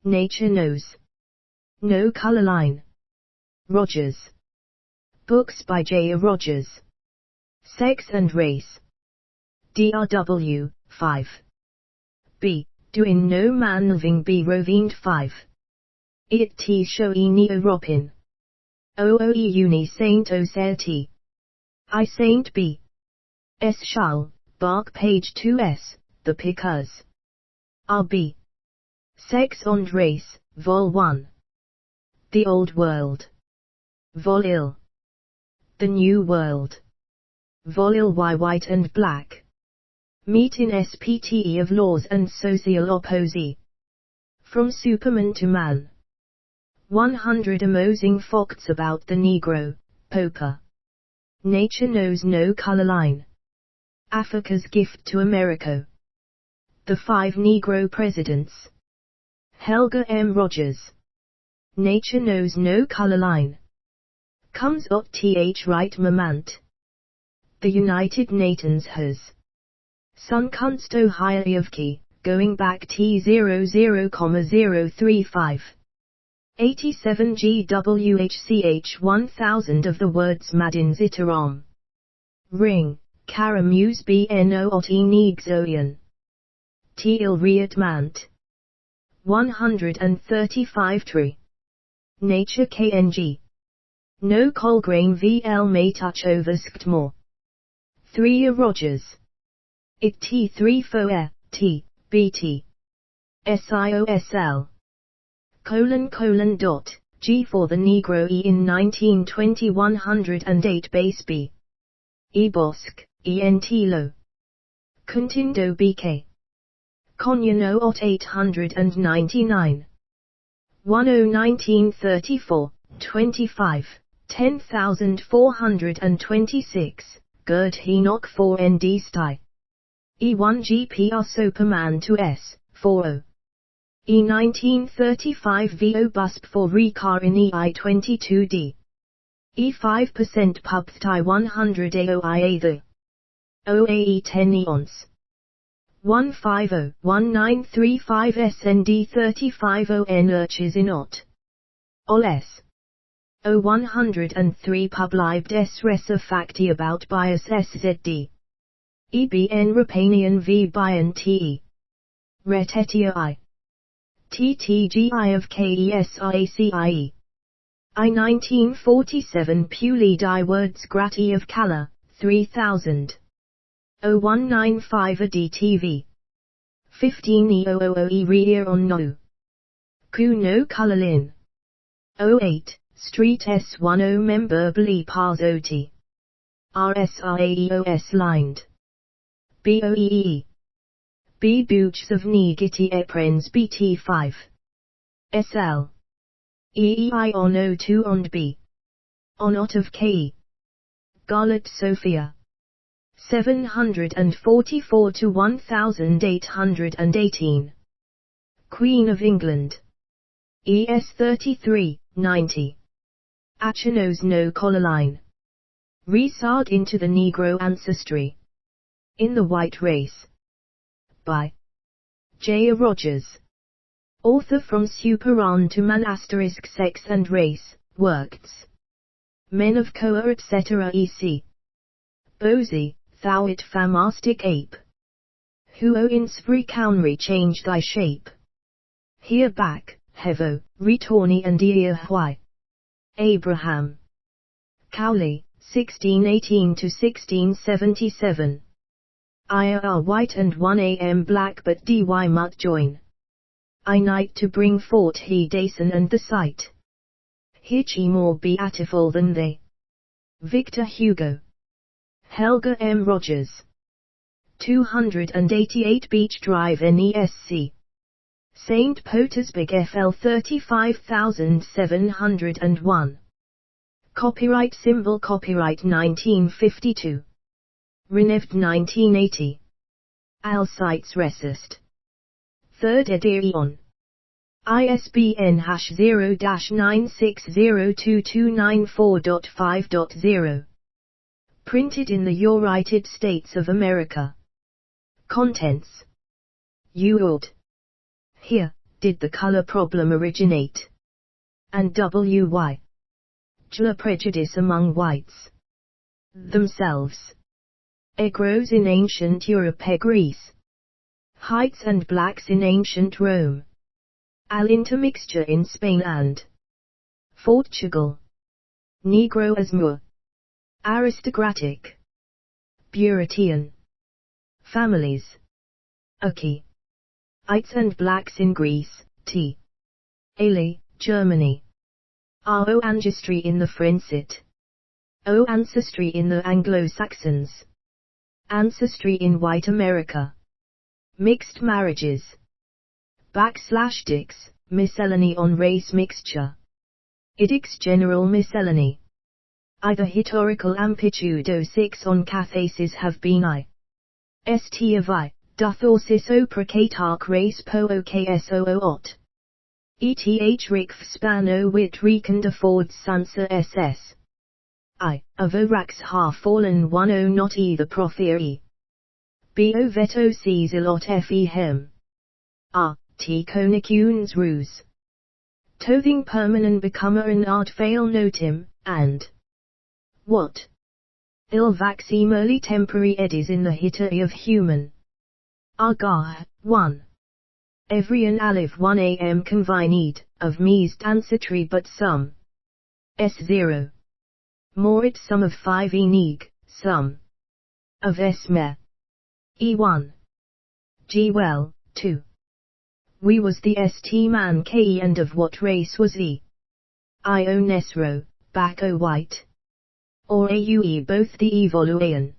Nature Knows No Colourline. Rodgers. Books by J. Rodgers. Sex and Race. DRW, 5. B. Doin no man living be rovined 5. It t show e neo ropin. Ooe uni saint o t. I saint b. S shall, bark page 2s, the pickers. RB. Sex and Race, Vol 1. The Old World. Vol Il. The New World. Vol Il Y White and Black. Meet in SPTE of Laws and Social Opposite. From Superman to Man. 100 Amusing Facts about the Negro, Popa. Nature Knows No Colourline. Africa's Gift to America. The 5 Negro Presidents. Helga M. Rodgers. Nature Knows No Colourline. Comes th right moment. The United Nations has. Sun Kunsto Hierarchy, going back T00,035. 87 GWHCH 1000 of the words Madin Zitaram. Ring, Karamuse BNO ot Enigzoian. Teal Riat Mant. 135 Tree. Nature KNG. No Colgrain VL may touch over Sktmore. 3 Rodgers. It T3 Foe, T, BT. SIOSL. Dot, G for the Negro E in 1920 108 base B. E Bosque, ENT Lo. Kuntindo BK. Conyano ot 899. 1934, 25, 10,426, Gerd Henoch 4 ND Sty. E1 GPR Superman to S, 40. E 1935 VO Busp for Recar in EI 22D. E 5% Pub Thai 100 AOIA the. OAE 10 eons. 150-1935 SND 35 ON Urches in Ot. Ol S. O 103 Publibed S Res of Facti about Bias SZD. EBN Rapanian V Bian TE. Retetia I. TTGI of KESIACIE. I 1947 Puli Die Words Grati of Kala, 3000. 0195 ADTV. 15 E000 Rear on No. Ku No Colourline. 08, Street S10 Member Bli Pars OT. RSRAEOS lined. BOEE. B Boochs of Nigiti Eprens BT5. SL. EEI on O2 on B. On Ot of KE. Garlet Sophia. 744 to 1818. Queen of England. ES 33, 90. Acha Knows No Colourline. Resarg into the Negro Ancestry. In the White Race. By J. Rodgers. Author from Superan to Man * Sex and Race, Works. Men of Coa etc. EC. Bosie, thou it famastic ape. Who in spree counry change thy shape. Here back, Hevo, Retorni and Ear why. Abraham. Cowley, 1618 to 1677. IR white and 1 am black but dy mut join. I night to bring forth he Dason and the sight. Hitchy more beatiful than they. Victor Hugo. Helga M. Rodgers. 288 Beach Drive NESC. St. Petersburg FL 35701. Copyright symbol copyright 1952. Reneved 1980. Alcites Resist. 3rd edition. ISBN #0-9602294.5.0. Printed in the United States of America. Contents. UOD. Here, did the color problem originate? And why? Gender prejudice among whites themselves. Grows in ancient Europe, Greece. Whites and blacks in ancient Rome. Intermixture in Spain and Portugal. Negro as Moor. Aristocratic. Buratian. Families. Ites and blacks in Greece, T. Ale, Germany. O ancestry in the Frensit. O ancestry in the Anglo-Saxons. Ancestry in white America. Mixed marriages. /dix, miscellany on race mixture. Idix general miscellany. Either historical amplitude 06 on cathasis have been st of I, doth orsis oprocate arc race po okso ot. ETH rick span o wit recond affords sansa ss. Of orax half fallen 10 not either profere. Bo veto sees a lot fe hem. T conicunes ruse. Tothing permanent becomer an art fail notim, and what? Il vaxim early temporary eddies in the history of human. Argar, 1. Every an alive 1 am convined, of meest ancestry but some. S0. More it sum of 5 enig, some. Of Esme. E1. G well, 2. We was the st man ke and of what race was he? Io Nesro, Bacco white. Or aue both the evolution.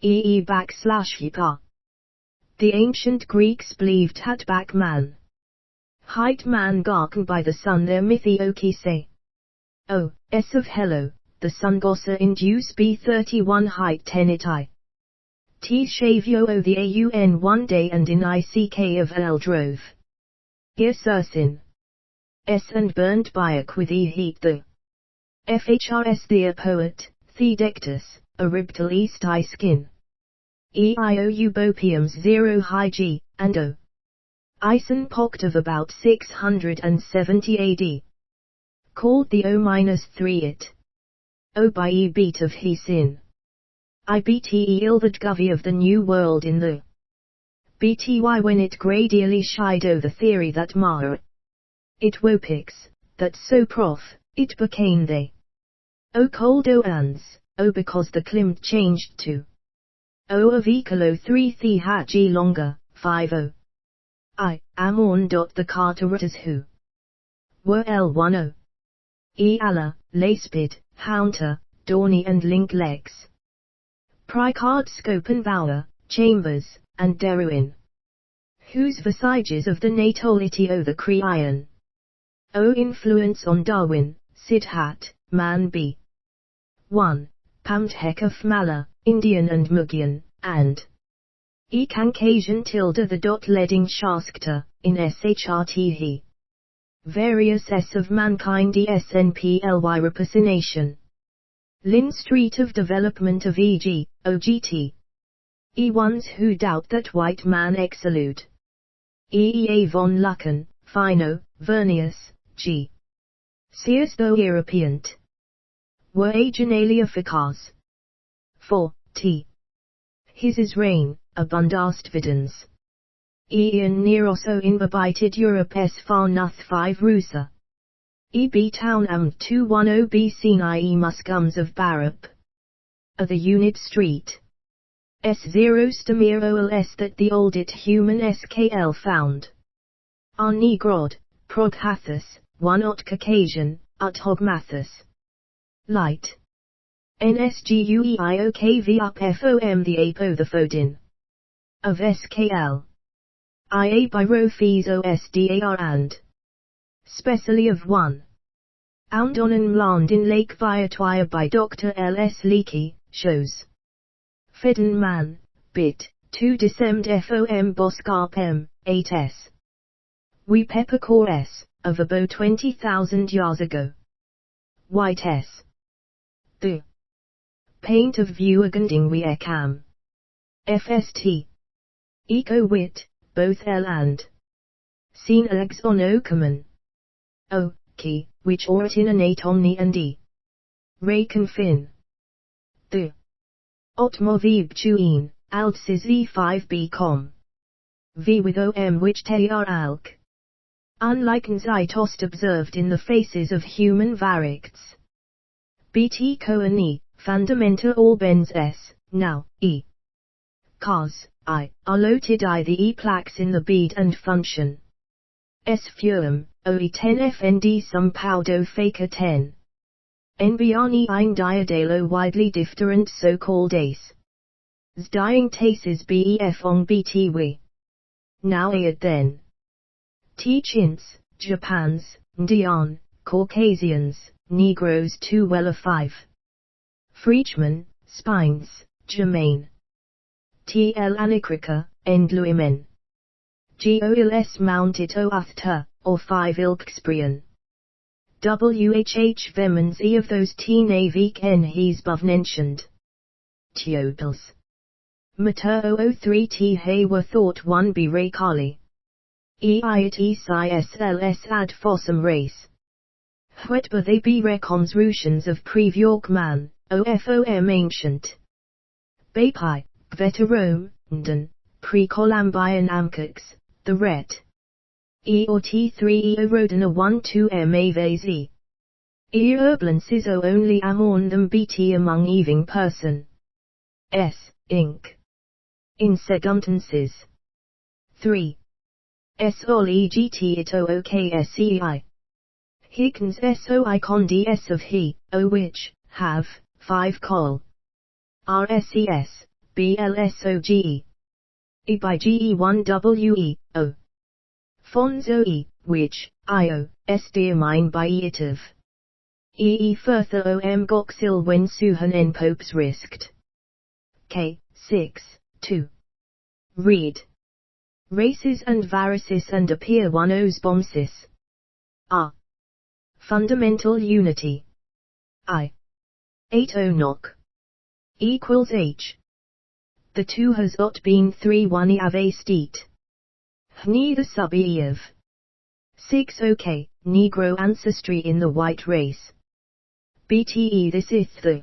/hipa. The ancient Greeks believed had back man. Height man garken by the sun their mythioki say. S of hello, the sun gosser induce B31 height tenet I. T shavio o the aun one day and in ick of L drove. Here sursin. S and burnt by with e heat the. FHRS the poet, Thedectus, a ribtal east eye skin. EIOU bopiums 0 high G, and O. Ison poct of about 670 AD. Called the O-3 it. O by E beat of he sin. IBTE ilvad govy of the New World in the. BTY when it gradially shied o the theory that mar. It wopix, that so prof, it became they. O cold o ans, O because the klimt changed to. O of ecolo 3 the hat G longer, 5 O. I am on. The carterators who were L10. E alla, lacebid, haunter, dawny and link legs. Pricard Schopenhauer, Chambers, and Derwin. Whose visages of the natality o the Crean. O influence on Darwin, Siddhat, man b. 1. Pamthekaf Mala, Indian and Mugian, and E. Caucasian tilde the dot leading Shaskta, in shrt. Various S of mankind ESNPLY representation. Lynn Street of development of e.g., OGT. E1s who doubt that white man exclude. EEA von Lucken, Phino, Vernius, G. Sears though European. Were agenalia efficace. 4. T. His is reign, abundast videns. Ian Neroso inbabited Europe s far nuth 5 Rusa. EB town am 210 B Sinai muscums of Barup. The unit street. S0 stamir OLS that the oldest human SKL found. Are Negrod, Proghathus, 1 ot Caucasian, ut Hogmathus. Light. NSGUEIOKV up FOM the APO the Fodin. Of SKL. IA by Rofes OSDAR and. Specially of 1. Oundonen Mland in Lake Viatwire by Dr. L.S. Leakey, shows. Fedden man, bit, 2 Decemd FOM Boscarp M, 8S. We peppercore S, of about 20,000 years ago. White S. The. Paint of view aganding we ekam. FST. Eco wit, both L and Seen eggs on oakerman. O, key, which orat in anate omni and e. Raken fin. The. Otmovib tuin, altsis e5b com. V with om which te are alk. Unlike tost observed in the faces of human varicts. Bt coani, fundamental orbens s, now, e. Cos, I, are loaded I the e-plaques in the bead and function. S furum, OE10 FND some paudo faker 10. NBRNI ein diadalo widely different so-called ace. Zdying tases BEF on BTW. Now aid then. Teachins, Japans, Ndian, Caucasians, Negroes 2 Weller 5. Freachman, Spines, Germain. TL Anicrica, Endluimen. Goils mounted o athta, or 5 Ilksprian. WHH Vemens e of those T-Navik N he's above mentioned. Teopils. Mater 003 T he were thought 1 be Rakali. Eiat ESISLS ad fossum race. Whether they be reconstructions of pre-York man, OFOM ancient. Bapai, Gveterome, Nden, pre-Columbian Amcox, the Ret. E or T3 Erodina 1-2 MAVZ. E Urblances O only amorn them BT among eving person. S, Inc. In seduntenses. 3. S ol EGT it O OKSEI. Hickens SOI con DS of he, O which, have, 5 col. RSES, BLSOGE. E by GE1WE, O. Fonzo E, which, IO, S dearmine by eative. Further OM goxil when suhan en popes risked. K, 6, 2. Read. Races and varices and appear one os bomsis. R. Fundamental unity. I. 8 o knock. Equals H. The 2 has not been 3 1 ave state. Neither sub of 6 OK, Negro ancestry in the white race. BTE this is the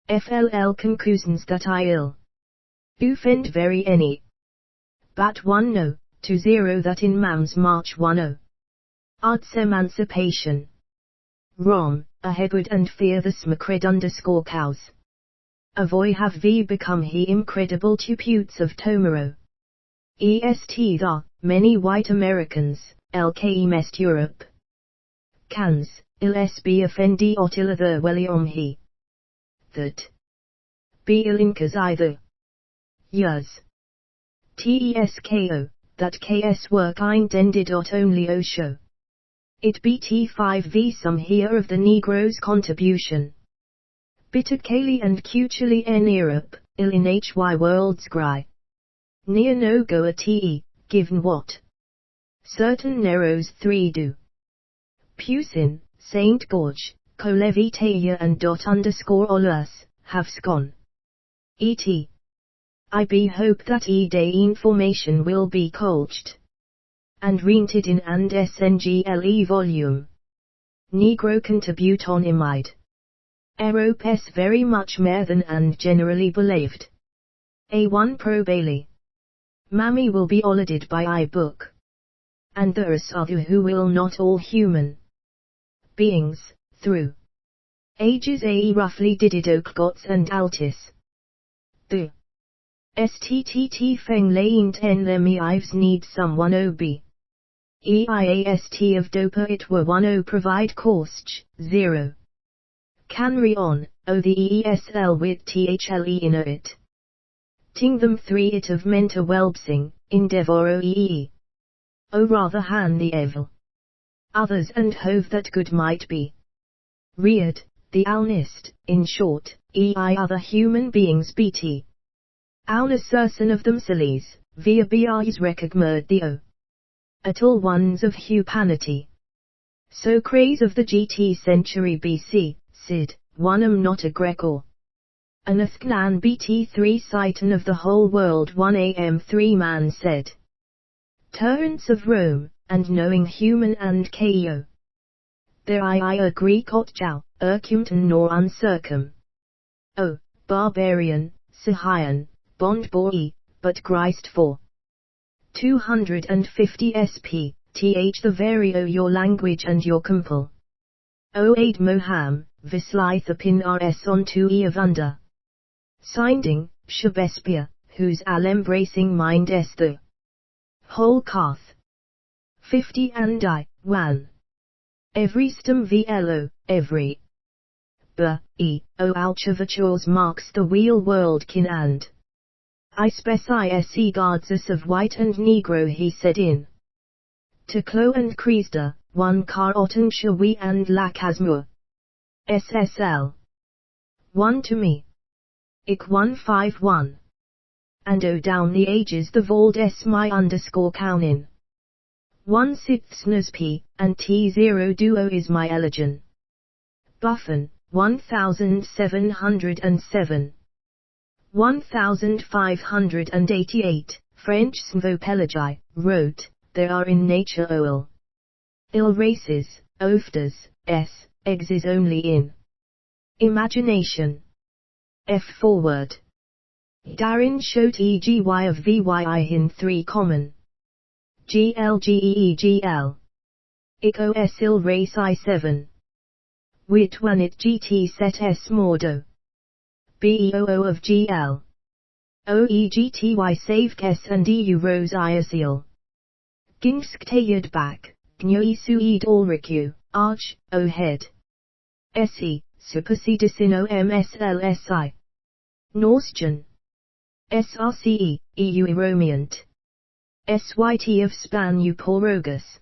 FLL conclusions that I ill. Ufend very any. Bat 1 no, 2 0 that in Mams March 1 0. Arts emancipation. Rom, a hebud and fear the smacred underscore cows. Avoy have v become he incredible tuputes of Tomorrow. Est the, many white Americans, LK mest Europe. Cans, ilsb offendi otilla the wellium he. That. Be ilincas either. Yas. Tesko, that ks work eindended ot only o show. It bt5v some here of the Negro's contribution. Bittercally and cutely en Europe, il in hy worlds gry. Near no go a te, given what? Certain narrows 3 do. Pusin, Saint Gorge, Colevitaia and dot underscore olus, have scone. Et. I be hope that day information will be colched. And rented in and SNGLE volume. Negro contribute on imide. Eropes very much more than and generally believed. A1 Pro Bailey. Mammy will be audited by iBook. And there is other who will not all human beings, through ages ae roughly did oak gots and altis. The STTT feng laint en them ives need someone ob. EIAST of dopa it were 10 provide cost, 0. Canry on, o the EESL with THLE in it. Ting them 3 it of menta welbsing, endeavor OEE. O rather han the evil. Others and hove that good might be. Reared, the alnist, in short, EI other human beings BT. Auna certain of themselves, via BIs recogmerd the O. At all ones of humanity. So craze of the GT century BC, Sid, oneam not a Gregor. Anathknan BT3 Citan of the whole world 1 am 3 man said. Terence of Rome, and knowing human and ko. There I a Greek otjou, circumton nor uncircum. O, barbarian, Sahian, bond boy, but Christ for 250 sp, th the vario your language and your compel. O aid moham, vislytha pin rs on to eavunda. Sinding, Shabespia, whose al embracing mind is the whole cath. 50 and I, 1. Every stem vlo, every. O alchavachors marks the wheel world kin and. I speci se guards us of white and negro he said in. To clo and Kriesda, one car otten shawi and lacasmur. SSL. 1 to me. Ik 151. And o down the ages the vold s my underscore counin. 1/6 p, and t0 duo is my elegan. Buffon, 1707. 1588, French Svopelagi, wrote, there are in nature ill races, ofters, eggs is only in imagination. F forward. Darin showed egi of vyi in 3 common. GLGEEGL. Os ill race I7. Wit when it gt set s mordo. Beoo of GL. Oegty save s and eu rose iasil. Gingskteyd back, gnuisuid ulricu, arch, o head. Se, supersedicin omslsi. Norsegan. Srce, eu eromiant. Syt of span uporogus.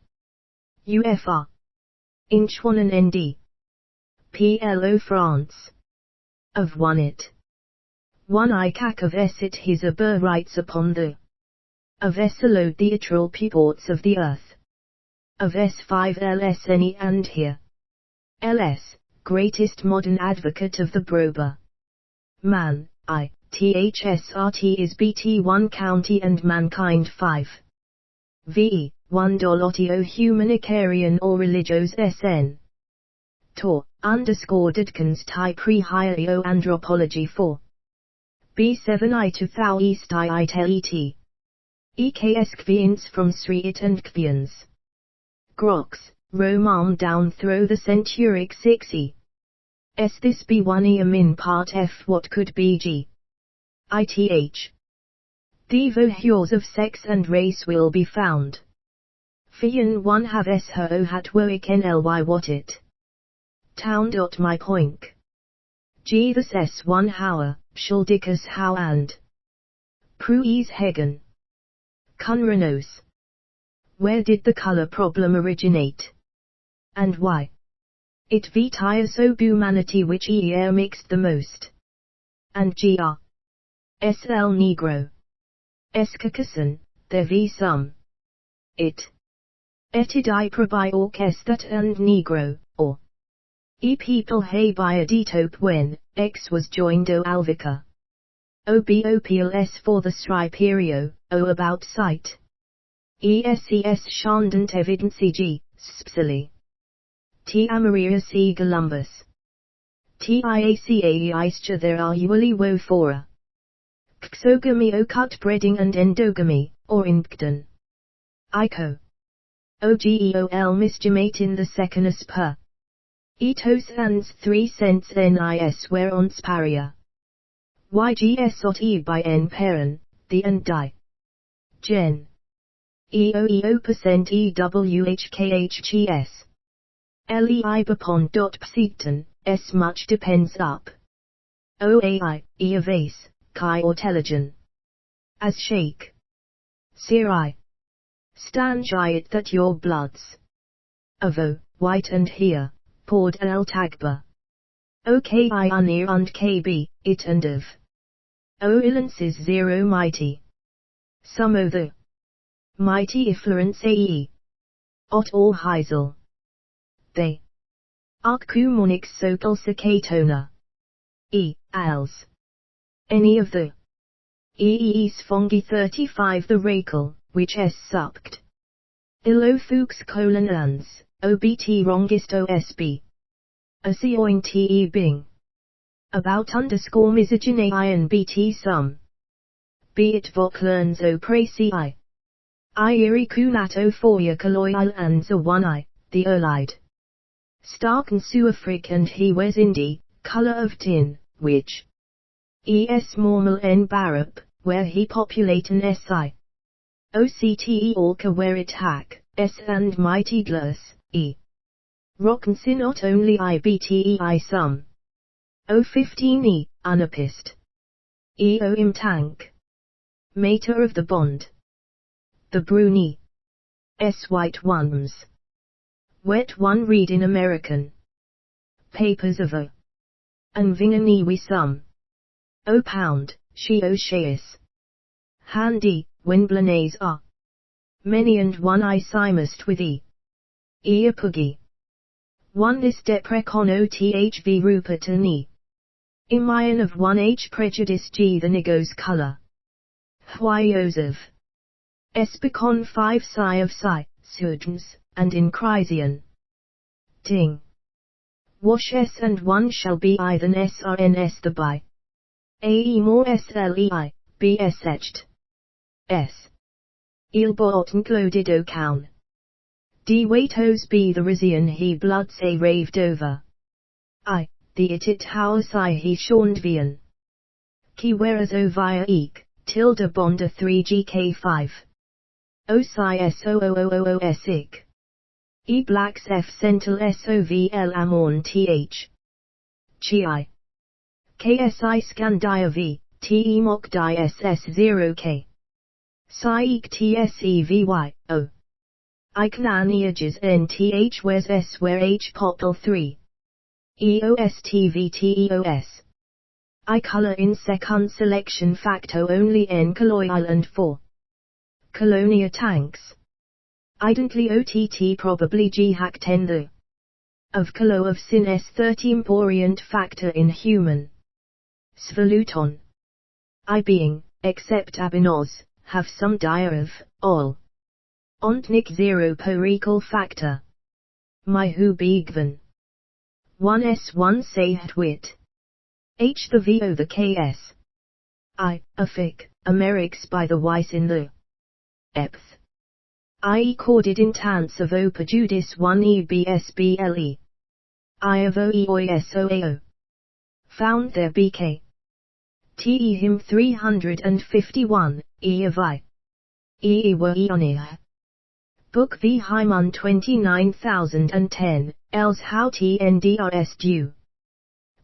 Ufr. Inchwanan nd. Plo France. Of one it. One icac of esit his abur writes upon the. Of esalode the literal purports of the earth. Of S5 LSNE and here. LS, greatest modern advocate of the brober. Man, THSRT is BT1 county and mankind 5. VE, 1 dolotio humanitarian or religios SN. Tor, underscore Didkins type pre-hio anthropology 4. B7 I to thou east I tell et. EKS kviens from Sriit and kviens. Grox, Romam down throw the centuric 6e. S this be 1 min part F what could be G. ITH. Devo hures of sex and race will be found. Fian 1 have S her o hat woic nly what it. Town. My point. G this S1 hour, Schuldicus how and. Pruis Hagen. Kunranos. Where did the color problem originate? And why? It vitius humanity which er mixed the most. And gr. Sl negro. Eskakasan, there be some. It. Etidi probi orchestat and negro, or. E people hey by a detope when, X was joined o alvica. Obopls for the striperio, o about sight. ESES shandant evidency g, spsily. T amaria c golumbus. Tiacae ischa there are usually wo fora. Xogamy o cut breeding and endogamy, or inkden. Ico. Ogeol misgemate in the secondus per. Etos ans 3 cents nis where paria. Ygs ot e by n peren, the and die. Gen. EOEO% EWHKHGS. LEI bapon. Pseton, S much depends up. OAI, E of ace, Chi or telegen. As shake. Siri. Stand it that your bloods. Avo, white and here, poured el tagba. OKI unir and KB, it and of. O ilances 0 mighty. Some o the. Mighty effluence ae. Ot all heisel. They. Arcumonics socal cicatona. E, als. Any of the. Ees fongi 35 the racal, which s sucked. Ilofux colonans, obt wrongist osb. Asioin te bing. About underscore misogynei and bt sum. Be it voclerns o praci. I iri kunato foria kaloil anza one I, the erlide. Stark and suafric and he wears indi, color of tin, which. Es mormal en barup, where he populate an si. Octe orca where it hack, s and mighty glus, e. Rockensi not only ibte some. O15e, unapist. Eo im tank. Mater of the bond. The Bruni. S white ones. Wet one read in American. Papers of O. And vingani we some. O pound, she o sheis. Handy, when blanes are. Many and one I simust with e. Ea puggy. One this deprecon othv rupert and e. Imion of 1h prejudice g the nigos color. Hwyosov. Espicon 5 psi of psi, sudms, and in Chrysian. Ting. Wash s and 1 shall be I than srns the by. Ae more slei, bs etched. S. Ilboten gloded o cown. D waitos be the Risian he blood say raved over. I, the itit house I he shorned vian. Ki whereas o via eek, tilde bonda 3gk5. O psi soooos ik. E blacks f centil sovl amorn th. Chi. KSI scandia v, te mock di ss0k. Psi eek tsevy, o. Icnan eages nth where's s where h popl 3. EOSTVTEOS. I color in second selection facto only en Caloy Island 4. Colonia tanks. Idently OTT probably G hack 10 the. Of Calo of sin S13 porient factor in human. Svaluton. I being, except abinos, have some dire of, all. Ontnik 0 per recall factor. My who begven. 1s1 sayht wit. H the VO the KS. I, affic, Americs by the Weiss in the. Epth. I corded in tants of O perjudis 1 EBSBLE. I of OEOISOAO. Found there BK. TE him 351, E of I. E were Eonia. Book v Hyman 29010, else how TNDRS due.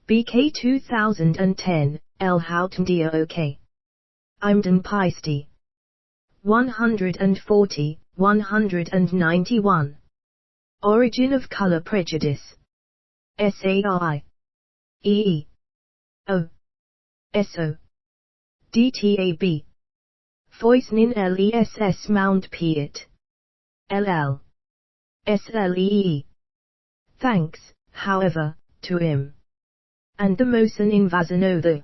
BK 2010, L Houtndia OK. Imden Piesti. 140, 191. Origin of color prejudice. SARI. EE. O. SO. DTAB. Foisnin LESS Mount Piet. LL. SLEE. Thanks, however, to him. And the Mosen invasion the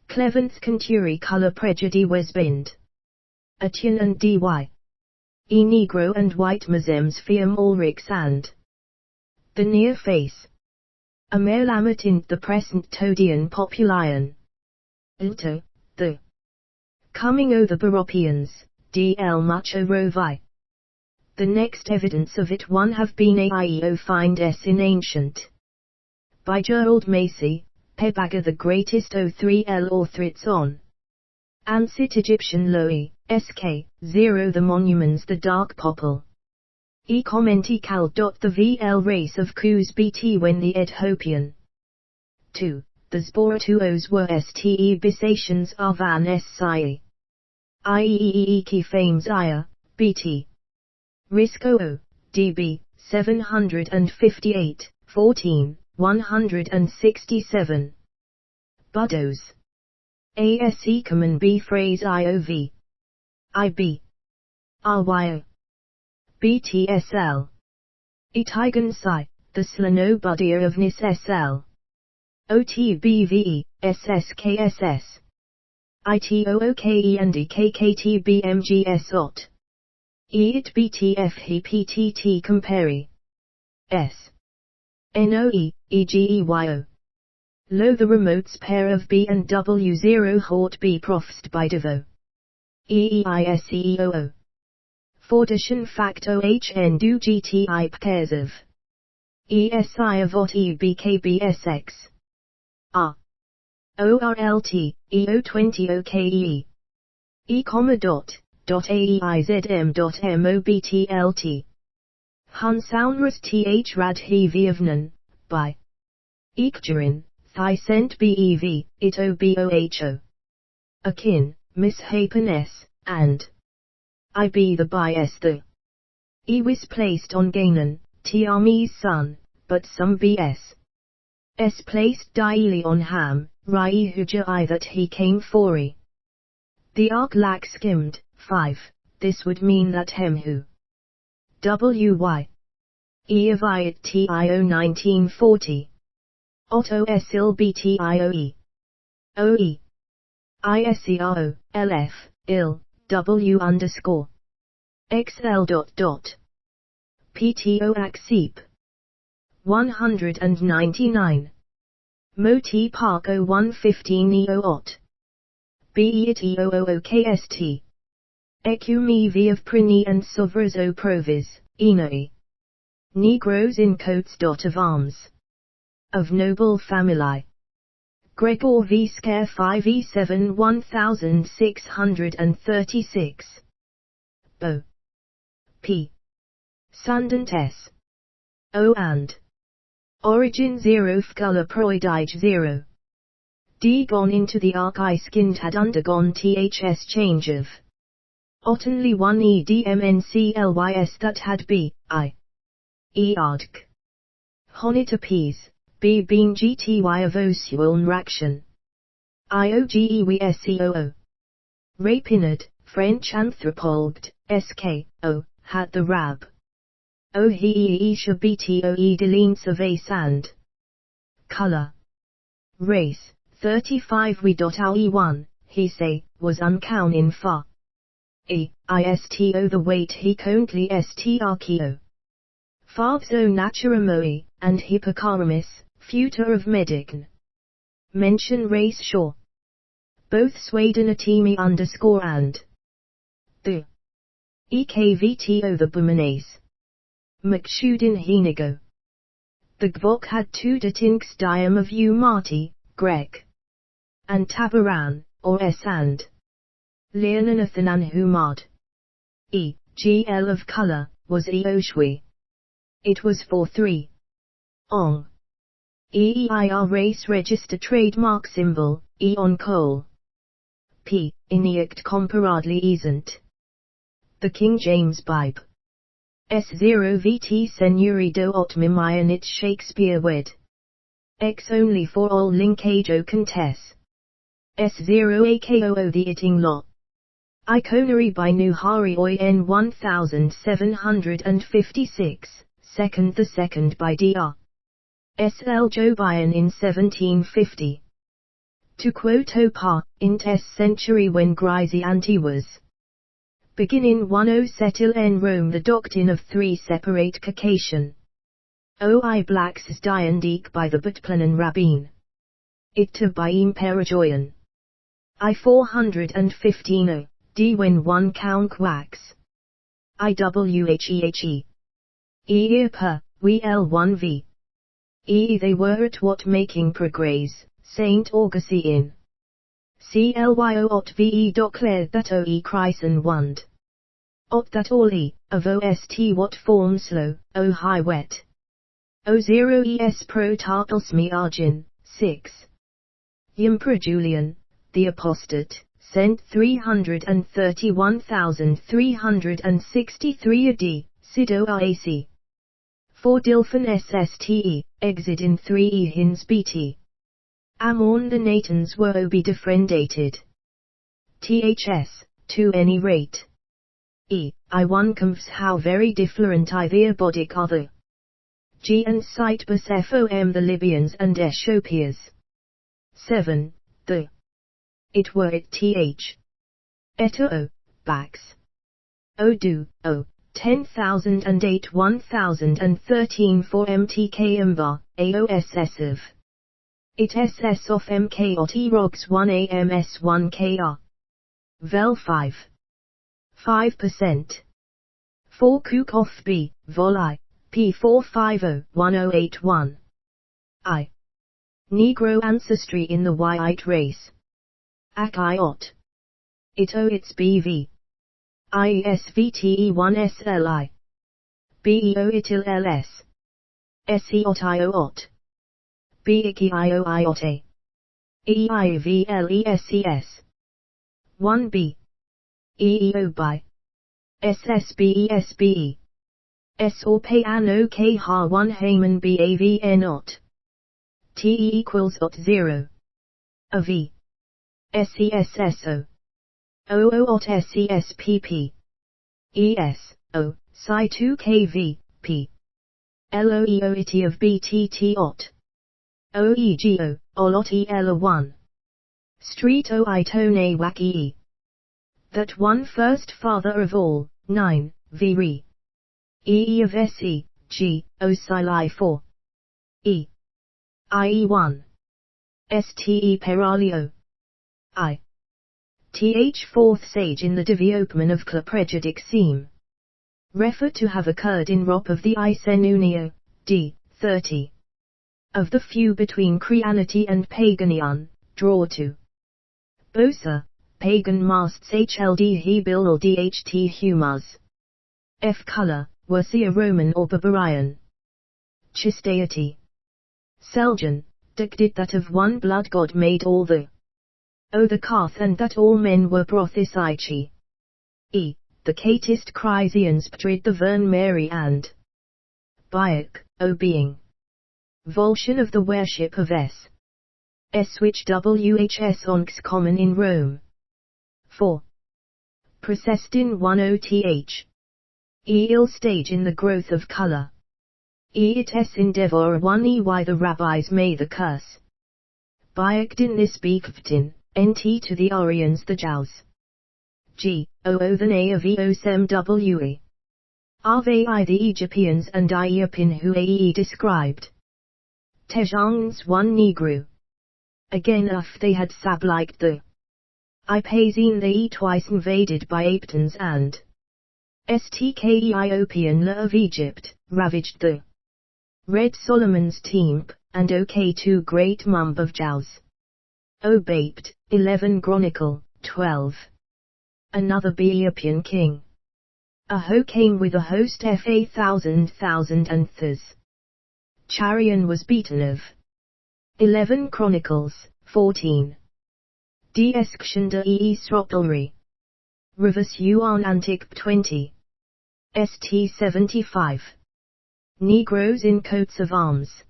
Cleventh Century color prejudice was bind. Atian and dy. E negro and white mazems fiam ulrix and the near face. Amerlamatint the present Todian populion. Ilto, the coming o the Baropians, DL mucho rovi. The next evidence of it one have been AIEO find s in ancient. By Gerald Macy, Pebaga the greatest O3L authorits on. Ancient Egyptian Loe, SK, 0 the monuments the dark popple. E commenti cal. The VL race of Kuz BT when the Edhopian. 2. The Zboratuos were STE bisations are van S Sai. IEEE key fames Aya, BT. Risco O, DB, 758, 14, 167. Budos. ASE common B phrase IOV. IB. RYO. BTSL. Itigan Psi, the Slano Budia of Nis SL. OTBVE, SSKSS. ITOOKE and EKKTBMGS OT. E it btf he ptt compare. S. Noe, egeo. Lo the remotes pair of B and W0 hort B profst by devo. EEISEEOO. Fordischen facto HN do GTI pairs of. ESI avot EBKBSX. R. ORLT, EO20 OKE. E comma dot AEIZM.MOBTLT. Hunsaunras th rad he vivnan, by. Eekdurin, thysent bev, it oboho. Akin, mishapen s, and. I be the bias the. E was placed on Gainan, Tiami's son, but some bs. S placed daily on ham, rai huja I that he came for e. The arc lack skimmed, 5, this would mean that hem who. Wy. E of I at TIO 1940. Otto S il BTIOE. OE. ISERO, LF, il, W underscore. XL dot dot. PTO acceep. 199. Moti Park 0115 EO ot. BE at EOOOKST. Ecumi V of Prini and Sovras o Provis, Enoi. Negroes in coats of arms. Of noble family. Gregor V Scare 5E7 1636. Bo. P. Sundant S. O and. Origin 0 Fgula Proidige 0. D gone into the arc I skinned had undergone THS change of. Ottenly 1 EDMNCLYS that had B, I. E adk. Honit appease, B been GTY of Osualn Raction. IOGEWSEOO. Rapinid, French anthropologed, SK, O, had the rab. O he isha BTOE delines of a sand. Color. Race, 35 we.AE1, he say, was uncown in fa. ISTO the weight he currently STRKO. Favzo naturamoe, and hippocaramus, future of medicn. Mention race shaw. Both Sweden atemi underscore and. The. EKVTO the bumanase. McShudin henigo. The Gvok had 2 datinks diam of U Marti, Grek. And Tabaran, or S and. Leonanathanan humad. E, GL of color, was Eoshwi. It was for 3. Ong. EEIR race register trademark symbol, E on coal. P, Iniact comparadly isn't. The King James Bible. S0 VT Senuri do Otmimian it Shakespeare wed. X only for all linkage o contest. S0 AKOO the itting lot. Iconary by Nuhari Oi N 1756, second the second by Dr. S.L. Jobian in 1750. To quote Opar, in 10th century when Grisey anti was. Begin in 10 settle en Rome the doctrine of 3 separate Caucasian. Oi blacks diandique by the Butplanen Rabbin. It to by Imperajoyan. I 415 D when 1 count wax. IWHEHE. Per, we L1V. They were at what making progress, Saint Augusty in. CLYO ot VE declared that OE Chrisen wand. Ot that all E, of OST what form slow, O high wet. O0 ES pro tartles me argin, 6. Ympra Julian, the apostate, sent 331,363 AD, Sido RAC. 4 Dilphin SSTE, exit in 3 Hins BT. Amorn the Natans were obi defriendated. THS, to any rate. I1 confs how very different I the abodic are the. G and Cytbus FOM the Libyans and Ethiopias. 7. The. It were it th. Eto, backs. Odu, O, 10,008 1013 for MTK Imba, AOSSiv. It SS of MK ot Erogs 1 AMS 1 KR. Vel 5. 5%. 4 Kook off B, Vol I, P450-1081. I. Negro ancestry in the white race. Ak Iot. Ito its BV. IESVTE1SLI. BEO itil LS. SEOT IOT. BIKI IOIOTA. EIVLESES. 1B. EEO by. SSBESBE. S or pay an OK ha 1 Haman BAVN not. TE equals ot 0. A V. SESSO. OO ot SESPP. ES, O, Psi 2 KV, P. LOEO iti of BTT ot. OEGO, OLOT EL1. Street O Itone Waki. That one first father of all, 9, V re. EE of SE, G, O Psi 4. E. IE1. STE Peralio. I. Th fourth sage in the development of Clopregidic seem. Refer to have occurred in Rop of the Isenunio, d. 30. Of the few between Creanity and Paganian, draw to. Bosa, pagan masts HLD Hebil or DHT Humas. F color, Wersia Roman or Barbarian. Chisteity. Seljan, dicted that of one blood God made all the. O the Carth and that all men were Prothisici. E. The Catist Chrysians Ptrid the Vern Mary and. Biac, O being. Volscian of the worship of S. Which WHS onx common in Rome. 4. Procestin 10th. Il stage in the growth of color. It s endeavor 1 ey the rabbis may the curse. Biactin this beakvtin, nt to the Orions the Jaws. G, O the na of Eosmwe. Rvi the Egyptians and Iapin who ae described. Tejans 1 Negro. Again if they had sab-liked the. Ipazine they twice invaded by Aptons and. Stkeiopien la of Egypt, ravaged the. Red Solomon's teamp, and OK2 great mumb of Jaws. O Baped, 11 Chronicle, 12. Another Beopian king. Aho came with a host fa thousand and ths. Charion was beaten of. 11 Chronicles, 14. Deeskshanda ee Srotalry. Rivers Yuan Antic 20. St 75. Negroes in coats of arms.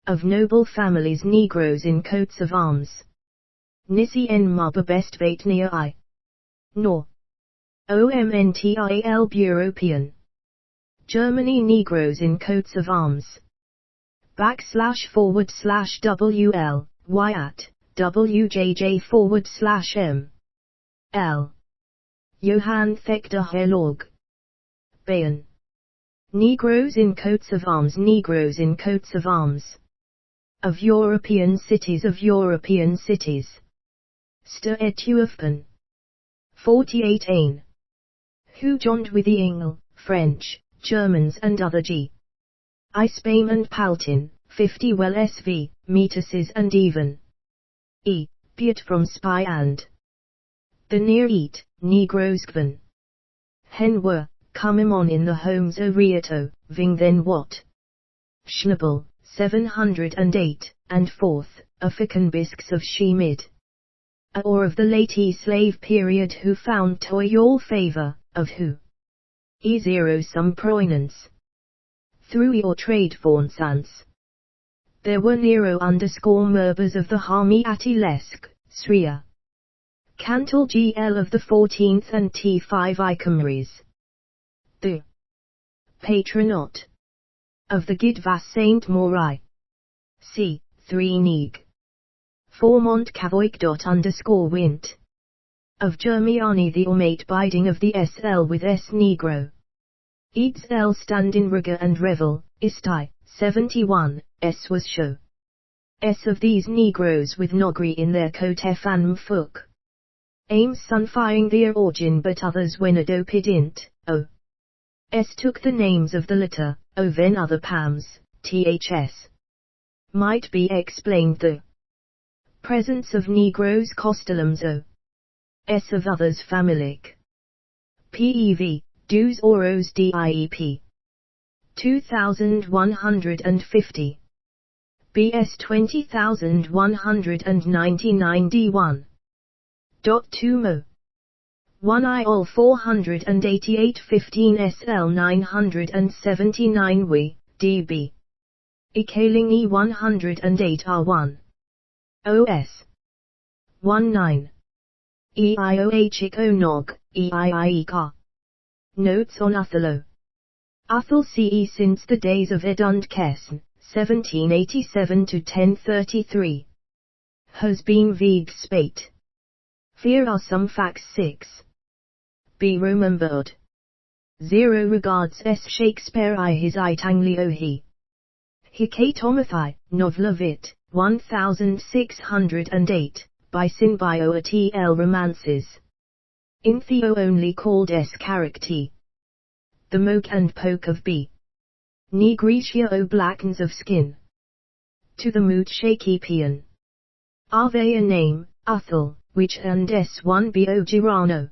Of noble families Negroes in coats of arms. Nisi en Maba best Vatnia I. Nor. OMNTIL European. Germany Negroes in coats of arms. //WL, Y at, WJJ /M. Johann Thector Helog. Bayon. Negroes in coats of arms Negroes in coats of arms. Of European cities Ster Etuefpen. 48 Ain. Who joined with the Engle, French, Germans and other G. I Spain and Paltin, 50 well SV, Metases and even. E. Piet from Spy and. The near eat, Negroes Gven. Hen were, come on in the homes o Rieto, Ving then what? Schnabel, 708, and 4th, African bisques of Shemid. Or of the late slave period who found toy all favor, of who? E0 some prominence. Through your trade faunsans. There were Nero _Merbers of the Harmi Atilesk, Sria. Cantal GL of the 14th and T5 Icomries. The Patronot of the Gidvas Saint Morai. C. 3 Neg. Formont Cavoic. _Wint. Of Germiani the ormate biding of the SL with S Negro. Eads L stand in rigor and revel, Isti, 71, S was show. S of these Negroes with Nogri in their coat Fanm Fook. Ames sunfying their origin but others when adopidint, O. S took the names of the latter, O then other Pams, THS. Might be explained the presence of Negroes Costolums O. S of others familic. PEV, Dues Oros DIEP. 2150. BS 20199 D1. .2mo. 1 IOL 488 15 SL 979 W, DB. Ekaling E 108 R1. OS. 19. EIOH Nog, EIIEK. Notes on Othello. Othel CE since the days of Edund Kesn, 1787 to 1033. Has been Veeg spate. Here are some facts 6. Be remembered. 0 regards S. Shakespeare I his Itanglio he. Hikatomathi, Novla Vit, 1608, by Sinbio at L. Romances. In Theo only called S. Character. The Moke and Poke of B. Negritia o blackens of skin. To the moot shaky peon. Are they a name, Uthel, which and S1 bo Girano?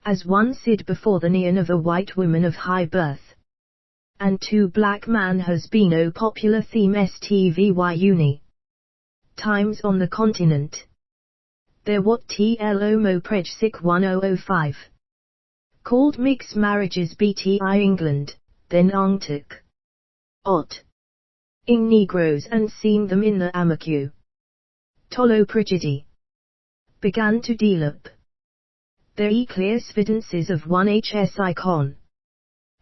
As one sid before the neon of a white woman of high birth. And 2 black man has been o popular theme STVY uni. Times on the continent. There what TLO mo prejsic 1005. Called mixed marriages BTI England, then Angtuk. Ot. Ing Negroes and seen them in the Amaku. Tolo Prigidi. Began to develop. There e clear evidences of 1HS icon.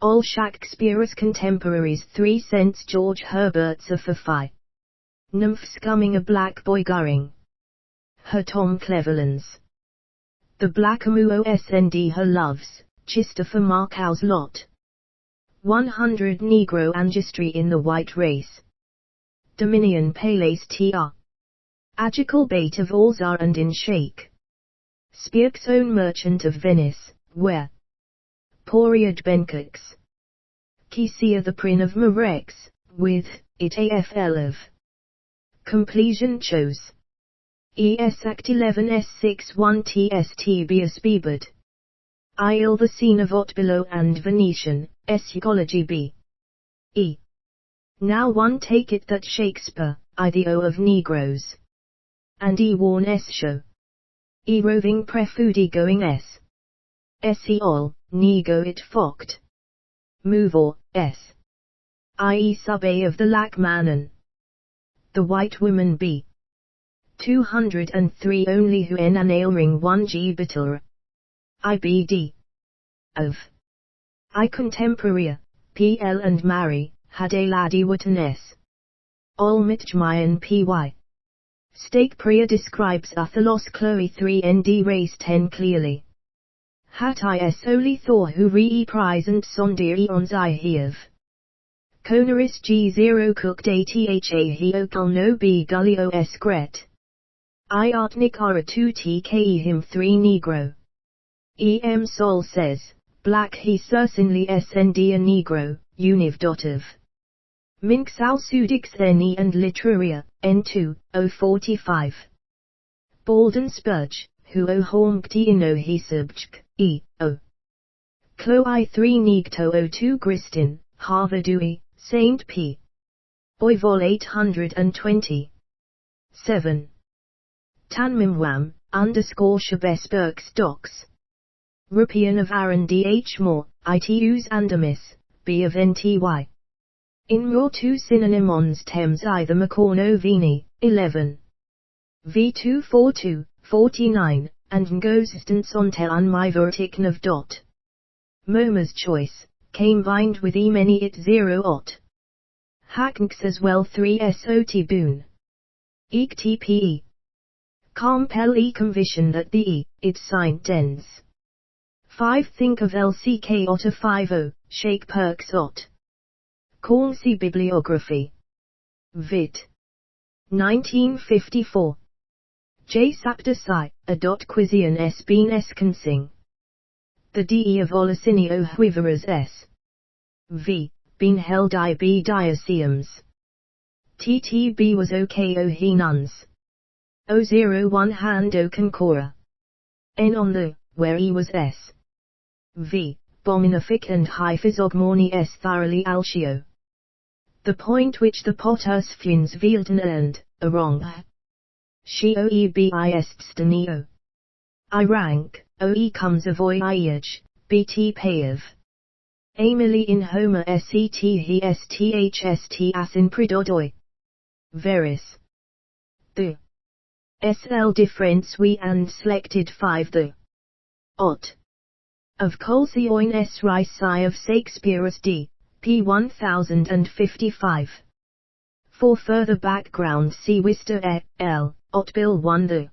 All Shakespeare's contemporaries 3 cents George Herbert's a Fafai. Nymph scumming a black boy going. Her Tom Cleveland's. The Blackamoo OSND her loves, Chista for Markow's lot. 100 Negro ancestry in the white race. Dominion Palace TR. Agical bait of Alzar and in Shake. Spirk's own merchant of Venice, where Poriad Bencox. Kisia the Prin of Marex, with it AFL of completion chose. ES Act 11 S61 TST Bias Bebud. Il the scene of Otbelow and Venetian, S Ecology B. E. Now one take it that Shakespeare, I the O of Negroes. And E worn S show. E roving prefudi going S. Se all, nego it focked. Move or, S. I.e. sub A of the lack manon. The white woman B. 203 only who en an ring 1 G bitter. IBD. Of. I contemporary, PL and Mary, had a laddie watan S. All mitjmayan PY. Stake Priya describes Athalos Chloe 3 ND race 10 clearly. Hat I solely Thor who re-prize and sondir eons I heave. Conaris G0 cooked ATHA he okal no B gully OS gret. I art Nikara 2 TKE him 3 Negro. EM Sol says, black he certainly SND a Negro, univ dotav. Minx al Sudix NE and Literaria, N2, 045. Balden Spurge, who o Hormkti ino he subjk, E, O. Clo I 3 Negto O2 Gristin, Harvardui, Saint P. Boy vol 820. 7. Tanmimwam, _ Shabesberg stocks. Rupian of Aaron D.H. Moore, ITUs Andamis, B of NTY. In more 2 synonymons Thames I the Macorno Vini, 11. V242, 49, and coexistence on tel an my vertiken of dot. Moma's choice, came bind with e many it 0 ot. Hacknks as well 3 SOT boon. Eek TPE. Compel e conviction that the e, its sign tends. 5. Think of LCK Otter 50, Shake Perks Ot. Cornsey Bibliography. Vit. 1954. J. Saptasai, a. Quizian S. Bean Eskensing. The de of Olacinio Huiveras S. V. Bean held I. B. Diaseums. TTB was OKO he nuns. 001 hand o concora. N on the, where E was S. V. Bominific and hyphysogmorni S. thoroughly altio. The point which the potus funes veilten and, a wrong. She oebiststenio. I rank, oe comes avoy iage, bt payev. Emily in Homer set he sthst as in predodoi. Veris. The SL difference we and selected 5 the ot of Colseoin S. Rice I of Shakespeare's D. p. 1055. For further background see Wister et al. Ot Bill 1 the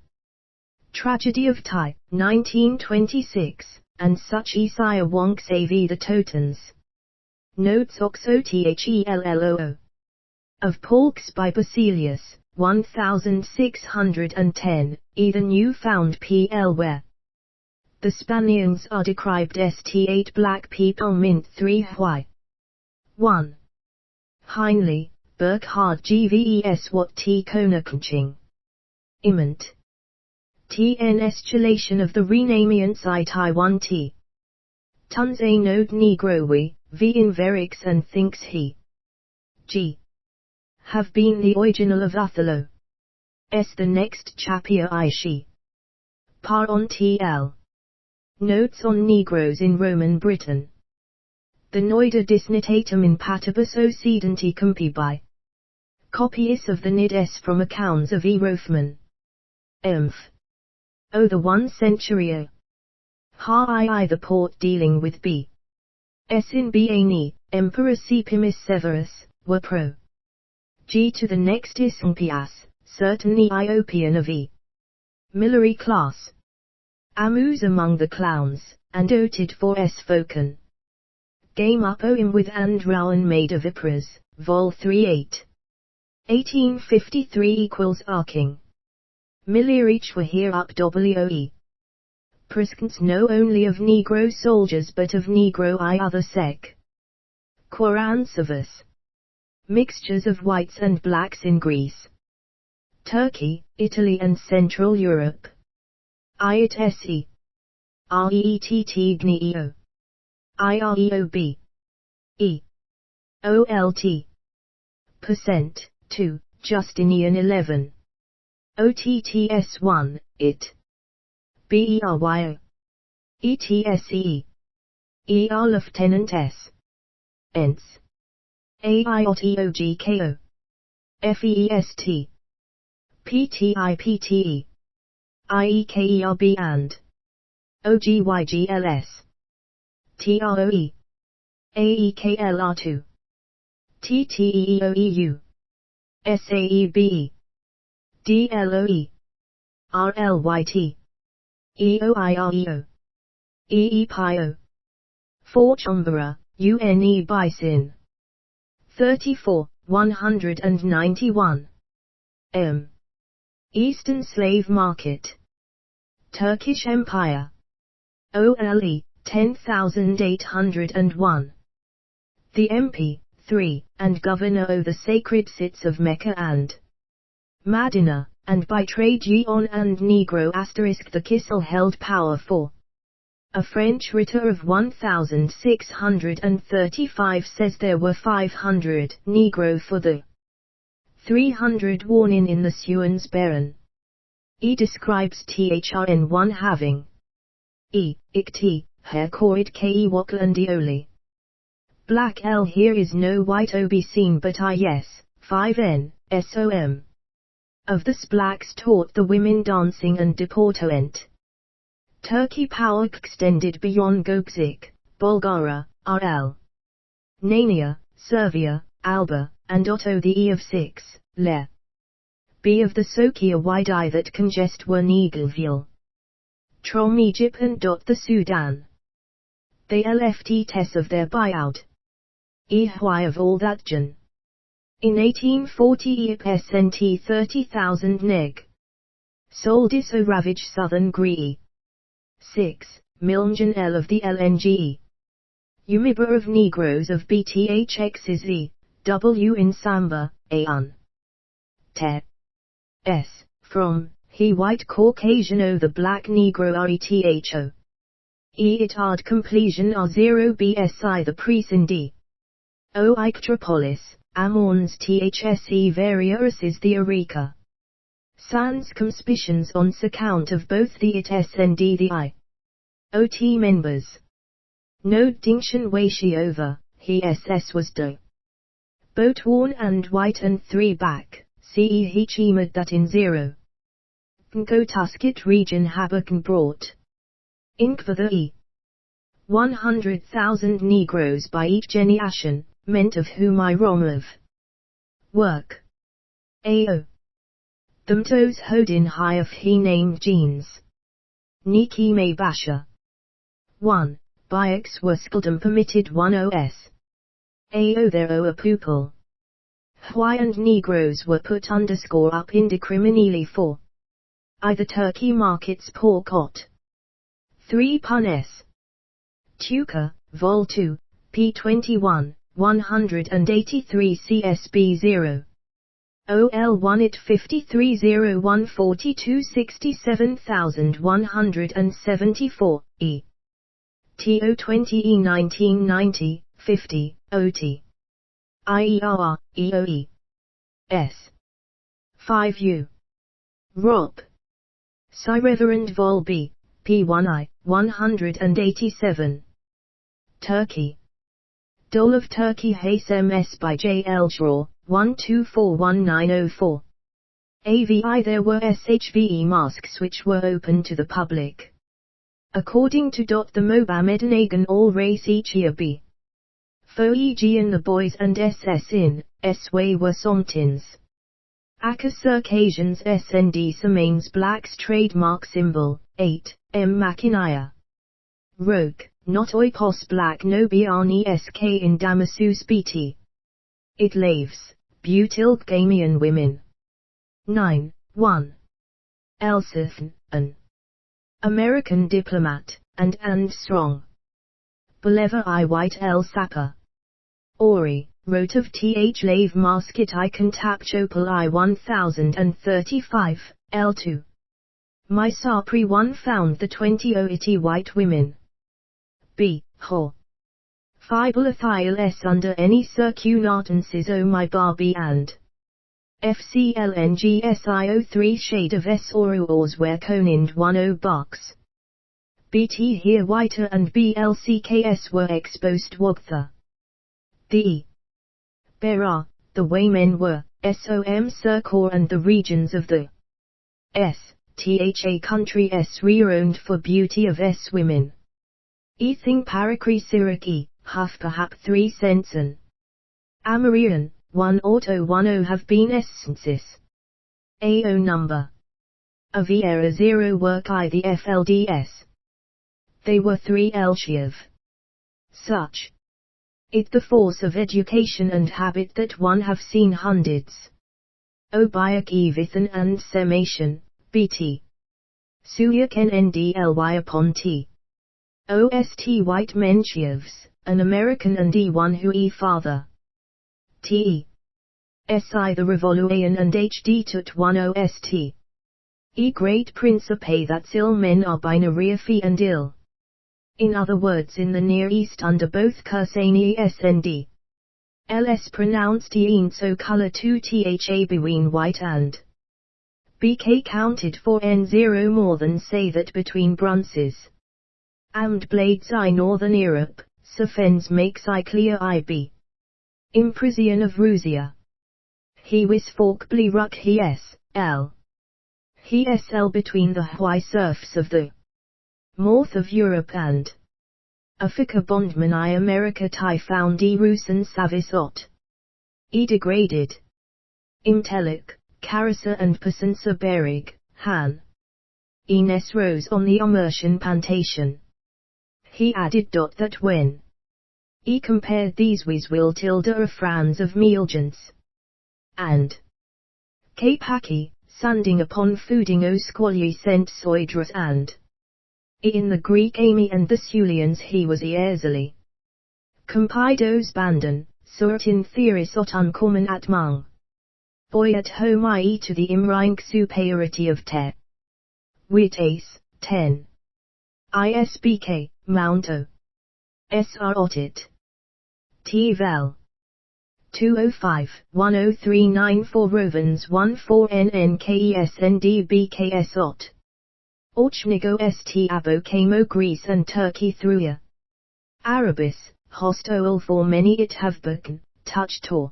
Tragedy of Tai, 1926, and such Isaiah Wonk Savi the Totans. Notes Oxothello. Of Paulks by Basilius, 1610, either Newfound PL where the Spaniards are described st8 black people mint 3 why. 1. Heinley, Burkhard GVES what T. Konakching. Imant. TN Estulation of the Renamians I Taiwan T. Tons a node Negrowi, V in Verix and thinks he. G. Have been the original of Othello. S. The next chapter I she. Par on TL. Notes on Negroes in Roman Britain. The Noida disnitatum in patibus occidenti compi by. Copies of the Nid S from accounts of E. Rothman. Emph. O the 1 century. Ha I the port dealing with B. S in Bani, Emperor Sepimus Severus, were pro. G to the next Ismpias, certainly Iopian of E. Military class. Amus among the clowns, and doted for S. Foken. Game up Oim with Andrauen made of Ypres, Vol 38. 1853 equals arcing. Millirich were here up WOE. Priskants know only of Negro soldiers but of Negro I other sec. Quaransovus. Mixtures of whites and blacks in Greece, Turkey, Italy and Central Europe. Iet se. Reett gneo. Ireob. E. Olt. Percent, 2, Justinian 11. Otts 1, it. Beryo. Etse. Lieutenant S. Ents. AIOTOGKO. FEEST. PTIPTE. IEKERB and OGYGLS. TROE. AEKLR2. TTEEOEU. SAEBE. DLOE. RLYT. EOIREO. EEPIO. Forchumbera, UNE Bison. 34, 191. M. Eastern Slave Market. Turkish Empire. OLE, 10,801. The MP, 3, and Governor of the Sacred Cities of Mecca and Medina, and by trade Gion and Negro * the Kissel held power for. A French writer of 1635 says there were 500 Negro for the 300 worn in the Suans Baron. E describes Thrn 1 having E, Ikti, hair coid ke waklandioli. Black L here is no white O be seen but I yes, 5n, som. Of this blacks taught the women dancing and deportment. Turkey power extended beyond Gogzik, Bulgaria, RL. Nania, Servia, Alba, and Otto the E of 6, Le. B of the Sokia wide eye that congest were Negelville. Trom Egypt and the Sudan. They left tess of their buyout. Why of all that Jan. In 1840 SNT 30,000 neg. Soldis o ravage southern Gree. 6. Milnjan L of the LNG. Umiba of Negroes of BTHXZ, W in Samba, Aun. Te. S. From, he white Caucasian o the black Negro RETHO. It ard completion R0 BSI the Presindi. O Ictropolis, Amorns THSE various is the Eureka. Sans conspicions on account of both the it S and the I. OT members. No distinction washi over, he SS was do. Boat worn and white and 3 back, CE he chimad that in 0. Go Tuskit region Habakan brought. Ink for the E. 100,000 Negroes by each generation, meant of whom I romov. Work. AO. Them toes hodin high of he named jeans. Niki me basha. 1. Bikes were skeldom permitted 1 OS. AO there o a pupil. Why and Negroes were put underscore up indiscriminately for. Either Turkey markets pork ot. 3 pun S. Tuca, Vol 2, P21, 183 CSB 0. OL1 it 5301 42 67174, E. TO 20 E 1990, 50, OT. IER, EOE. S. 5U. ROP. Reverend Vol B, P1I, 187. Turkey. Dole of Turkey Hayes MS by J. L. Shaw, 124194. AVI there were SHVE masks which were open to the public. According to the Mobamedanegan all race each year B. Fo EG in the boys and SS in, S-way were somtins. Aka Circassians SND Semaines Blacks trademark symbol, 8, M. Machinaya. Rogue, not oikos black no biani sk in Damasus BT. It laves, butyl Gamian women. 9, 1. Elseth, an American diplomat, and strong. Beleva I White L. Sapper. Ori, wrote of Th Lave Masket I Contap Chopal I 1035, L2. My Sapri 1 found the 20 oity white women. B. Ho. Fibulathile S under any circumstances o my Barbie and FCLNGSIO3 shade of S or where conind 10 bucks. BT here whiter and BLCKS were exposed wogtha. D. Bera, the way men were, SOM Circor and the regions of the S, THA country S re-owned for beauty of S women. Ething paracri siraki, huff perhap 3 cents an. Amarian, 1 auto 10 have been essences. AO number. Aviera 0 work I the FLDS. They were 3 Elshiev. Such. It the force of education and habit that one have seen hundreds. O Bayak Evithan and Semation, BT. Suyak NNDLY upon T. OST white Menchievs, an American and E1 who E father. T. SI the Revolution and HD tut 1 OST. E great principe that ill men are binary fee and ill. In other words in the Near East under both Kursani S and D. LS pronounced in so color 2 THA between white and BK counted for N0 more than say that between brunces. And blades I Northern Europe, Safens makes I clear IB. Imprison of Rusia. He wis forkbly ruck he S, L. He SL between the high surfs of the north of Europe and Africa bondman I America Thai found E Rusan Savisot. E degraded. Imtelic, Carissa and Pasensa Berig, Han. Ines rose on the immersion plantation. He added that when he compared these with will tilde of Franz of Mielgens and Cape Haki, sanding upon fooding o squally sent soidras and in the Greek Amy and the Sulians he was easily compidos banden, surtin theoris ot uncommon at mung. Boy at home I to the imrank superiority of te. Wit ace, 10. ISBK, Mount O. SR otit. T vel. 205-10394 Rovens 14NNKESNDBKS ot. Ochnigo st abo camo Greece and Turkey through Arabis, hostile for many it have beken, touch tor.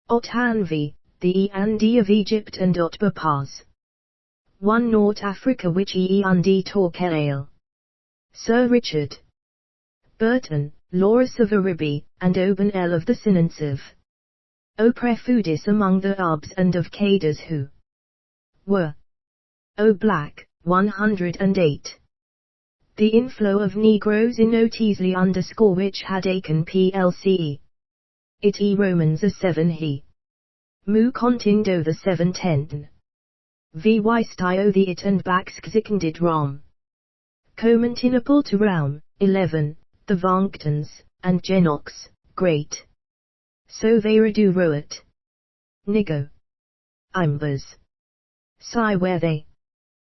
Ot hanvi, the E and D of Egypt and ot Bapaz. 1 North Africa which E and D tor Kelail. Sir Richard Burton, Loris of Aribi, and Oban El of the Sinansiv. O Prefudis among the Arbs and of Caders who were O Black, 108. The inflow of Negroes in Oteasley _ which had Aiken plce. It E Romans a 7 he. Mu Contindo the 710. Vy stio the it and Baxxzikendid Rom. Comentinable to Raum, 11, the Vanktons, and Genox, great. So they redo Roet. Nigo. Imbers. Sigh where they.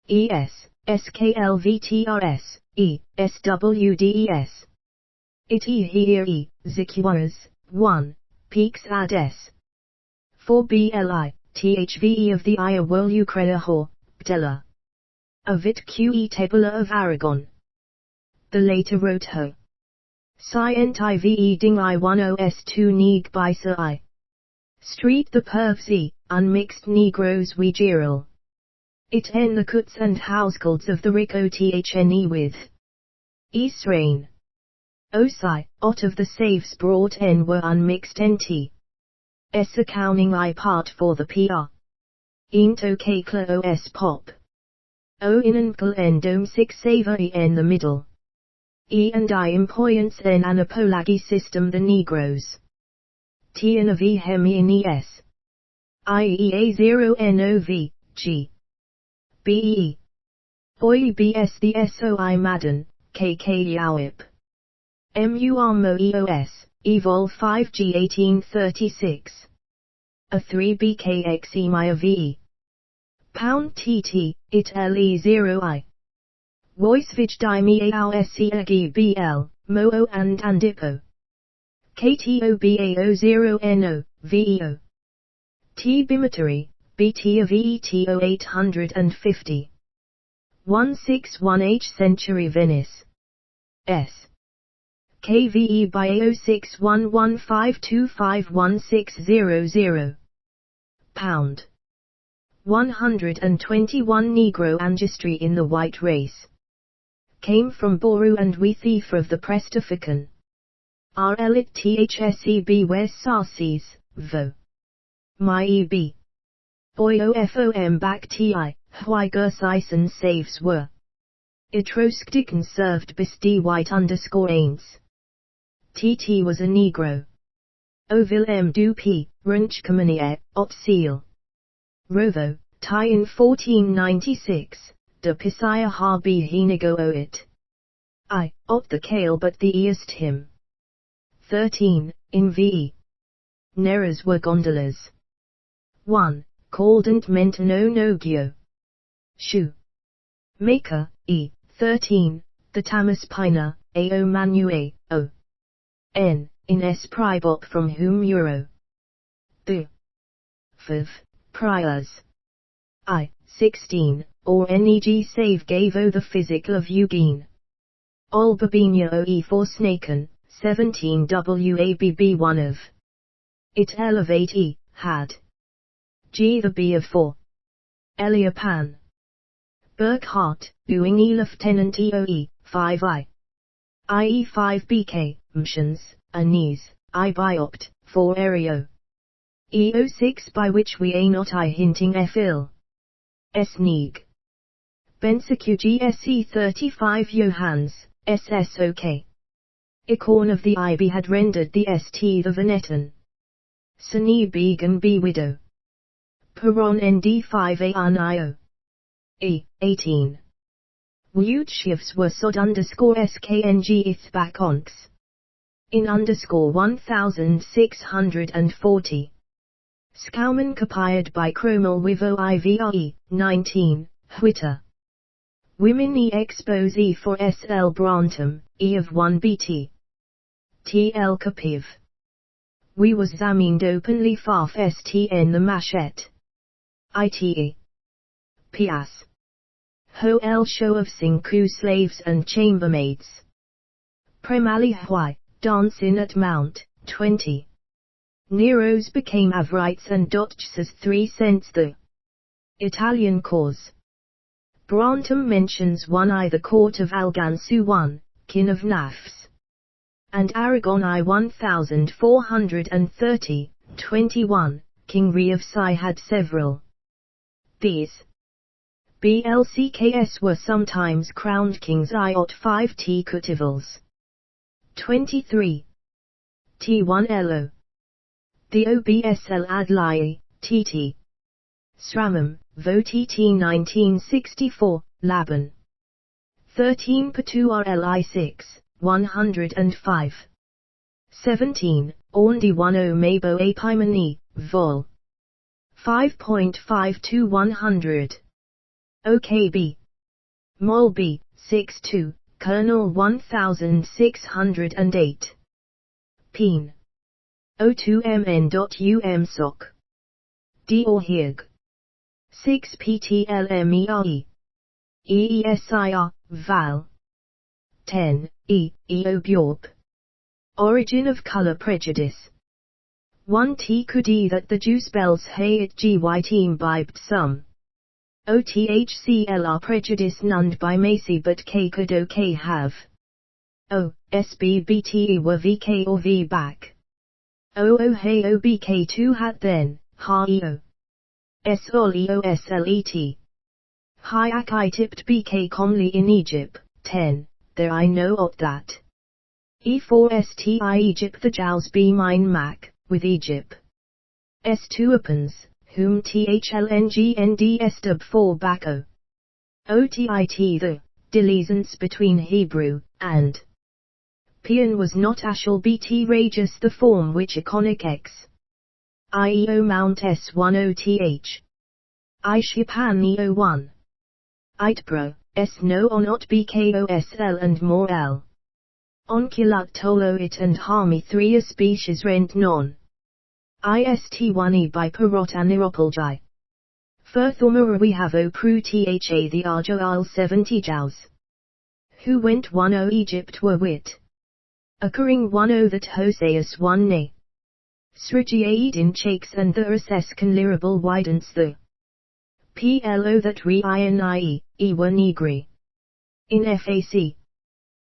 Es, Sklvtrs, E, Swdes. It E here E, Zicuas, 1, Peaks ad S. 4 Bli, Thve of the Iawolu Creahor, Bdella. Of it Que Tabula of Aragon. The later wrote Ho. Scient Ive ding I10s2 Neeg by Sir I. Street the Perfs unmixed Negroes we Giral. It N the Cuts and households of the Rick Othne with Israin. Osai, ot of the safes brought N were unmixed NT. S accounting I part for the PR. Into Kakla OS pop. O inankel N dome 6 saver E N the middle. E and I employance N anapolagi system the Negroes. T and of E hemi in ES. IEA 0 NOV, G. BE. Oi BS the SOI Madden, KK Yawip. MU Armo EOS, Evol 5G 1836. A 3 BKX Maya VE. Pound TT, it LE 0I. Voicevich Dime AOSE Agi BL, Moo and Andipo. KTOBAO 0 NO, VEO. T Bimetary, BT of EETO 850. 161H Century Venice. S. KVE by AO 61152516000. Pound. 121 Negro ancestry in the white race. Came from Boru and Wethief of the Prestifican. RL it THSEB Wes Sarces, Vo. My EB. OIOFOM back TI, Hwyger Sison saves were. Etrusc conserved bis D white _ Ains. TT was a Negro. O Willem du P, Runch Communier, Ot Seal. Rovo, tie in 1496, de Pisaya Harbi Henigo Oit. I, Ot the Kale but the east him. 13, in VE. Neras were gondolas. 1. Called and meant no Gio. Shu. Maker, E. 13, the Tamas Pina, A.O. Manue, O. N, in S. Pribop from whom Euro. The. 5. Priors. I. 16, or Neg save gave O the physical of Eugene. Olbabina O. E. for Snaken, 17 WABB 1 of. It elevate E, had. G the B of 4. Eliapan. Burkhart, doing E Lieutenant EOE, 5I. IE 5 BK, Mshans, Anis, I biopt, 4 Aereo. EO6 by which we a not I hinting Fil. Snig. Benseq GSE 35 Johans, SSOK. Icorn of the IB had rendered the ST the Venetan. Sani Began B widow. Peron ND5A Unio. E. 18. Wujshivs were sod underscore skng ith back onx. In underscore 1640. Skauman copied by chromal wivo IVRE, 19, Twitter. Women e expose e for SL Brantum, e of 1 BT. TL Kapiv. We was zamined openly farf STN the machette. ITE. PS. Ho el show of Sinku slaves and chambermaids. Premali Hwai, dancing at Mount, 20. Nero's became Avrites and Dotches 3 cents the Italian cause. Brantum mentions 1 I the court of Algansu 1, kin of Nafs. And Aragon I 1430, 21, King Re of Sai had several. These BLCKS were sometimes crowned kings iot 5 T Cutivals. 23. T1 Elo. The OBSL Adlai, TT. Sramam, VOTT 1964, Laban. 13 Patu RLI 6, 105. 17, Orndi 10 Mabo Apimani, Vol. 5.52 100. OKB. Mol B, 62, Colonel 1608. Peen. O2MN.UM Soc. D or Hig. 6 PTLMERE. EESIR, Val. 10, EO Bjorp. Origin of color prejudice. 1 T could e that the juice bells hey at GY team bibed some. OTHCLR prejudice none by Macy but K could OK have. O, SBBTE were VK or V back. O hey OBK2 hat then, ha EO. SOLEOSLET. Hayak I tipped BK comly in Egypt, 10, there I know ot that. E4STI Egypt the Jows be mine Mac, with Egypt. S2 Opens, whom THLNGNDS dub 4 Bacco. OTIT the, deliesance between Hebrew, and Pian was not ashal BT Ragus the form which iconic X. IEO Mount S10TH. I Shipan EO1. Itbro, S no on ot BKOSL and more L. Onkilat tolo it and harmi 3 species rent non. IST1E by Parot aniropalgi. Furthermore we have O Pru Tha the Arjo Al 70 Jows. Who went 10 Egypt were wit. Occurring 10 that Hoseus 1 ne. Srigiaid in Chakes and the Assescan Lirable widens the PLO that re-INIE, E were negri. In FAC.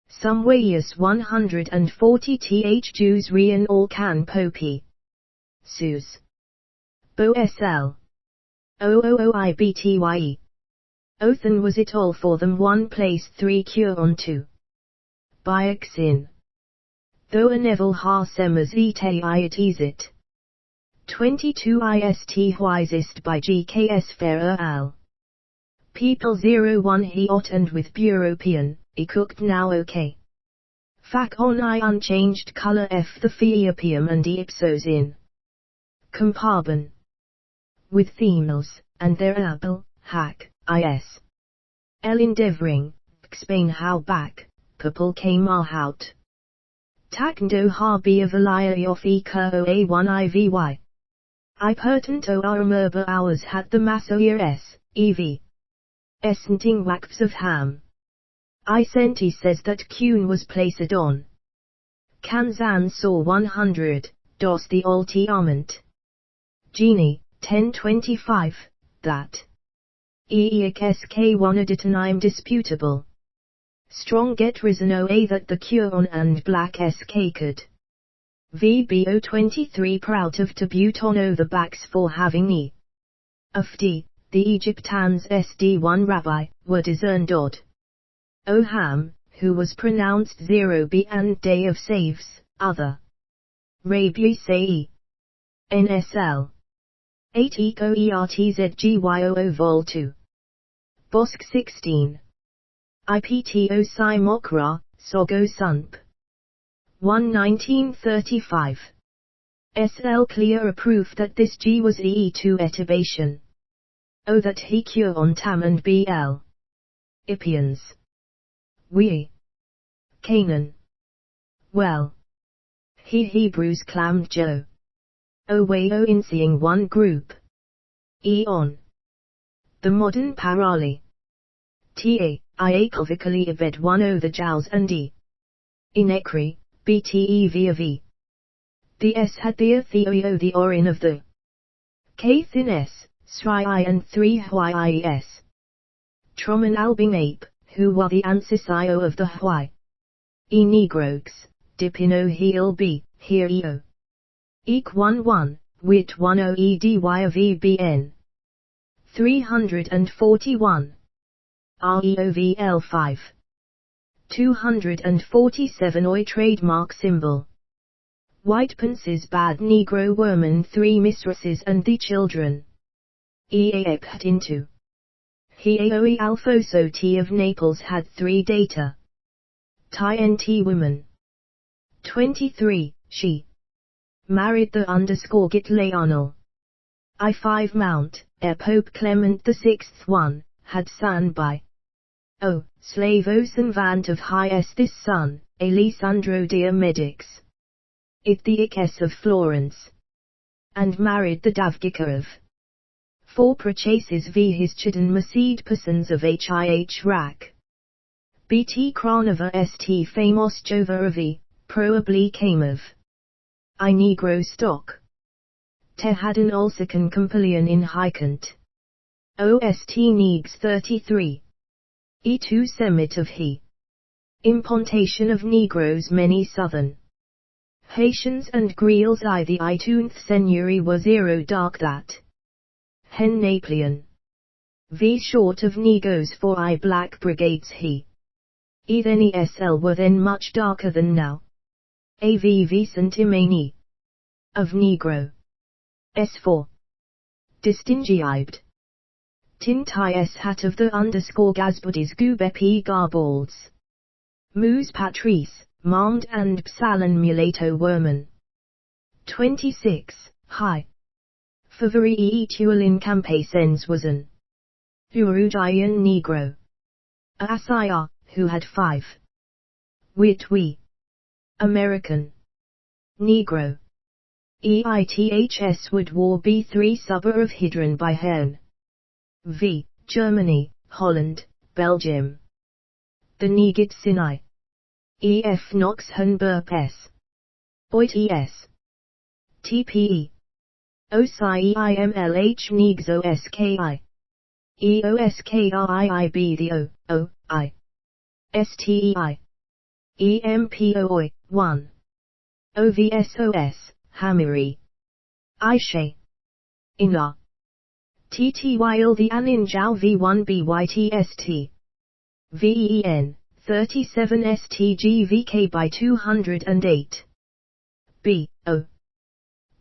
Some wayus 140 th Jews re-in all can popi. Sus. Bo SL. OOOIBTYE. Othan was it all for them 1 place 3 cure on 2. Bioxin. Though a Neville ha semas ete it is it. 22 ist wisest by GKS Ferrer al. People 01 he ot and with Buropian, e cooked now okay. Fac on I unchanged color F the Pheopium and e ipsos in. Comparban. With themels, and their apple, hack, is. El endeavoring, Spain how back, purple came out. Takndo ha be of alia of e ko a1 ivy. I pertent o armerba hours had the massoir s, ev. Essenting wax of ham. I senti says that Kuhn was placed on. Kanzan saw 100, dos the altiament. Genie, 1025, that. Eek sk1 aditonime disputable. Strong get risen a that the cure on and black sk could. VBO 23 proud of Tabutono the backs for having me. Of D, the Egyptians SD1 rabbi, were discerned odd. Oham, who was pronounced 0b and day of saves, other. Rabu Sei. NSL. 8 Eco ERTZGYOO Vol 2. Bosk 16. IPTO Psi Mokra, Sogo Sunp. 1 1935. SL clear a proof that this G was E2 etibation. O that he cure on Tam and BL. Ipians. We. Canaan. Well. He Hebrews clammed Joe. O way o in seeing one group. On. The modern parali. Ta, iacovically abed one o the jowls and D. Inecri, btev of E. The S had the theo the orin of the. K thin S, sri I and 3 hyis. Troman albing ape, who were the ancesio of the Hwy. E negroes, dipino heel B, here eo. Eq 11, wit 10 edy of EBN. 341. REOVL 5. 247 Oi trademark symbol. White Prince's bad Negro woman 3 mistresses and the children. Eapt into. Heaoe Alfoso T of Naples had 3 data. TNT women. 23, she. Married the _Git Leonel. I5 Mount, Pope Clement VI 1, had son by. O, Slavos and Vant of Highs this son, Elisandro de Medix. It the Ices of Florence. And married the Davgica of. 4 Prochases v his children Masid persons of Hih Rack. Bt Kranova St Famos Jova of E, probably came of. I Negro stock. Te had an Ulsican Compilion in Hikant. Ost Negs 33. E2 Semit of he. Impontation of Negroes many southern. Haitians and Greels I the 18th century were 0 dark that. Hen Napoleon. V short of Negos for I black brigades he. E then ESL were then much darker than now. AVV Santimani. Of Negro. S4. Distinguibed. Tintai S hat of the _Gazbudis Gubepi Garbalds. Mus Patrice, Mand and Psalan Mulato Werman. 26, Hi. Favori Etualin Campesens was an Uruguayan Negro. Asaya, who had 5. Witwi. American. Negro. EITHS would war B3 suburb of Hydron by Herne. V. Germany, Holland, Belgium. The Negit Sinai. EF Knox Hunburp S. Oit ES. TPE. OSIEIMLH Negs OSKI. EOSKRIIB the O, STEI. EMPOI, 1. OVSOS, Hamiri. Aishe. Inla. TTYL the Aninjao V1BYTST. VEN, 37 STGVK by 208. B, O.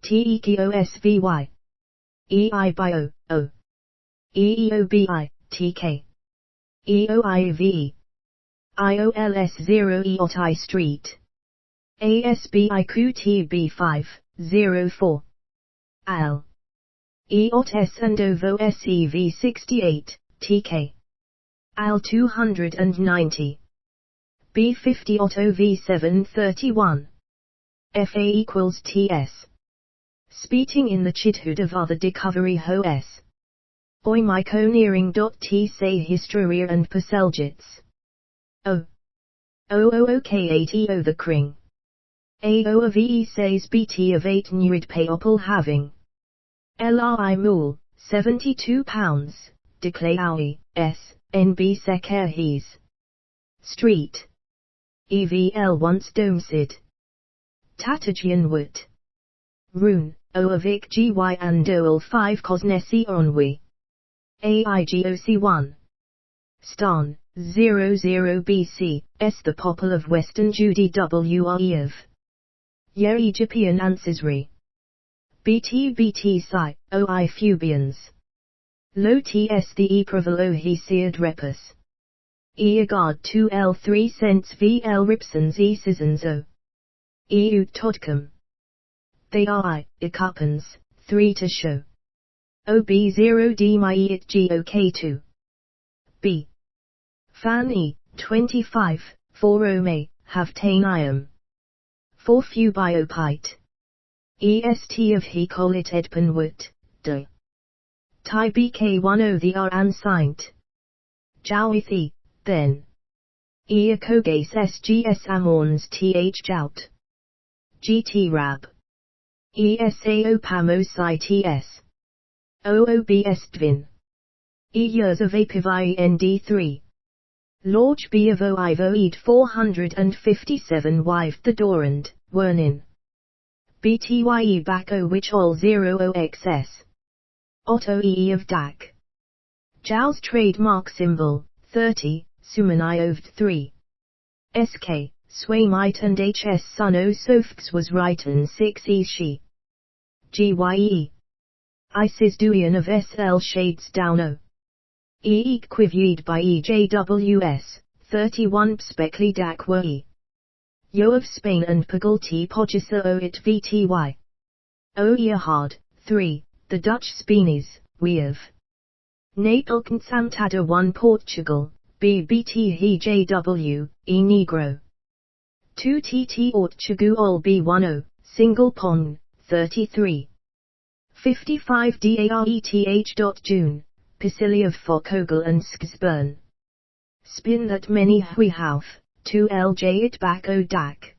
TEKOSVY. EI by O. EEOBI, TK. EOIVE. IOLS 0 EOTI Street. ASBI QTB 5, 04. AL. EOTS and OVO SEV 68, TK. AL 290. B50 Otto V7 31. FA equals TS. Speaking in the childhood of other discovery Ho-S. Oi myconeering.t say history and perseljits. O. OOOK80 the Kring. AO of EE says BT of 8 Nuid Payopal having. LRI Mool, 72 pounds, Declaoui, S, NB Seker Hees. Street. EVL once Domesid. Tatagian Wit. Rune, Oavik Gy and Oal 5 Cosnesi Onwi. AIGOC1. Stan, 00 BC, S. The Popple of Western Judy WREV. Yeri Japian Ancestry. BT Psi, OI Fubians. Lo TS the E Pravalo he seared repus. Eagard 2L3 cents VL Ripsons E Seasons O. EU Todcom. They are I, Icupans, 3 to show. OB0D my it GOK2. B. Fan E, 25, 4 Ome, have tain iam. 4 few biopite. EST of he call it edpenwit, de. Tai BK10 the R unsigned. Jowithi, then. Eacoges SGS Amorns TH Jout. GT Rab. ESAO Pamos ITS. OOBS Dvin. E years of Apivi ND3. Lorge B of Oivo Ed 457 wife the Dorand, Wernin. BTYE Bacco which all 0OXS. Otto EE of DAC. Jow's trademark symbol, 30, Sumanai oved 3. SK, Swaymite and HS Sun O Softs was right and 6 E she. GYE. Isis Duian of SL shades down O. E equivied by EJWS, 31 Spekli Dakwa E. Yo of Spain and Pagal T Pogisa O it VTY. O Earhard, 3, the Dutch Spinis, we of. Naples Santada 1 Portugal, BBT HJW, E Negro. 2 TT Orchagu Ol B10, Single Pong, 33. 55 DARETH. June, Pisili of Fokogel and Skisburn. Spin that many hui hauf, 2 LJ it back o dak.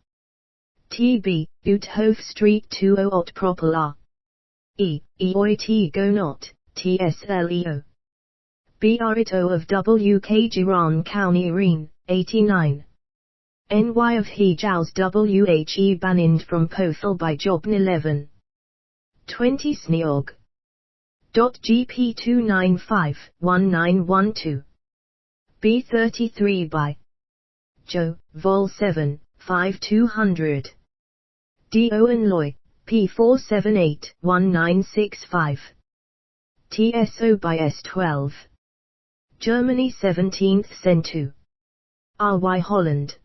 TB, Uthof Street 20 ot propala. Eoit go not, TSLEO. Brito of WK Giron County Reen, 89. NY of he Jows WHE banned from Pothel by Jobn 11. 20 Sneog. GP 295-1912. B33 by Joe, Vol 7, 5200. D. Owen Loy, P478-1965. TSO by S12. Germany 17th Cent 2. RY Holland.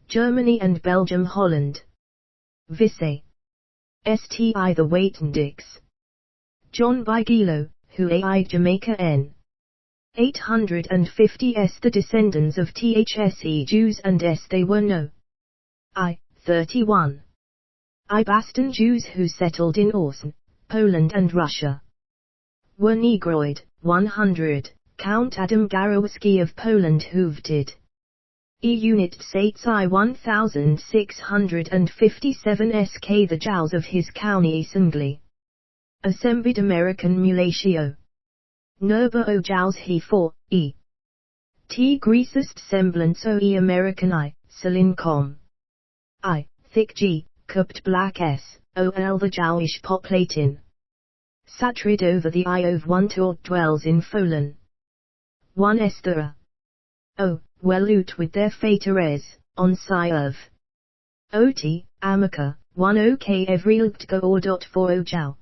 Germany and Belgium Holland. Visse. STI the Waitendix. John Bigelo, who AI Jamaica N. 850 S. The descendants of THSE Jews and S. They were no. I. 31. I. Baston Jews who settled in Orson, Poland and Russia. Were Negroid, 100, Count Adam Garowski of Poland Hoovdid. E Unit States I 1657 SK the Jows of his county Singly. Assembled American Mulatio. Nerba o Jows he 4, E. T Greasest semblance o E American I, Salincom. I, thick G, cupped black S, O L the Jowish poplatin. Satrid over the I of 1 to dwells in Folan. 1 Esthera. O, Wellut with their fateres, on Sai of. Ot, Amica, 1 OK every Ltgo or dot 4 O Jow.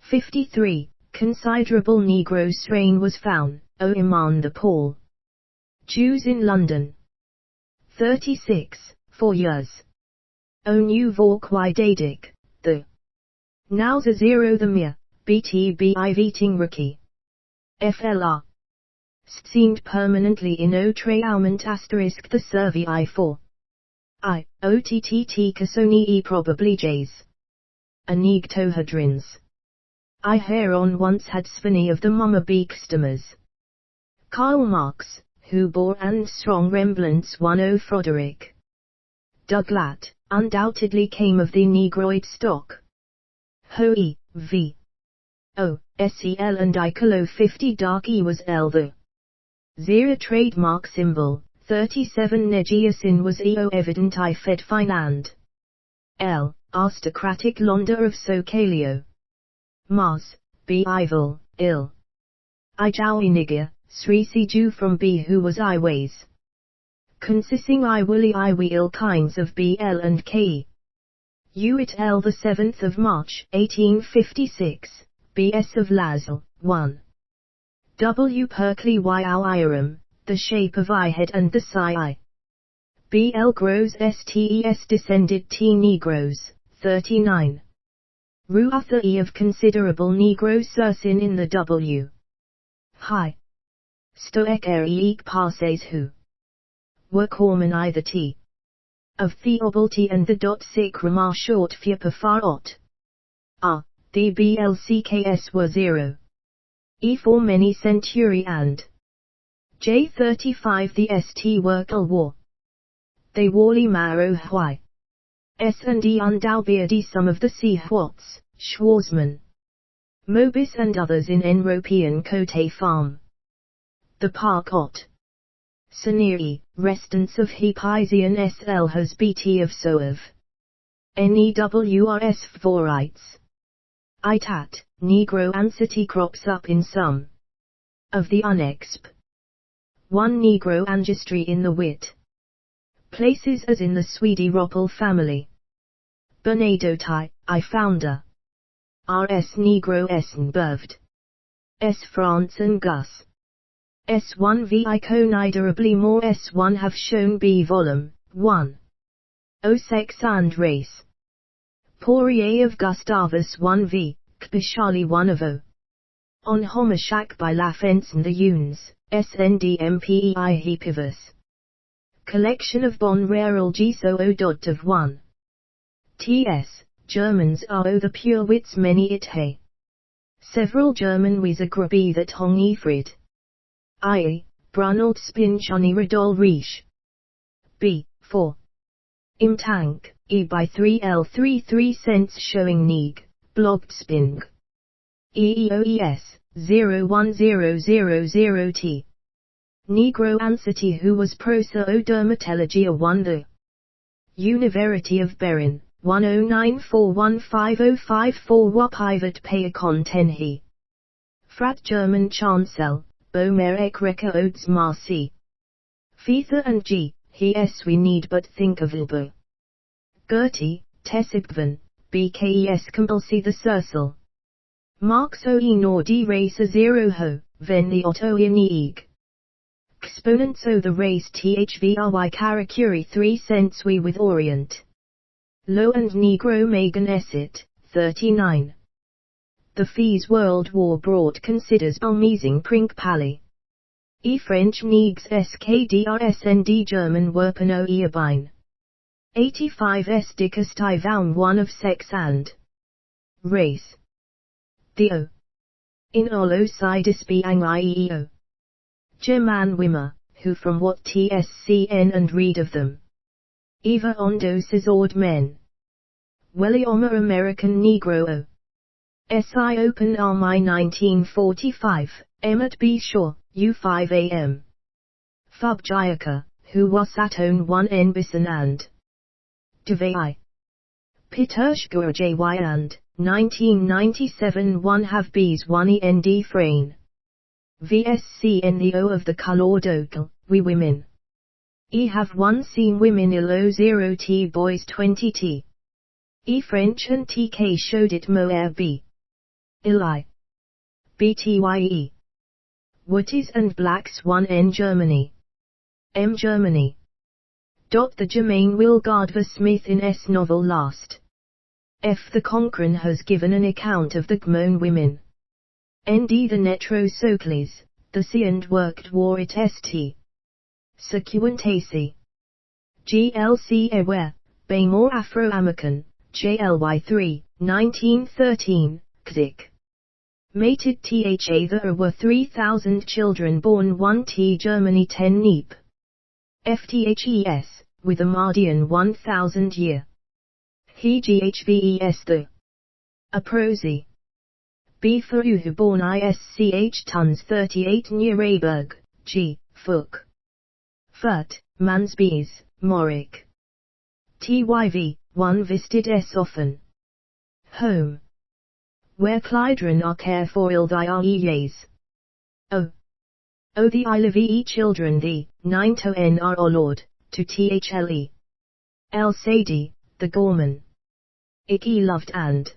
53. Considerable Negro strain was found, O Iman the Paul. Jews in London. 36, 4 years. O New Vork Dadik, the. Now the 0 the Mir, BTB Iveting Rookie. FLR. Seemed permanently in O Traument asterisk the Survey I4. I, OTTT Casoni E probably J's. Anig Tohadrins. I hereon once had Sveni of the Mumma Beekstammers. Karl Marx, who bore an strong remembrance 10 Froderick. Douglat, undoubtedly came of the Negroid stock. Hoe, v. O, SEL and Icolo 50 dark E was L the. Zera trademark symbol, 37 Negiasin was EO evident I fed finand. L. Aristocratic Londa of Socalio. Mars, B. Ival, ill. I Jowie nigger, Sri Siju from B who was I ways. Consisting I willy I we ill kinds of B L and K. U it L the 7th of March, 1856, B.S. of Lazel, 1. W. Perkley y Ow Iram, the shape of I head and the psi. B. L. Grows STES descended T. Negroes, 39. Ruatha E. of considerable Negro Sursin in the W. Hi. Stoic Eek passes who. Workorman I the T. Of Theobalty and the dot sic Ramar short for far ot. The BLCKS were 0. E for many century and J35 the ST Workel war. They Wally Maro Hwy. S and E undaubeardy some of the C Hwats, Schwarzman. Mobis and others in Enropian Cote Farm. The Park Ot. Saniri, restance of Hepisian SL has BT of Soav. NEWRS Fvorites. Itat, Negro ancity crops up in some of the unexp. One Negro ancestry in the wit. Places as in the Swede Roppel family. Bernadotai, I founder. RS Negro Essen Bervd. S France and Gus. S1 vi considerably more S1 have shown B volume, 1. O sex and race. Poirier of Gustavus 1 v, Kpishali 1 of O. On Homashak by Lafensen the Yunes, SNDMPEI Hepivus. Collection of Bon Rural Giso O dot of 1. T.S. Germans are O the pure wits many it hay. Several German Wisagrabi that Hong Ifrid. I.e., Brunald Spinchani Radol Riche. B. 4. Im Tank, E by 3L 3 showing Neeg, Blogged Sping. EEOES, 01000T. Negro Ancity who was Prosa O Dermatologia 1 the Univerity of Berin, 1094150554 Wapivat Payacon 10 he. Frat German Chancel. Bomerek Reka Odes Marci. Fetha and G, he s we need but think of Ilbo. Gertie, Tessipvan, BKES compulsi the Circle. Marx o e nor d race a 0 ho, ven the otto in eeg. Exponents o the race thvry caracuri 3 cents we with Orient. Low and Negro Megan Esset, 39. The Fees World War brought considers Almezing Prink Pally. E French Neegs SKDRSND German Werpeno Eabine. 85 S Dicastai Vaum 1 of sex and race. The O. In Olo Sidis Beang IEO. German Wimmer, who from what TSCN and read of them. Eva Ondos Ord Men. Welly Omer American Negro O. SI Open Army 1945, Emmett B. Shaw, U5 AM. Fub Jayaka, who was at own 1 N Bison and Devai. Pitushgur JY and 1997 1 have B's 1 END Frane. VSC in the O of the Color Dokel, we women. E have 1 seen women ilo 0 T boys 20 T. E French and TK showed it Moer B. Eli. BTYE. Wooties and Blacks 1N Germany. M Germany. The Germain will Gardver Smith in S novel last. F the Conquerin has given an account of the Gmone women. ND the Netro Socles, the C and worked war at St. Sequentacy. GLC Ewer, Baymore Afro-American, JLY 3, 1913, Kzik. Mated THA there were 3,000 children born 1 T Germany 10 Neep. FTHES, with a Mardian 1,000 year. He GHVES the. A prosy. B for who born ISCH tons 38 Nuremberg, G, Fook. Furt, Mansbees, Morick. TYV, one visited often. Home. Where Clydron are care for ill thy yeas. O. O the I live children thee, 9 to n r o Lord, to thle. El Sadie, the Gorman. Icky loved and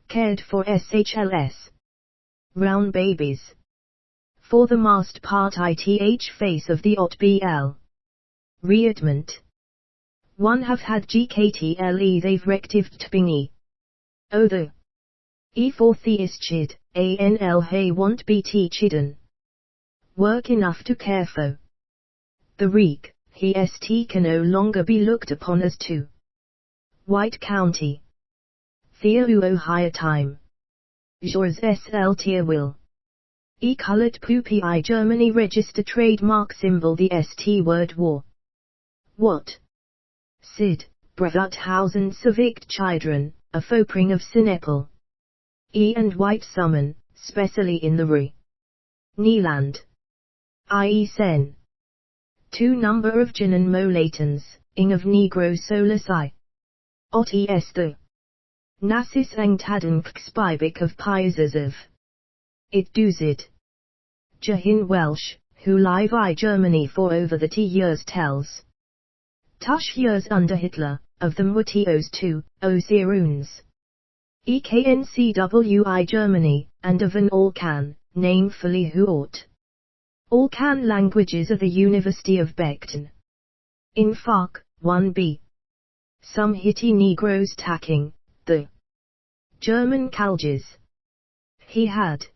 cared for shls. Round babies. For the most part ith face of the bl. Reatment. One have had gktle they've rectived bingy. O the. E for chid, anl hey want bt chidden. Work enough to care for. The reek, he st can no longer be looked upon as to. White County. Theo higher time. Yours sl tier will. E colored poopy I Germany register trademark symbol the st word war. What? Sid, Bravouthausen Civic Children, a fopring of Sinepal. E and White Summon, specially in the Re. Neeland. I.e. Sen. 2 number of Janan Molatans, ing of Negro solus I. Ot es the. Nassis angtaden kspibik of Pisers of. It duzid. Jahin Welsh, who live I Germany for over the years tells. Tush years under Hitler, of them were tos 2, o Zeruns. EKNCWI Germany, and of an Alcan, name fully who ought. Alcan languages of the University of Beckton. In Fark, 1b. Some Hitty Negroes tacking, the German Kalges. He had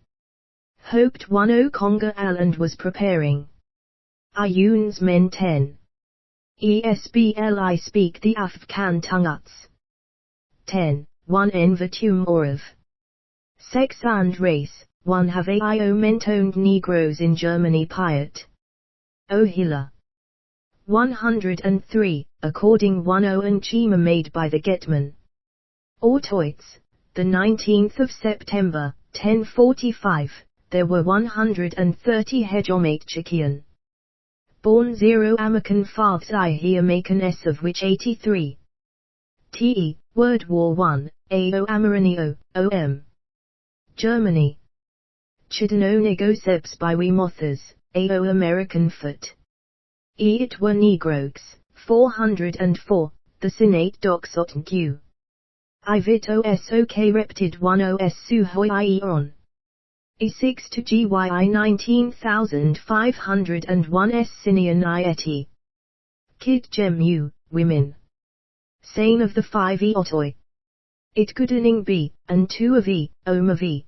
hoped 1 Conga and was preparing. Ioun's men 10. ESBLI speak the Afghan tongues. 10. 1 Envatum Orav. Sex and race, 1 have AIO mentoned Negroes in Germany Piet. O Hilla. 103, according 10 and Chima made by the Getman. Autoits, the 19th of September, 1045, there were 130 Hejomate Chikian. Born 0 Amakan Farths I here Makan S of which 83. Te, Word War 1, AO Amaranio, OM. Germany. Chidano Negosebs by we Mothers, AO American Foot. E it were Negroes, 404, the Senate Doxot Q. I vito sok reptid 10 s suhoi I on. E6 to GYI 19501 S Sinian Ieti. Kid Gem U, Women. Sane of the 5 E Otoi. It goodening B, and 2 of E, Oma V.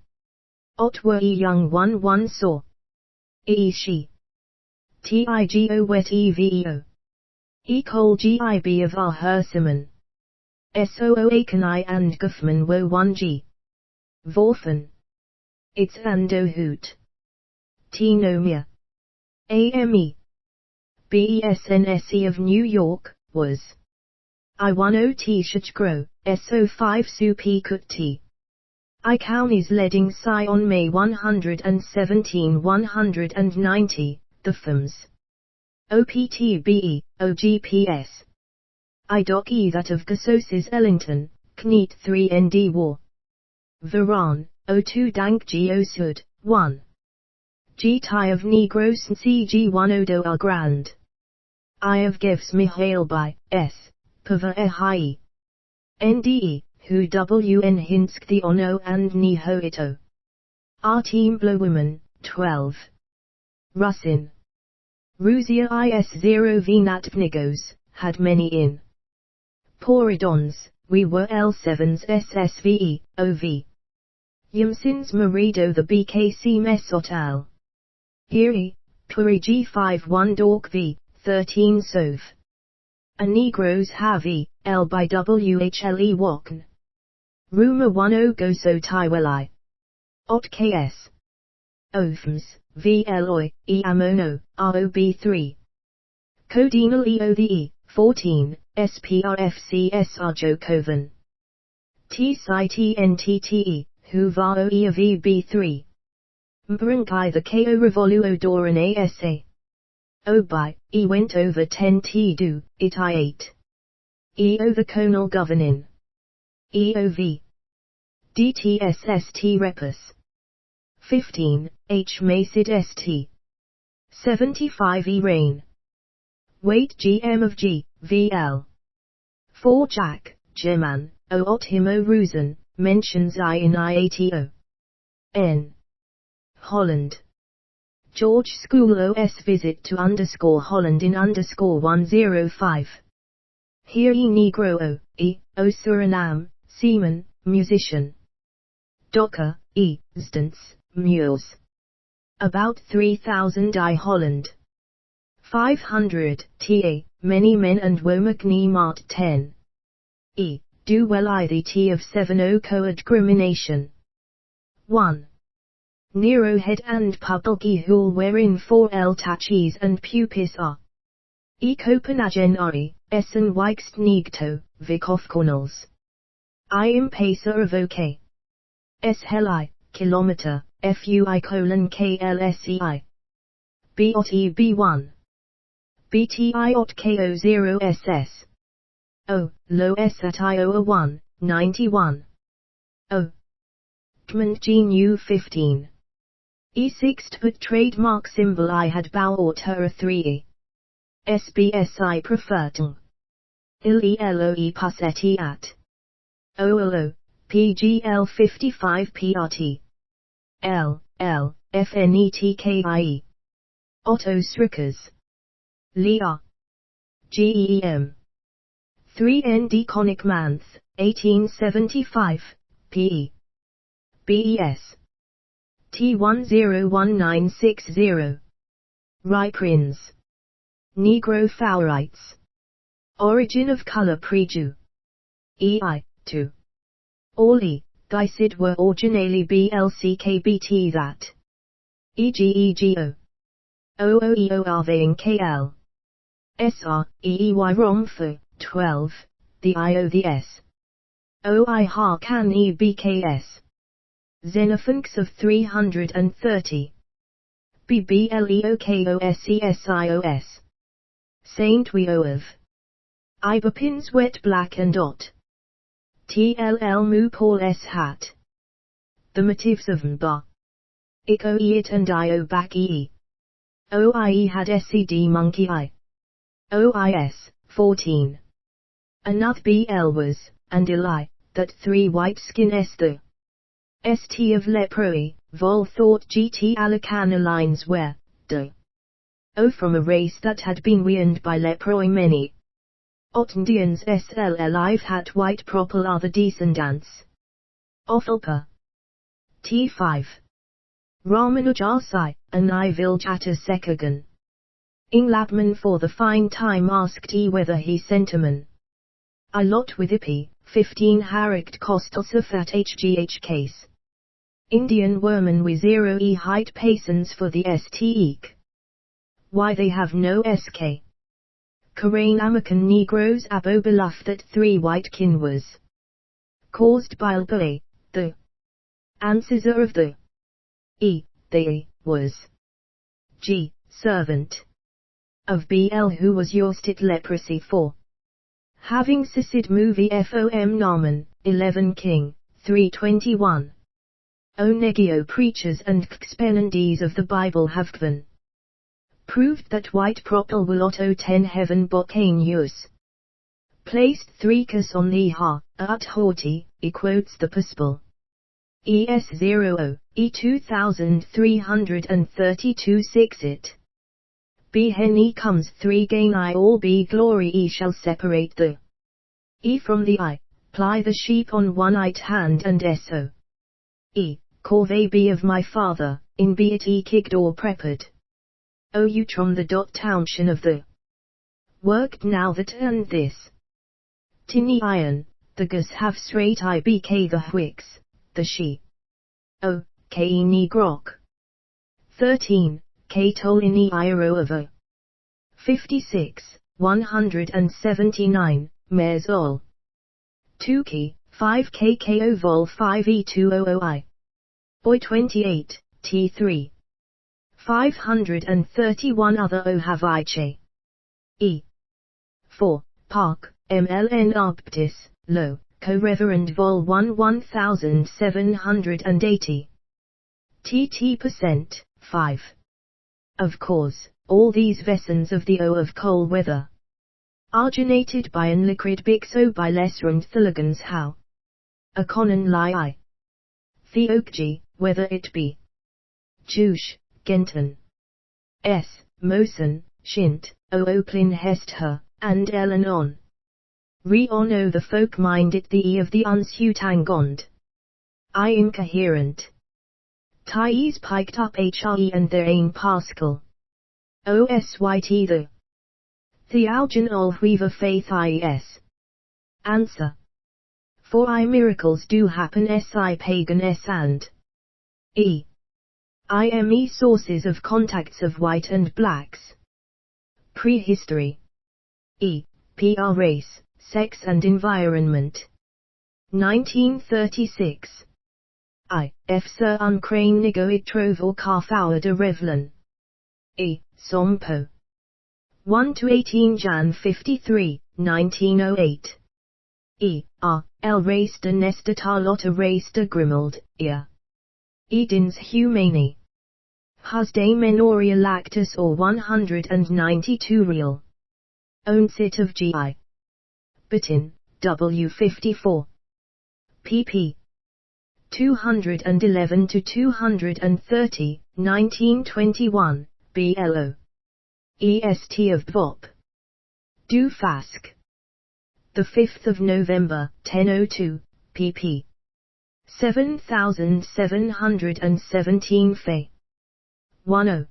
Ot were E young 1 saw. E she. Tigo wet Eveo. E col Gib of our Hersiman. Soo Akanai and Guffman wo 1G. Vorfen. It's Ando Hoot. Tenomia. AME. BESNSE of New York, was. I10T Shachgro, SO5 Supi Kut T. I counties leading Psi on May 117-190, the FIMS. OPTBE, OGPS. I doc E that of Gassoses Ellington, Kneet 3 ND War. Varan, O2 Dank Geo Sud, 1. G Tie of Negros CG 1 Odo Al Grand. I of Gifs Mihail by, S. Pava Ehai. NDE, who WN Hinsk the Ono and Nihoito. R Team Blow Women, 12. Russin. Rusia IS0 Vnat Vnigos, had many in. Poridons, we were L7s SSVE, OV. Yamsins Marido the BKC Mesotal. Iri, Puri G5 1 Dork V, 13 Sov. A Negroes have E, L by WHLE Wakn. Rumor 10 Goso Taiweli. Ot KS. Ofms, VLOI, E Amono, ROB3. Codinal EO the E, 14, SPRFCSR Jokovan. T Psi TNTTE, who VAO E of EB3. Mbrankai the KO Revoluo Doran ASA. O by, E went over 10 T do, it I 8. Eovaconal governin. EOV. DTSST repus. 15, H macid ST. 75 E rain. Weight GM of G, VL. 4 Jack, German, O Ottimo Rusen, mentions I in IATO. N. Holland. George School OS visit to _Holland in _105. Here E Negro O Suriname, seaman, musician. Docker, E, Stance, Mules. About 3000 I Holland. 500 TA, many men and Womakni Mart 10. E, do well I the T of 7 O coexistence. 1. Nero head and pupilgi hul wherein 4 L tachis and pupis are. E Copenhagen Ari, Essen Wikst Nigto, Vikofkornals. I impacer of OK. S heli, kilometer, FUI KLSEI. BOT B1. BTI ot KO0 SS. O, low S at Iowa 1, 91. O. Gmund GNU 15. E6 but trademark symbol I had bow or terra 3E. SBS I prefer to. ILELOE passetti at. OLO, PGL 55 PRT. L, FNETKIE. Otto Srickers. Lea. GEM. 3 ND Conic Manth, 1875, PE. BES. T101960. Riprins. Negro Faurites. Origin of color preju. EI, 2. All E, Geisid were originally BLCKBT that. EGEGO. OOEORVing KL. SR, EEY ROMFO, 12, the IO the S. OI HA can EBKS. Xenophonx of 330. BBLEOKOSESIOS. Saint Weoov. Iberpins wet black and dot. TLL mu Paul S hat. The motifs of Mba. Iko Eat and Io back E. OIE had SED monkey I. OIS, 14. Another BL was, and Eli, that 3 white skin Esther. ST of leproi, vol thought GT Alicana lines were, de. O from a race that had been weaned by leproi many. Ottendians SLL I've had white propel are the descendants. Offalpa. T5. Ramanujarsai, and I Viljata Sekagan. Inglapman for the fine time asked E whether he sentimen. I lot with Ipi, 15 Harict Kostosaf at HGH case. Indian Worman with 0 E height pasons for the STEek. Why they have no SK. Karain Amakan Negroes Abobilaf that 3 white kin was. Caused by Alboe, the ancestor of the E, they, was. G, servant. Of BL who was Yorstit leprosy for. Having Sisid movie FOM Naman, 11 King, 321. Onegio preachers and Xpenandes of the Bible have given. Proved that white propel will Otto 10 heaven bocane use. Placed 3 kas on the ha, at haughty, e quotes the Puspel. ES00, E2332 6 it. B hen E comes 3 gain I all B glory E shall separate the E from the I, ply the sheep on one right hand and so. E, corvée be of my father, in be it E kicked or prepared. O you from the township of the worked now that and this. Tinny iron, the gus have straight IBK the Hwicks, the she. O, K ni grok. 13, K tolini iro of O. 56, 179, Mares all. 2 K, 5 KKO vol 5 E200I. Boy 28, T3. 531 other O have I che. E. 4, Park, MLN Arctis, Lo, Co-Reverend Vol 1 1780. TT%, 5. Of course, all these vessons of the O of coal weather arginated by an liquid bixo by lesrand thilligans how. A conan lie Theokgi, whether it be Jush, Genton, S, Mosen, Shint, O Oplin Hest her, and Elenon. Re on O the folk mind it the E of the unsutangond. I incoherent. Thais piked up HRE and their ain Pascal. OSYT the Thealgian Olweaver faith IES. Answer. For I miracles do happen SI pagan S and E. IME sources of contacts of white and blacks. Prehistory. E. PR race, sex and environment. 1936. I. F. Sir Uncrane Nigo Itrove or Carfour de Revlon. E. Sompo. 1–18 Jan 53, 1908. E. R. L. Race de Nestatar Lotta Race de Grimald, Ea. Edens Humani. Hus de Menoria Lactus or 192 Real. Ownsit of G.I. Bitin, W. 54. pp. 211–230, 1921, BLO. EST of Bvop. Du Fask. 5 November, 1002, pp. 7717 Fe. 10.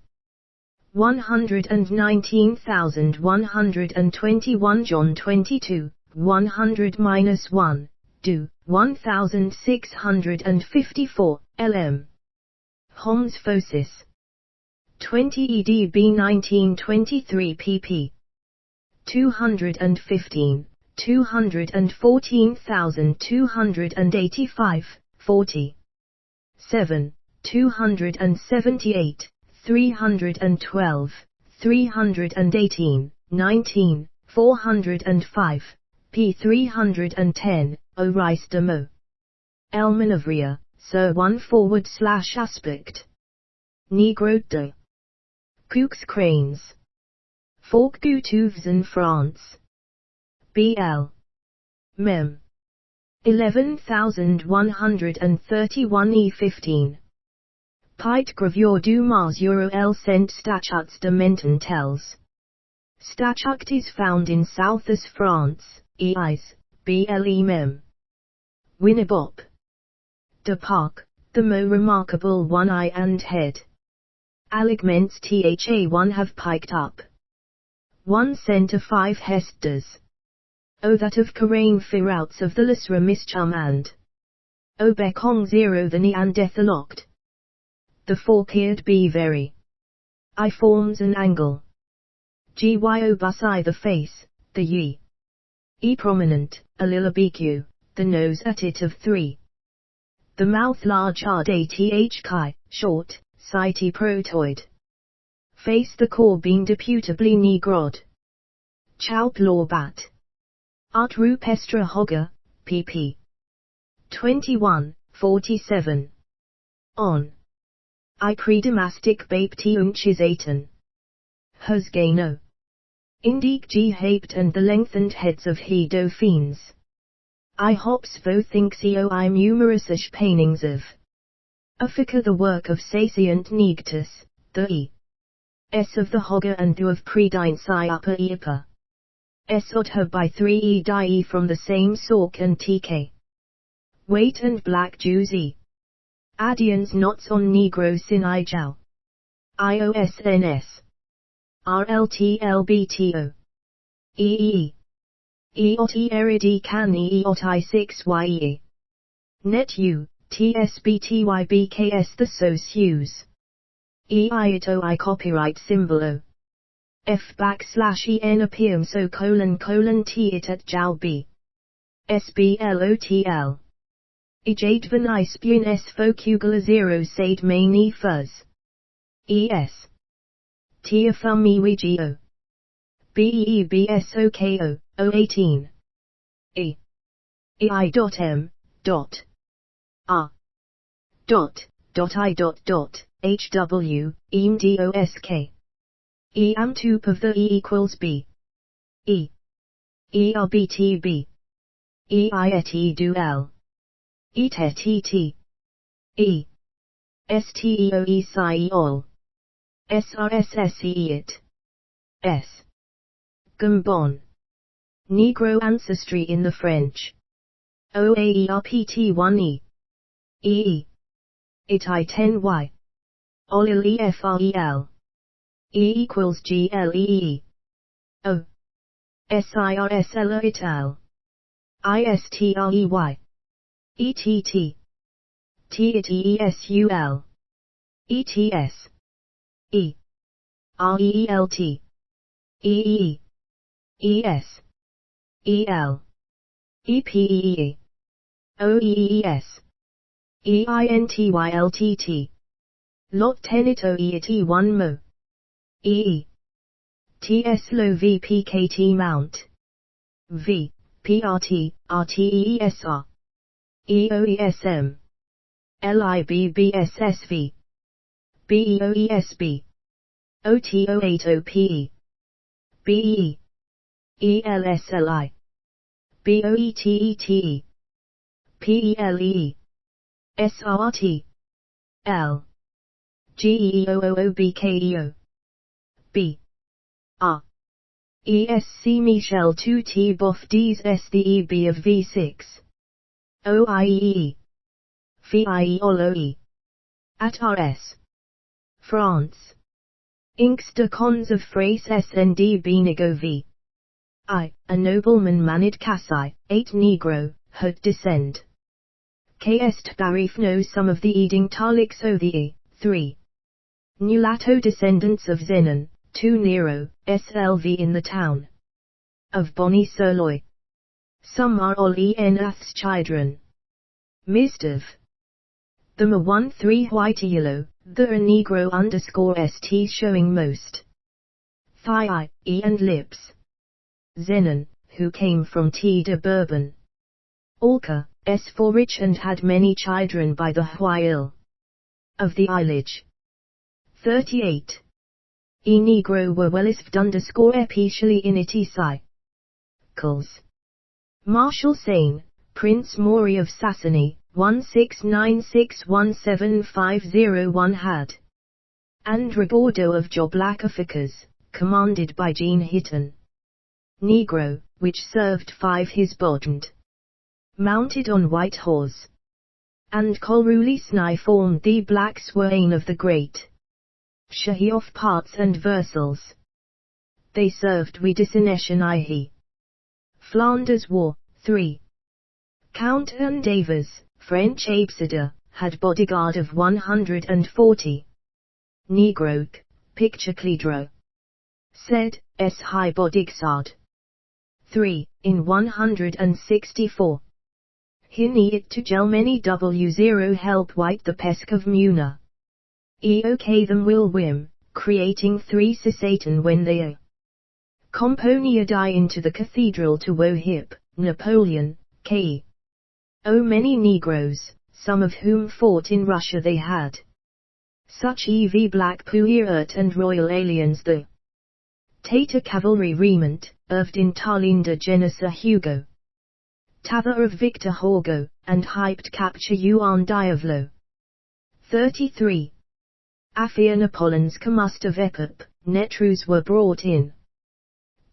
119,121 John 22, 100–1, Du, 1654, LM. Homs Phosis. 20 EDB 1923 pp. 215, 214,285, 40. 7, 278, 312, 318, 19, 405, p. 310, O'Rice de Mo. Elmanovria, Sir 1/aspect. Negro de Coux cranes. Fork Goutouvs in France. BL. Mem. 11131 E15. Pite gravure du Mars Euro L cent statuts de Menton tells. Statut is found in Southern France, EIS, BLE Mem. Winnebop. De Parc, the mo remarkable one eye and head. Aligments THA1 have piked up. 1 cent 5 hestas. O that of Karain Firouts of the Lisra Mischum and O Bekong 0 the Neanderthaloct. The fork-eared be very. I forms an angle. Gyo bus I the face, the ye. E prominent, a lilla BQ, the nose at it of 3. The mouth large RDATH chi, short, city protoid. Face the core being deputably negrod. Chaup law bat. Art rupestra hogger, pp. 21, 47. On. I predomastic bapti unchisaten. Husgano. Indique G haped and the lengthened heads of he dauphines. I hops vo thinks I numerous paintings of. Africa the work of Sacient Negtus, the E. S of the hogger and the of predine si upper epa. S od her by 3 E die from the same sork and TK. Weight and black Jews E. Adians knots on Negro sin I jow. IOSNS. RLTLBTO. EE. Eot eridi can eot I6ye. Net U, TSBTYBKS the sos Hughes. EITO I copyright symbol O. F\en appeam so :T it at jow B. SBLOTL. Ejade van I spun S focugula 0 sade main E fuzz. ES. Tiafum EWGO. BEEBSOKO, 018. ei.m. r. hw emdosk am 2 of the e equals b erbtb eiet do l etet steoe psi all srsse it s Gambon. Negro ancestry in the French. OAERPT1E. EE. It-I-10Y. Olil EFREL. E equals GLEE. O. SIRSL ital. ISTREY. ETT. TITESUL. ETS. E. REELT. EE. ES. EL. EPEE. OEES. EINTYLTT. Lot tenito ET1 mo. EE. TS low VPKT mount. V. PRT, RTESR. EOESM. LIBBSSV. BEOESB. OTO80PE. BE. ELSLI. BOETETE. PELE. SRT. L. GEOOBKEO. B. R. ESC Michel 2T Bof Ds S the EB of V6. OIEE. FIE OLOE. At RS. France. Inks de cons of Frace SND Benigo V. I, a nobleman manid Casai, 8 Negro, had descend. Kst Barif knows some of the eating Talix o the E, 3. Nulato descendants of Zenon, 2 Nero, SLV in the town of Bonnie Sirloy. Some are all Enath's children. Misdev. The Ma 1 3 white yellow, the a Negro underscore ST showing most. Thigh, E and lips. Zenon, who came from T de Bourbon. Alka, S for rich and had many children by the while of the eyelage. 38. E Negro were wellisfd underscore especially in iti cycles. Marshal Sain, Prince Maury of Sassany, 1696175001 had. Andre Bordeaux of Joblacaficas, commanded by Jean Hitton. Negro, which served 5 his bodand. Mounted on white horse. And Colruli Sni formed the black swain of the great Shahi of parts and versals. They served we Disination Ihi. Flanders War, 3. Count Anne Davers, French Absida, had bodyguard of 140. Negroek, picture Cledro. Said, S high bodyguard. 3, in 164. Hini it to Gelmeni W0 help white the pesk of Muna. Eok them will whim, creating 3 Satan when they a Componia die into the cathedral to woe hip, Napoleon, K. O many Negroes, some of whom fought in Russia they had. Such EV Black Puirat and Royal Aliens the Tata Cavalry Regiment, erved in Tarlinda Genesa Hugo. Tava of Victor Hugo, and hyped capture Yuan Diavlo. 33. Afia Napoleon's Camust of Epip, Netrus were brought in.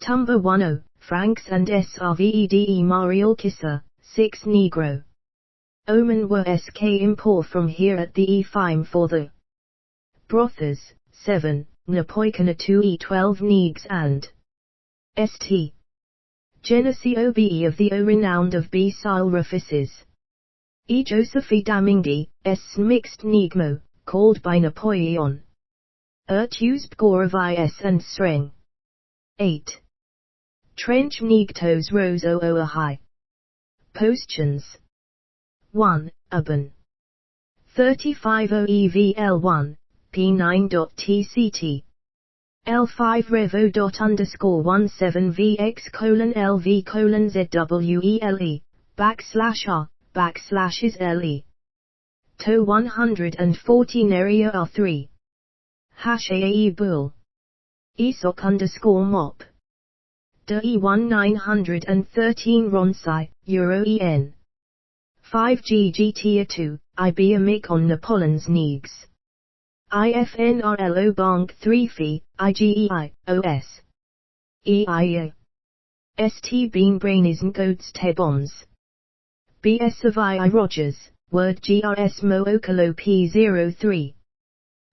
Tumba 10, Franks and Srvede Marial Kissa, 6 Negro. Omen were SK import from here at the E5 for the Brothers, 7, Napoicana 2E12 Negs and St. Genesee OBE of the O renowned of B Silrafices. E Josephi Damingi, S mixed Negmo, called by Napoleon. Used Goravi S and Sreng. 8. Trench Negtos Rose Oa High. Posttions. 1. Aban. 35 OEVL1, P9.TCT. L5 Revo._17VX:LV:ZWELE, /r, /is to 114 area R3. #AE bull. ESOC _mop. DE 1913 Ronsai, Euro EN. 5G GT 2, IB Amic on Napoleon's Neegs. IFNRLO Bank 3 Phi, IGEI, OS. EIA. ST Bean Brain isn't Goats Te Bombs. BS of II Rodgers, Word GRS Mookalo P03.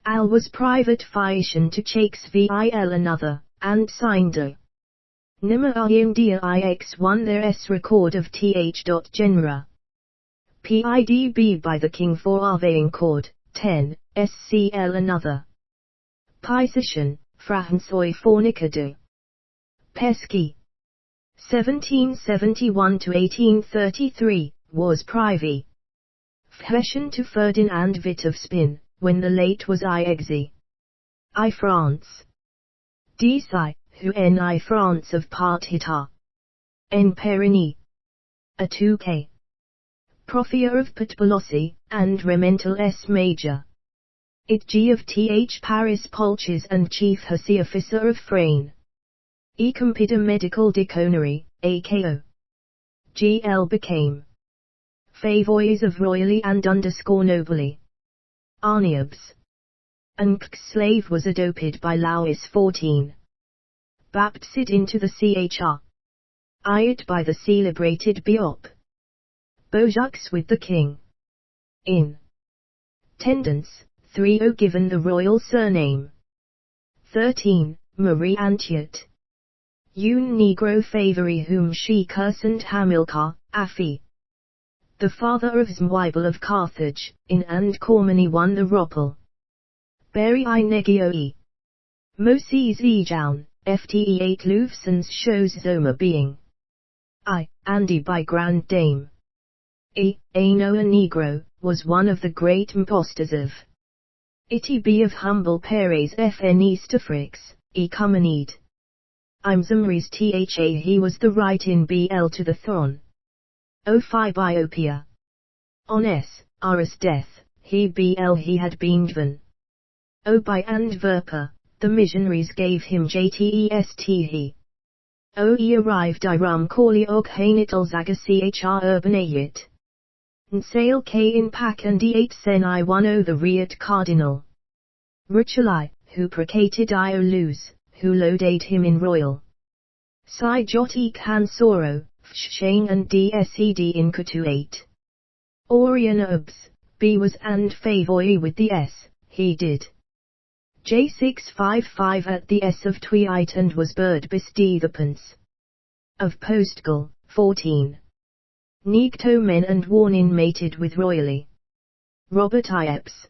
Al was private fiation to Chakes VIL another, and signed a. Nima IMDA IX1 their S record of th. Genera. PIDB by the King for Arveying Cord, 10, SCL another. Position, Frahansoi Fornica de. Pesky. 1771 to 1833, was privy. Fashion to Ferdinand Witt of Spin, when the late was I France. Dci, who ni France of part hita. En Perigny. A 2K. Profia of Patbolossi, and Remental S major. It G of Th Paris Polches and Chief Hussy Officer of Frayne. E Compida Medical Deconary, AKO. GL became. Favoys of royally and _nobly. Arniabs. And slave was adopted by Louis 14. Baptized into the CHR. Ayed by the celebrated Biop. Beaujux with the king. In. Tendance, 3 given the royal surname. 13, Marie Antiot. Un negro favory whom she cursed Hamilcar, Affi. The father of Zmwibel of Carthage, in and Cormany won the Roppel. Berry I Negioi. Moses Ejoun, FTE 8 Louvsons shows Zoma being. Andy by Grand Dame. Noah Negro, was one of the great impostors of. Itty B of humble Peres FN Eastafrix, Cumanid. I'm Zumri's Tha he was the right in BL to the Thron. O Phi Biopia. On S, Aris death, he BL he had been given. O by and Verpa, the missionaries gave him JTEST he. O e arrived Iram Corley Og Hainital Zaga Chr Urbanayit. Nsale K in Pack and E8 Sen I 10 the Riot Cardinal. Richelai, who procated Io Luz, who loaded him in royal. Sai Joti Kansoro, Fshane and DSED in Kutu 8. Orion Ubs, B was and Favoy with the S, he did. J655 at the S of Tweite and was bird bestie the pence. Of Postgal, 14. Neegto men and Warnin mated with royally. Robert Iepes.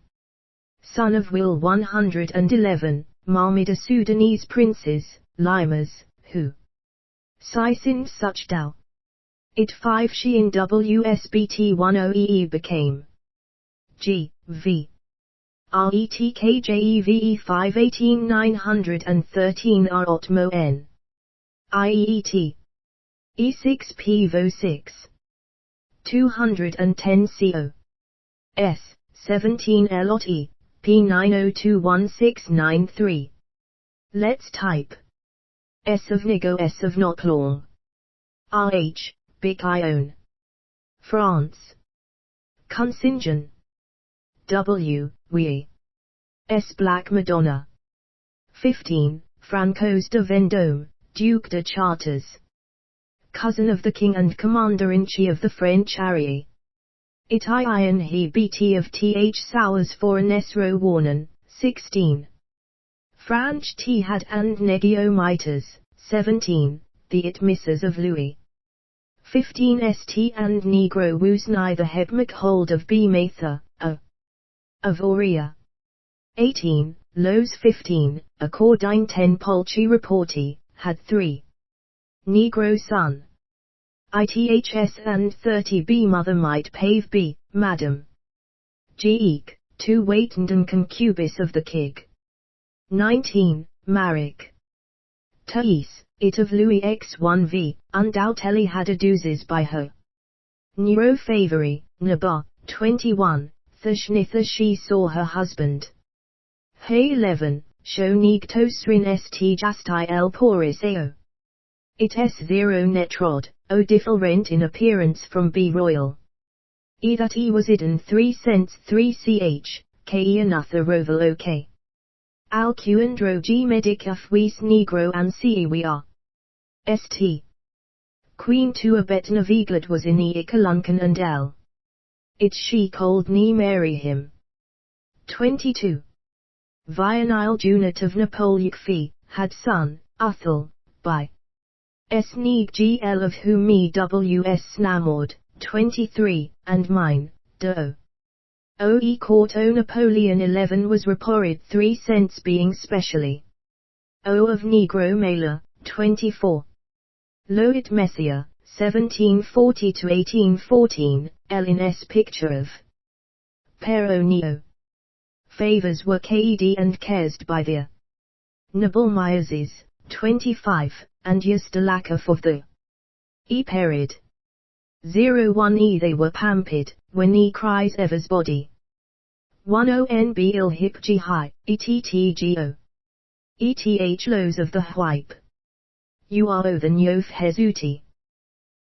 Son of Will 111, Marmida Sudanese princes, Limas, who. Sisin such Dao. It 5 she in WSBT 10EE became. G, V. RETKJEVE 518 913 Otmo N. IEET. E6 PVO 6. 210 CO. S, 17 LOT E, P9021693. Let's type. S of Nigo S of not long. RH, Big Ione. France. Consingen. W, we. S Black Madonna. 15, Francois de Vendôme, Duc de Chartres. Cousin of the King and Commander-in-Chief of the French Army. It Ian he BT of Th Sowers for Nesro Warnen, 16. Franch T had and Negio Mitres, 17, the It Misses of Louis. 15 St and Negro woos neither Hebmac hold of B Mather, a. Of Aurea. 18, Lowe's 15, Accordine 10 Polchi Reporti, had 3. Negro son. ITHS and 30 B mother might pave B, madam. Geek, 2 Waitant and concubis of the Kig. 19, Marek. Thais, it of Louis X1V, undoubtedly had a deuces by her. Neurofavery, Naba, 21, Thashnitha she saw her husband. Hey 11, show Nigtosrin st Jasti el Poriseo. It S0 netrod, O different in appearance from B royal. Edat E was idden 3 cents 3 ch, Ke another roval ok. Al Qandro G medic afwis negro and ce we are. St. Queen to a bet naviglad was in e ikalunkan and L. It she called ne marry him. 22. Vionile Junit of Napoleon had son, Uthal, by S. Neeg gl of whom me ws snamord, 23, and mine, do. Oe court O Napoleon 11 was reported 3 cents being specially. O of Negro Mailer, 24. Loit Messiah, 1740 to 1814, L in S picture of Pero Neo. Favors were Ked and Kesed by the Nabal Myerses, 25, and Yustalakov of the E period. 01 E they were pampered, when E cries ever's body. 10 B il hip G high, ETTGO. ETH lows of the wipe. You are o the nyof hezuti.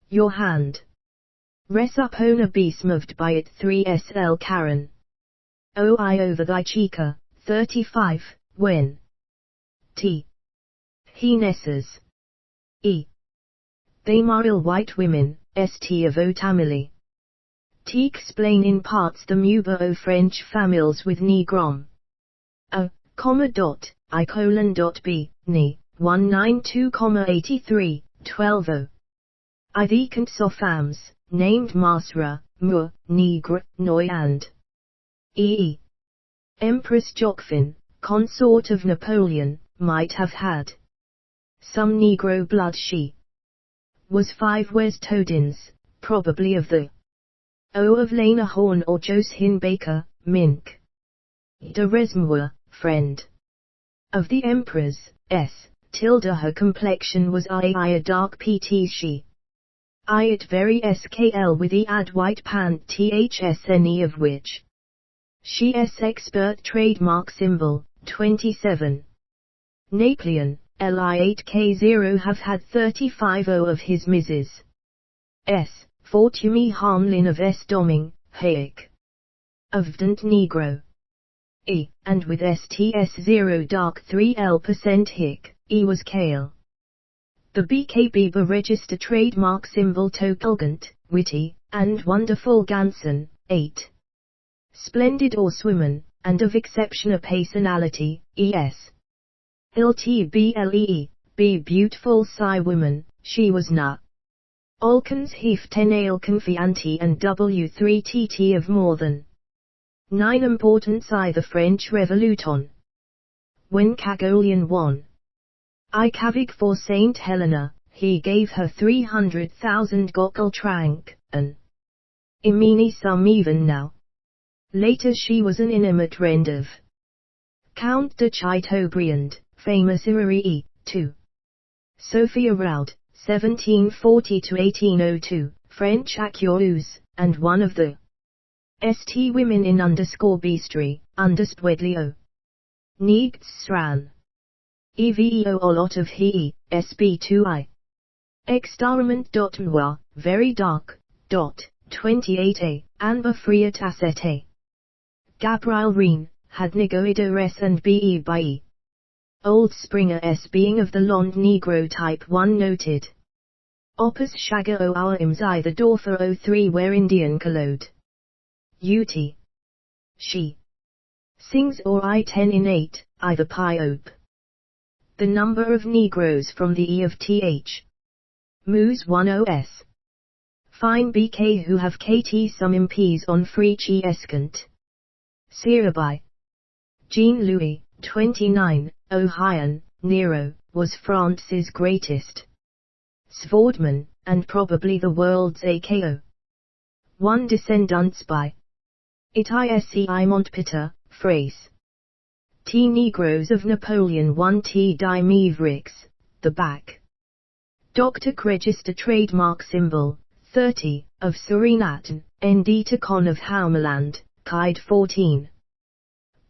Your hand. Res up ona beast moved by it 3 SL Karen. OI over thy chica, 35, when. T. He nesses. E. They maril white women, st of o tamili. T explain in parts the muba o French families with negrom. A, comma dot, I colon dot B, ni, 192,83, 12 o. I the consofams, named Masra, Mur, Negre, Noy and E. Empress Josephine, consort of Napoleon, might have had some Negro blood. She was 5 Wes Todins, probably of the O of Lena Horn or Josephine Baker, Mink. De Resmour, friend of the Emperor's, S. Tilda her complexion was a dark pt she. I it very skl with the ad white pant thsne of which. She s expert trademark symbol, 27. Napoleon, Li8K0 have had 35 O of his Mrs. S. Fortuny Harmlin of S. Doming, Hayek. Of Vdant Negro. E, and with STS0 dark 3L% hick, E was Kale. The BKB register trademark symbol Tokelgant, witty, and wonderful Gansen, 8. Splendid or swimmen, and of exceptional personality, ES. LTBLE, be beautiful Psy woman, she was na. Olkens hef 10 Alconfianti and W3TT of more than 9 importance I the French Revolution. When Cagolian won I Cavig for Saint Helena, he gave her 300,000 Gockel Trank, an imini sum even now. Later she was an intimate friend of Count de Chateaubriand, famous Irie, 2. Sophia Raud, 1740 to 1802, French accueuse, and one of the St women in _Beastry, _Spwedlio. Neegts Sran. Eveo a lot of he, SB2I. Extarament.mwa, very dark, 28a, Anba Friat Asete. Gabriel Reen, had negoido res and be by e. Old Springer S being of the Lond Negro type 1 noted. Opus Shaga o our imzi the Dorfer 03 where Indian collode. Ut. She sings or I10 in 8, either pi op. The number of Negroes from the E of Th. Moose 10s. Fine BK who have KT some MPs on free chi escant. Sirabai. Jean Louis, 29, Ohio, Nero, was France's greatest swordman, and probably the world's AKO. One descendants by it ISCI Montpeter, phrase. T Negroes of Napoleon 1 T Die Mavericks, the back. Dr. Register trademark symbol, 30, of Surinat, Nditacon of Houmeland, Kide 14.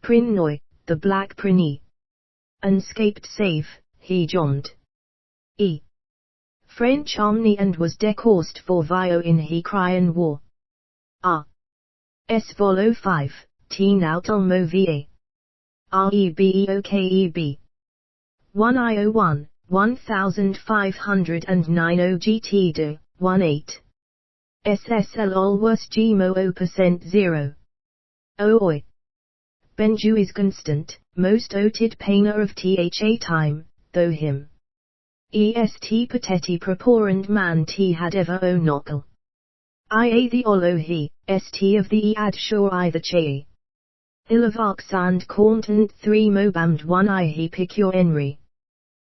Prinnoy, the Black Prinny. Unscaped safe, he joined. E. French army and was decoursed for vio in he cryan war. R. S. Volo 5, T. Nautalmo va. REBEOKEB. 1I01, 1509 OGT de, 18. SSL Alwas Gmo 0%0. Oi. Benju is constant, most oted painter of tha time, though him. Est pateti proporand man t had ever o knuckle. Ia the olo he, st of the ead sure I the che. Ilavox and content 3 mobamd 1 I he picure enry.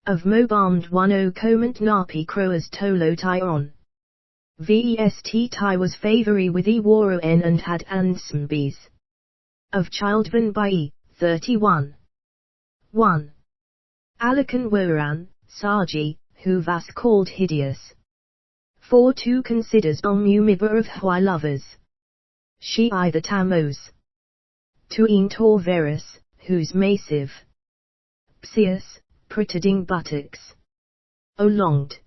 Of mobamd 1 o comant napi croas tolo tyon. Vest tie was favory with e waro en and had ansmbes. Of childvan by e, 31. 1. Alakan Woran, Saji, who vas called hideous. 4. 2 considers Umumibur of Hwai lovers. She I the Tamos. 2 in Tor Verus, whose massive. Psius, pretending buttocks. O longed.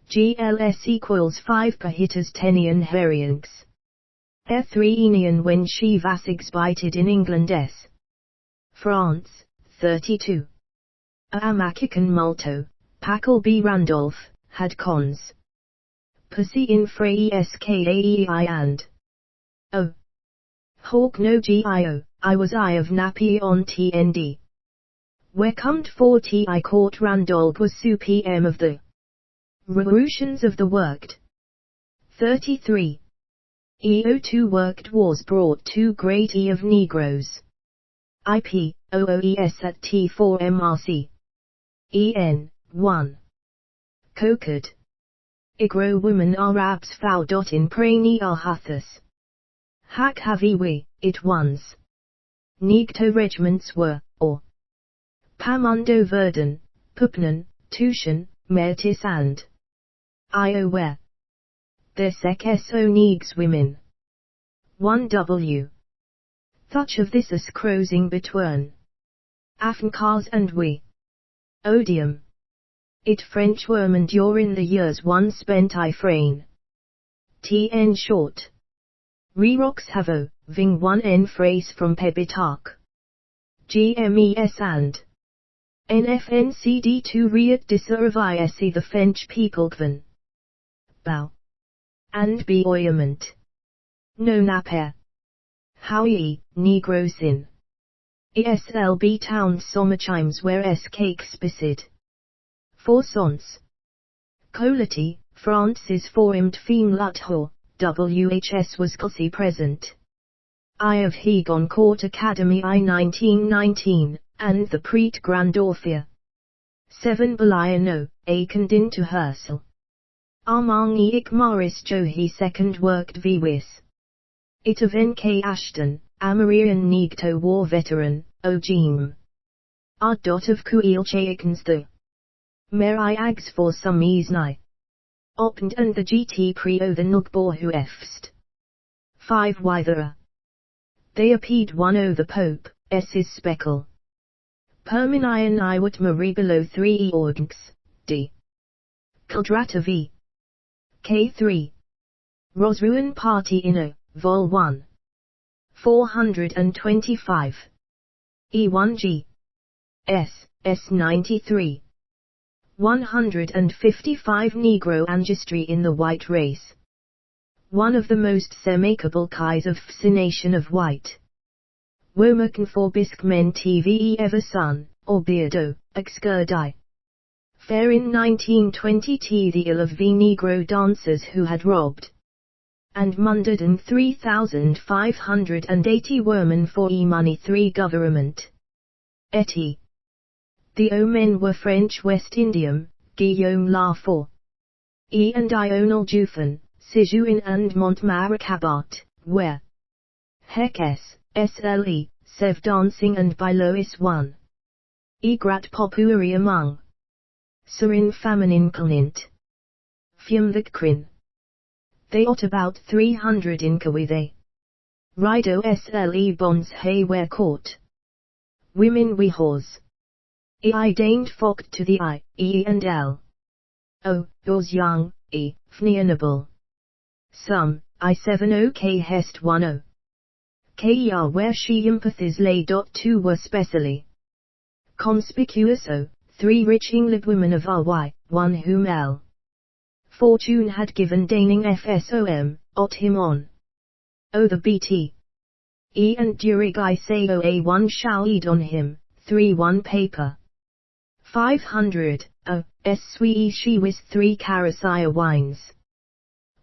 GLS equals 5 per hitters tenian herianx. 3 enian when she vas expited in England s. France, 32. Amakikan multo, Packle B. Randolph, had cons. Pussy in Frey Skaei and. O. Hawk no Gio, I was I of Napi on TND. Where comed 40 I caught Randolph was Su PM of the. Revolutions of the worked. 33. EO2 worked was brought to great E of Negroes. IP, OOES at T4 MRC. EN, 1. Kokad. Igro women Arabs fow dot in praini Arhathas. Hak haviwi, it ones. Nigto regiments were, or. Pamundo Verden, Pupnan, Tushan, Mertis and. Ioware. Their sec so negs women. 1W. Thuch of this as crossing between. Afnkars and we. Odium. It French worm during the years one spent I frain. Tn short. Rerox havo, ving 1 phrase from Pebitak. GMES and. NFNCD2 Riet deservise the French people gven. Bow. And be oyament. No naper. Howie, Negro sin. ESLB town somachimes where s cake spisid. 4 sons. Colity, France's formed feme lutho, WHS was cosy present. I of Hegon Court Academy I 1919, and the Preet Grandorfia. 7 Beliano, Akendin to Hersel. Armang ik Morris Joe he second worked Vwis. It of N.K. Ashton, Amarian Nigto war veteran, Ojim. R. of Kuil Chaikens the. Mer I ags for some easni. Opend and the GT Prio the Nugbor who efst. 5 Withera. They appeed 10 the Pope, S.'s speckle. Perminian Iwat Marie below 3 Organs, D. Kildrata V. K3. Rosruan Party Inno, Vol 1. 425. E1G. S93. 155 Negro ancestry in the white race. One of the most semacable kais of fascination of white. Womerken for bisque men tve ever son, or beardo, excurdi. Fair in 1920 the ill of the Negro dancers who had robbed. And mundered and 3,580 women for e-money 3 government. Etty. The O men were French West Indian, Guillaume Lafort. E and Ionel Juffen, Sijuin and Montmarcabat, where. Hekes, SLE, Sev dancing and by Lois 1. E grat popuri among. Surin famine inclinant. Fiumvicrin. They ot about 300 in Kawithe. Rido sle bonds hay where caught. Women we hawes. I deigned focked to the I, E and L. O, yours young, E, fneanable. Some, I7 OK hest 10. Kya where she empathies lay. 2 were specially conspicuous. O, 3 rich Englid women of RY, 1 whom L. Fortune had given deigning FSOM, ot him on. O the BT. E and Durig I say OA1 shall eat on him, 3 1 paper. 500, O, S swe she with 3 carassia wines.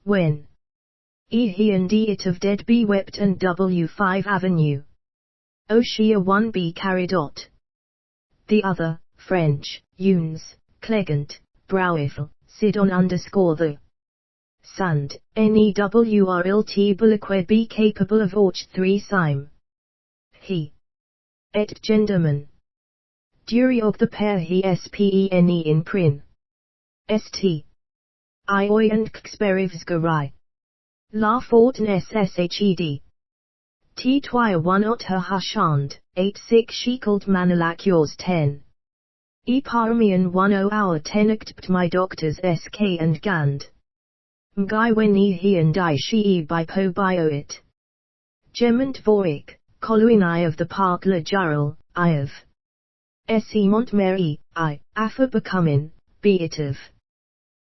When he and it of dead be wept and W5 Avenue. O she a 1B carried ot. The other, French, Yunes, Clegant, Browifel, Sidon underscore the Sand, NEWRLT Bulleque be capable of och 3 Sime. He. Et genderman. Dury of the pair he spene in prin. St. Ioi and Xperivsgarai. La Fortin SSHED. T twire 1 ot her hashand, 8 6 shekelt manalak yours 10. E parmian 10 hour 10 act my doctors SK and Gand. Mgai when he and I she by po bio it. Gement voic, coluin I of the park la Jarl, I of. Se Montmary, I, affer becomin, beative.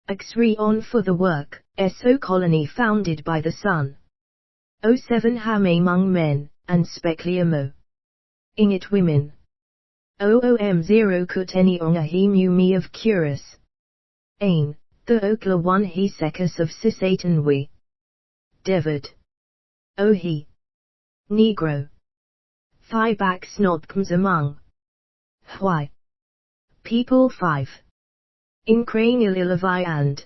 Xre on for the work, so colony founded by the sun. 07 ham among men, and speculiamo. Ing it women. OOM0 kut any on a he mu me of curus. Ain, the okla 1 he secus of cisatan we. Devid. O he. Negro. Thigh back snobkms among. Why? People 5. In cranial ilavi and.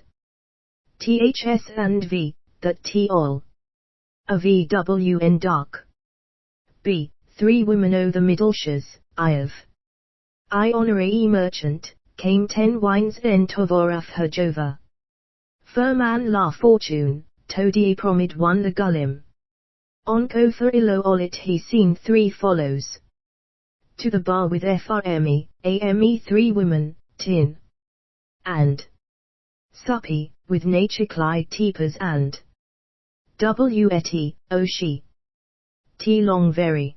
THS and V, that T all. A VW and dark. B, 3 women o the middleshires, I of. I honor a merchant, came 10 wines en tovoraf her jova. Furman la fortune, toadie promid 1 the gullim. On kother illo olit he seen 3 follows. To the bar with FRME, AME 3 women, tin. And. Suppy, with nature clyde teepers and. W etty, O she. T long very.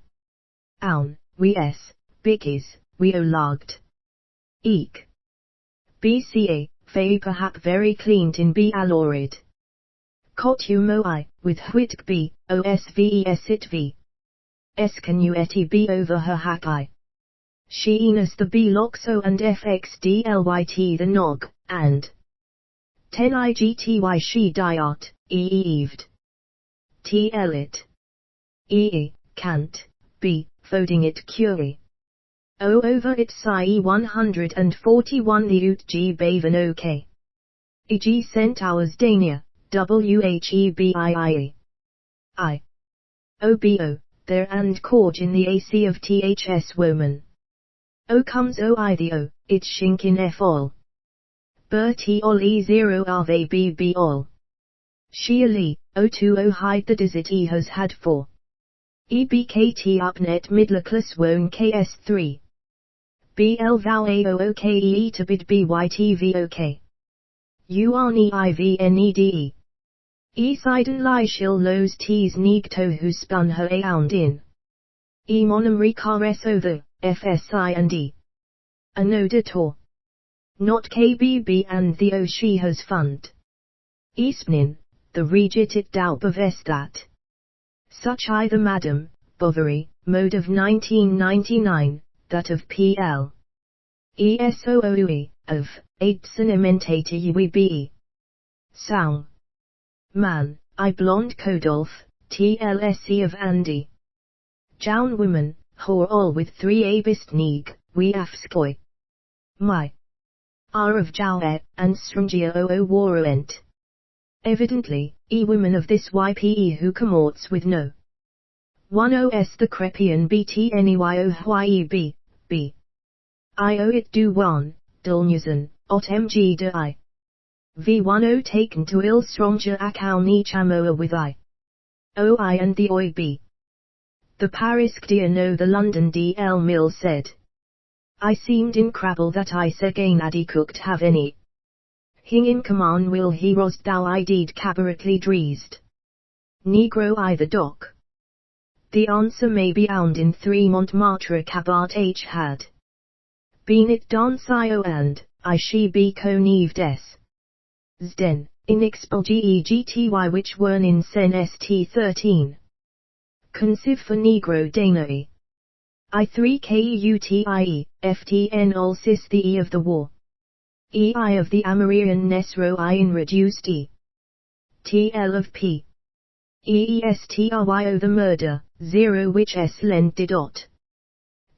Aun, we s, bickies, we o logged. Eek. BCA, fei perhap very cleaned in B alorid. Cotumo I, with whitk B, OSVES it V. Escanueti B over her hack I. Sheenus the B loxo and FXDLYT the nog, and. 10 IGTY she diot, eeved. T elit. Cant, B, folding it curie. O over it Psi 141 the ut G Baven OK. E.g. centaurs Dania, WHEBIIE. I. OBO, there and Corge in the AC of THS woman. O comes OI the O, it shink in F all. Bertie all E0 Ave BB all. Sheali, O20 hide the dizit E has had 4. EBKT upnet midlaclus wone KS3. BL vow AOOKE to bid BYTVOK. URNE IVNEDE. E siden lie shil los T's neegto who spun her aound in. E monum recareso the, FSI and E. Anodator. Not KBB and the O she has fund. Eastnin, the regit it doubt bevestat. Such I the Madam, Bovary, mode of 1999, that of PL. ESOOE, of, 8 cinementate UEBE. Sound. Man, I blonde Kodolf, TLSE of Andy. Jown woman, whore all with 3 abist neeg, we afskoy. My. R of Jowe, and Stringia oo warrant. Evidently, women of this YPE who comports with no. 1os the Crepian BT anywyo hye B, B. I o it do one, Dulnusen, ot mg de I. V10 taken to il stronga akau ni chamoa with I and the oi b. The Paris no the London DL Mill said. I seemed in crabble that I segain addy cooked have any. Hing in command will he rost thou I deed cabaretly dreezed. Negro I the doc. The answer may be ound in 3 Montmartre cabat H had. Been it dance io and, I she be coneved s. Zden, in expel gegty which wern in sen st13. Consiv for Negro Danae. I3 keutie, ftn all sis the e of the war. Ei of the Amarian Nesro I in reduced e. Tl of p. Eestryo the murder, 0 which s lend didot.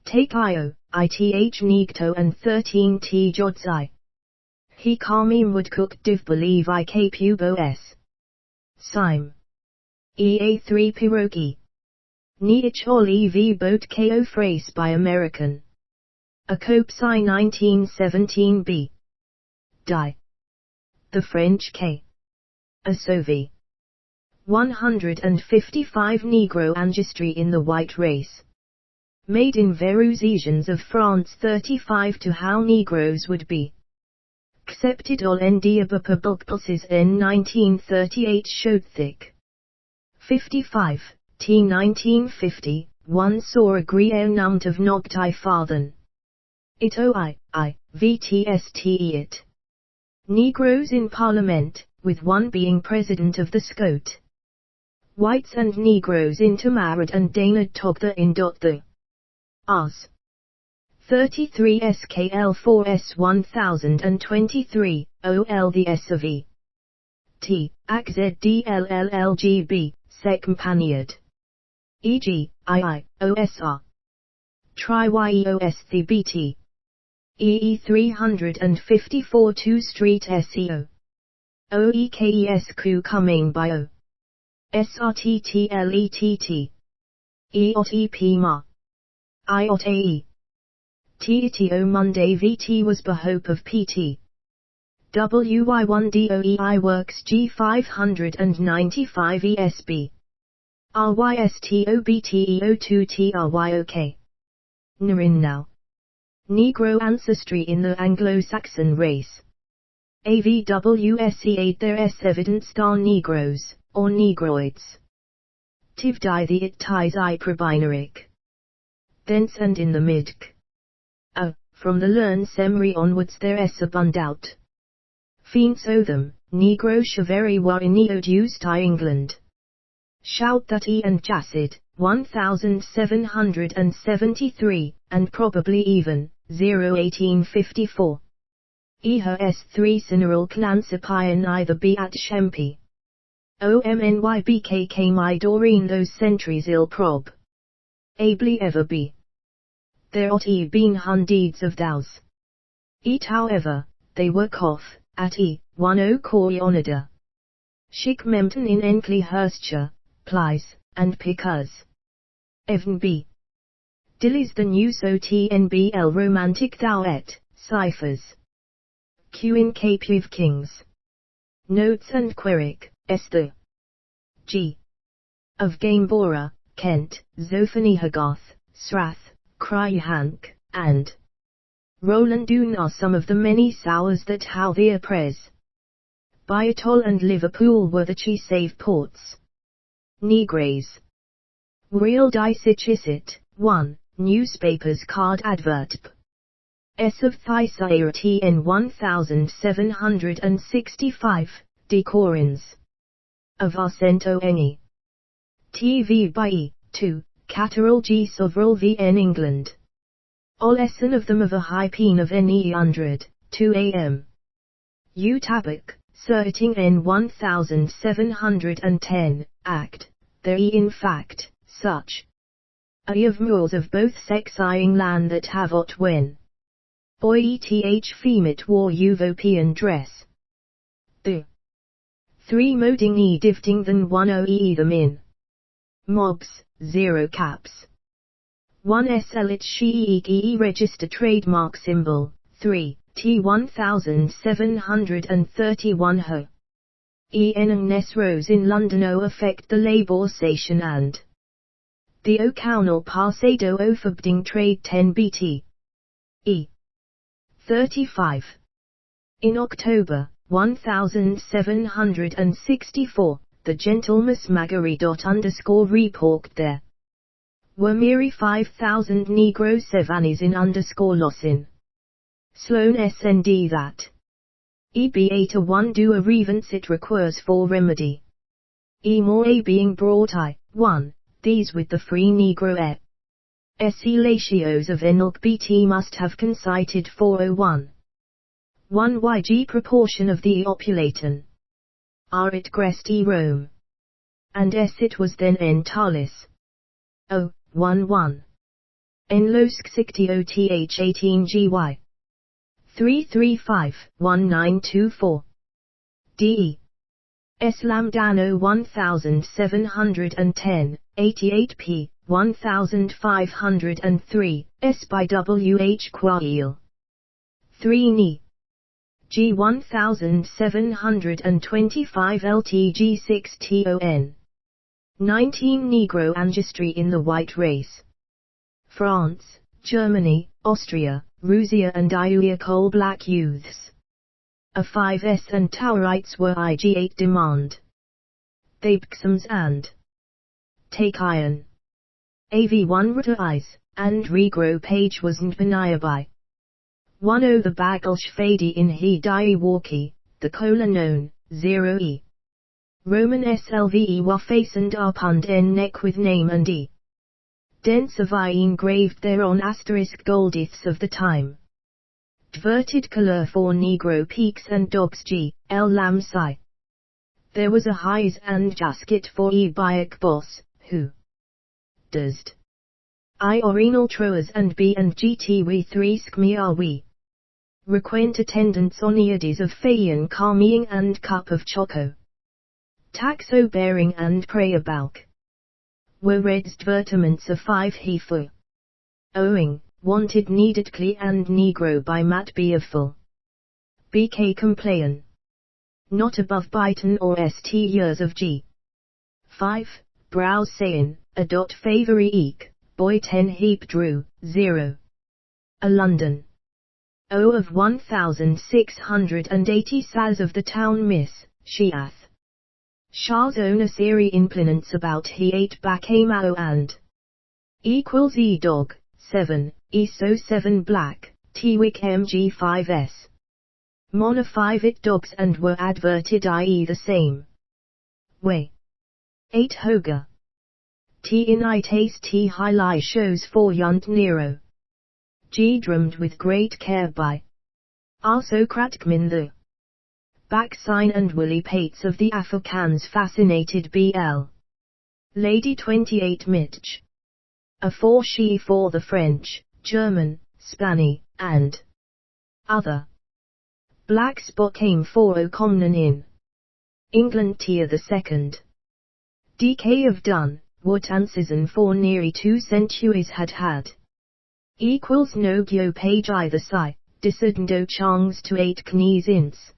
Take io, ith negto and 13 t jods I. He carmim would cook div believe I pubo s. Sime. Ea3 pirogi. Niich all ev boat ko phrase by American. A cope psi 1917b. Die. The French K. A Sovi. 155 Negro ancestry in the white race. Made in Verusesians of France 35 to how Negroes would be. Accepted all Ndiabapabulpulses in 1938 showed thick. 55, T 1950, one saw agree numt of nogtai fathen. It oi, vtste it. Negroes in Parliament, with one being president of the Scote. Whites and Negroes intermarried and Dana togtha in the Rs. 33 SKL 4S 1023, OL the S of E. T, ACZDLLLGB, Secmpaniad. E.g., II, OSR. Tri YEOS the BT. EE 354 2 Street SEO. OEKES Ku coming by O. SRTTLETT. EOTP Ma. IOTAE. TETO Monday VT was behope of PT. WY1DOEI works G595 ESB. RYSTOBTEO2TRYOK. Narin now. Negro ancestry in the Anglo-Saxon race. AVWSE8 there s evidence star Negroes, or Negroids. Tivdi the it ties I probinaric. Thence and in the midk. From the learn semri onwards there s abund out. Fiends o them, Negro Shaveri war in neoduced I England. Shout that E and Jacid, 1773, and probably even, 1854. Eha S3 Cineral Knansipien either be at Shempi. OMNYBKK my Doreen those centuries ill prob. Ably ever be. There ought been hundreds of thous. Eat however, they were cough, at 10 Corionida. Schick Mempton in Enkly Hurstshire, Plies, and Pickers. Evn B. Dillies the news OTNBL romantic thou et, ciphers. Q in Cape of Kings. Notes and Queric, Esther. G. Of Gamebora, Kent, Zophany Hogarth, Srath, Cryhank, and Rolandoon are some of the many sours that how the Apres. Byatol and Liverpool were the chief save ports. Negres. Real dicichicit, 1, newspapers card advert. S of Thysairati in 1765, Decorins. Of Arcento Engi. TV by E, 2, Cateral G Soveral V N England. All essen of them of a high peen of N100, 2 am. U Tabak, certing N 1710, Act, there in fact, such. A of mules of both sex eyeing land that have ot when. Oeth femit war Uvopian dress. The 3 moding e difting than 10 e them in. Mobs, 0 caps. 1 SL it she e register trademark symbol, 3, T 1731 ho. En Ness Rose in London o affect the labour station and the o Cownal Pasado o Fabding Trade 10 BT. E. 35. In October 1764, the Gentlemas Magari. Report there were merely 5,000 Negro Sevanis in Lossin. Sloan SND that EBA to 1 do a grievance it requires for remedy. E more A being brought 1, these with the free Negro SE ratios of NLC BT must have concited 401. 1 YG proportion of the opulaton. R it Grest E Rome. And S it was then N Talis. O, 1 1. N Losk 60 OTH 18 GY. 335, 1924. DE. S Lambdano 1710, 88 p. 1503, S by WH Quail. 3 Ni. G 1725 LTG 6 TON. 19 Negro ancestry in the white race. France, Germany, Austria, Russia and Iulia coal black youths. A 5S and Towerites were IG8 demand. They Bxams and Take Iron. AV1 Rutter Eyes, and Regrow page was Npanayabai. 10 the Bagelsh Fadi in He Dai Walkie, the cola known, 0E. Roman SLVE Waface and Arpund N neck with name and E. Densavai engraved thereon asterisk goldiths of the time. Diverted color for Negro peaks and dogs G, L Lamsai. There was a highs and jasket for E Bayek boss, who doesd. I orinal troas and B and GT we 3 skmi we. Requent attendance on Eades of Fayan Carmying and Cup of Choco. Taxo bearing and prayer balk. Were redvertiments of 5 heifer. Owing, wanted neededly and negro by Matt Beerful. BK complain. Not above Byton or ST years of G. 5, brow saying, a dot favory eek, boy 10 heap drew, 0. A London. O of 1680 saz of the town miss, Sheath. Shah's own Assyri implements about he 8 back Amao and equals E dog, 7, E so 7 black, Twick MG5S. Mona 5 it dogs and were adverted i.e. the same way. 8 Hoga. T in I taste T highlight shows for Yunt Nero. G drummed with great care by also Kratkmin the back sign and woolly pates of the Afrikaans fascinated BL. Lady 28 Mitch. A 4 she for the French, German, Spani, and other. Black spot came for O'Comnon in England tier the second. DK of Dun, what season for nearly 2 centuries had. Equals no gyo page either side, disudendo changs to 8 knees ints.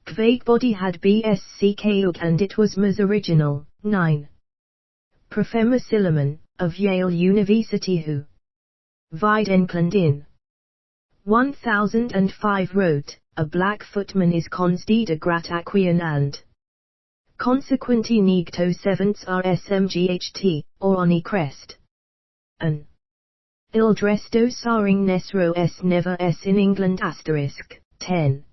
Kvaig body had BSCK and it was Ms original, 9. Professor Silliman, of Yale University who Vide Enkland in 1005 wrote, a black footman is constida grat aquian and consequenti negto sevenths rsmght, or on e crest. An ill-dresto saring nesro s never s in England asterisk, 10.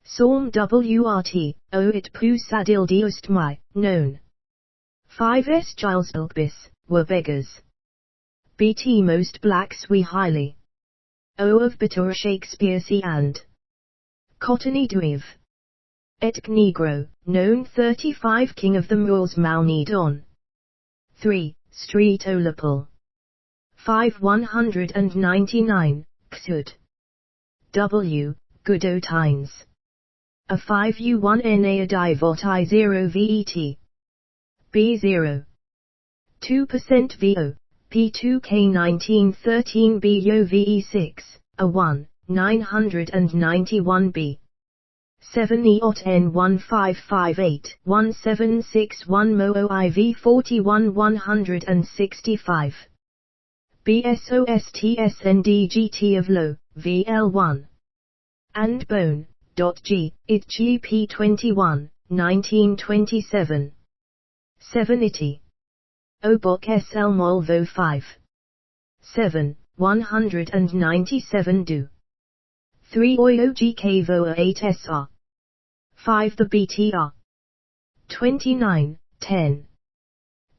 Psalm WRT, o it pu sadil deust my, known. 5s Giles Ilkbis, were beggars. BT most blacks we highly. O of bitter Shakespeare C and Cottony Dwev. Et Negro, known 35 King of the Moors Malneed on 3, Street Olapal. 5 199, Xud. W, Good O Times. A 5 U1 Na Divot I0 VET. B0. 2% VO, P2K 1913 BO VE6, a 1, 991b. 7EOTN1558-1761 MOO IV 41 165. BSOSTSNDGT of Low, VL1. And Bone, G, IT GP 21, 1927. 7 ITI. OBOK SL Molvo 5. 7, 197 Do. 3 OIOGK VOA 8 SR. 5 The BTR. 29, 10.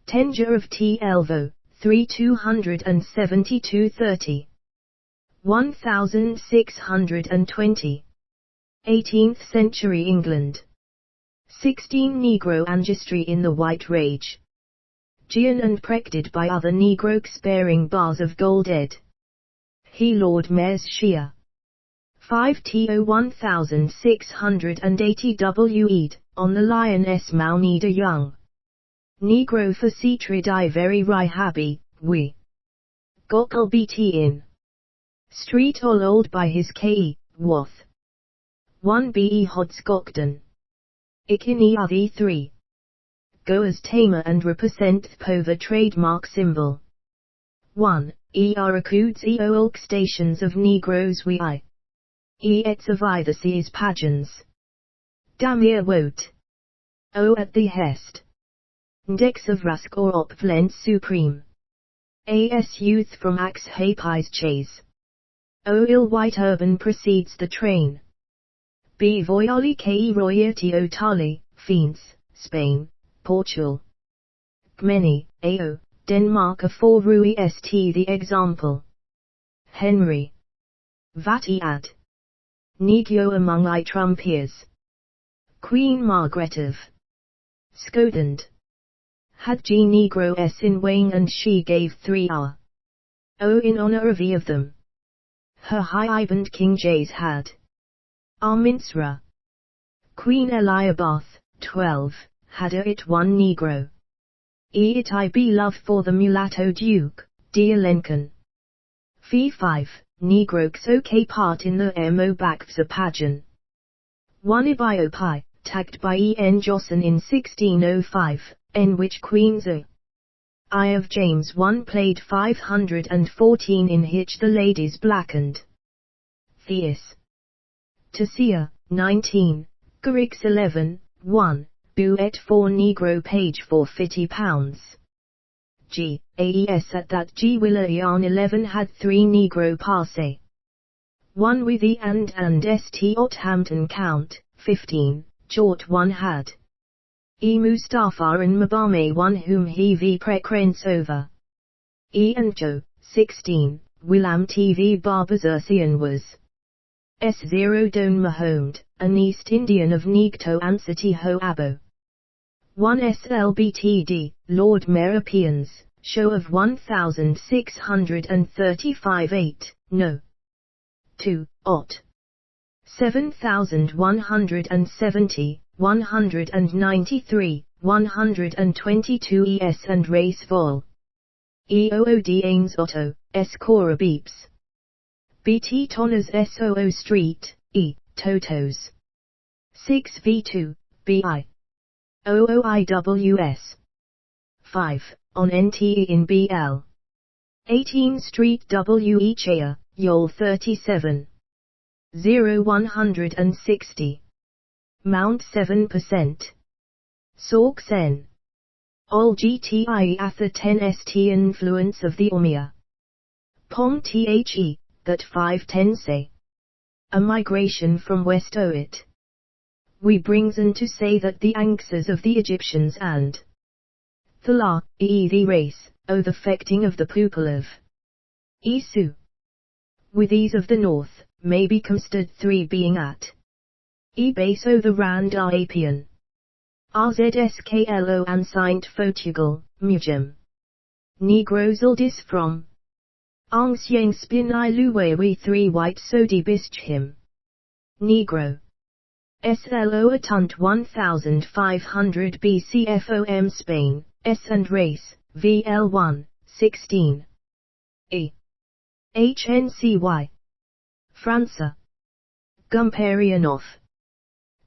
Tenure of T Elvo, 3 272 30. 1620. 18th century England. 16 Negro ancestry in the White Rage. Gian and prected by other Negro sparing bars of gold ed. He Lord Mayor's Shia. 5 To 1680 W Ed, on the Lioness Malnida Young. Negro for Citrid I very Habi, we. Gokul BT in. Street all old by his K.E., Wath. 1 B.E. Hodskokton. Ikini Uthi 3. Go as tamer and represent Pova trademark symbol. 1. Arakuds Olk stations of Negroes we I. Ets of either seas pageants. Damir Wote. O at the hest. Ndex of Rusk or Opulence Supreme. As youth from Axe Hapis Chase. O ill white urban precedes the train. B Voyali Ke Royalty Otali, Fiends, Spain, Portugal. Gmeni, Ao, Denmark a 4 Rui St the example. Henry. Vati ad. Negio among I Trumpiers. Queen Margaret of Scotland. Had G Negro S in Wayne and she gave 3 hour. O in honor of E of them. Her high Iband King Jays had. Arminsra. Queen Eliabath, 12, had a it 1 Negro. E it I be love for the mulatto Duke, dear Lincoln. Fee 5, Negro OK part in the Mo Bakvsa pageant. 1 Ibiopi, tagged by E.N. Josson in 1605, in which Queen's I of James I played 514 in which the ladies blackened. Theus. Tasia, 19, Garrix 11, 1, Buet 4 Negro page for £50. G. Aes at that G. Willa Yarn 11 had 3 Negro passe. 1 with E and St. Hampton Count, 15, Jort 1 had. E Mustafa and Mabame 1 whom he v precrence over. E and Joe, 16, Willam TV Barbazursian was. S0 Don Mahomed, an East Indian of Nigto Ansati Ho Abo. 1 SLBTD, Lord Merapians, show of 1635 8, no. 2, Ot. 7170, 193, 122 ES and Race Vol. EOOD Ains Otto, Escora Beeps. BT Tonners SOO Street, E, Totos. 6 V2, BI. OOIWS. 5, on NTE in BL. 18 Street WE Chea, Yol 37. 0160. Mount 7%. Sorks N. All GTI Ather 10 ST influence of the Omia. Pom The, that 510 say. A migration from West Oit. We brings in to say that the anxers of the Egyptians and the La, the race, o the fecting of the people of Isu. With ease of the north, may be considered 3 being at base o the Rand Apian. RZSKLO and Saint Fotugal, Mujim. Negroes Aldis from Angsyang Spin I Luwe 3 White Sodi Bischhim. Negro. SLO Atunt 1500 BCFOM Spain, S and Race, VL1, 16. E. HNCY. Franza. Gumperianoff.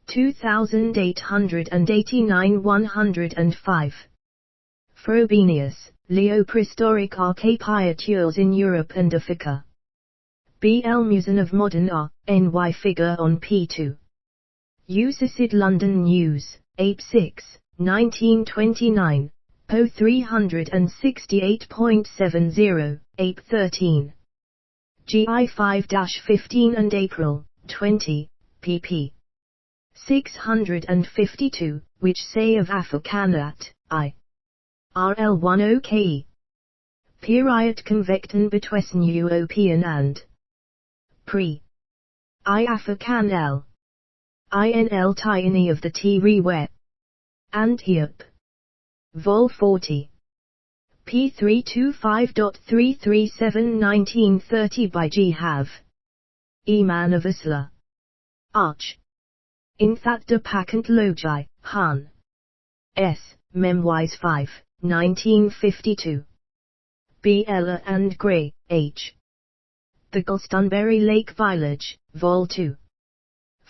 2889 105. Frobenius, Leo Prehistoric Archaeopteryx in Europe and Africa. B. L. Museum of Modern Art, NY figure on p2. Usicid London News, Ape 6, 1929, Po 368.70, Ape 13. GI 5-15 and April, 20, pp. 652, which say of Africanat, I. RL10 KE. Period convectan between European and Pre. I African L. INL tiny of the T Rewet. Antiope. Vol 40. P325.337 1930 by G. Have. E. Man of Isla. Arch. In that de Pacant Logi, Han. S. Memoirs 5, 1952. B. Ella and Gray, H. The Glastonbury Lake Village, Vol 2.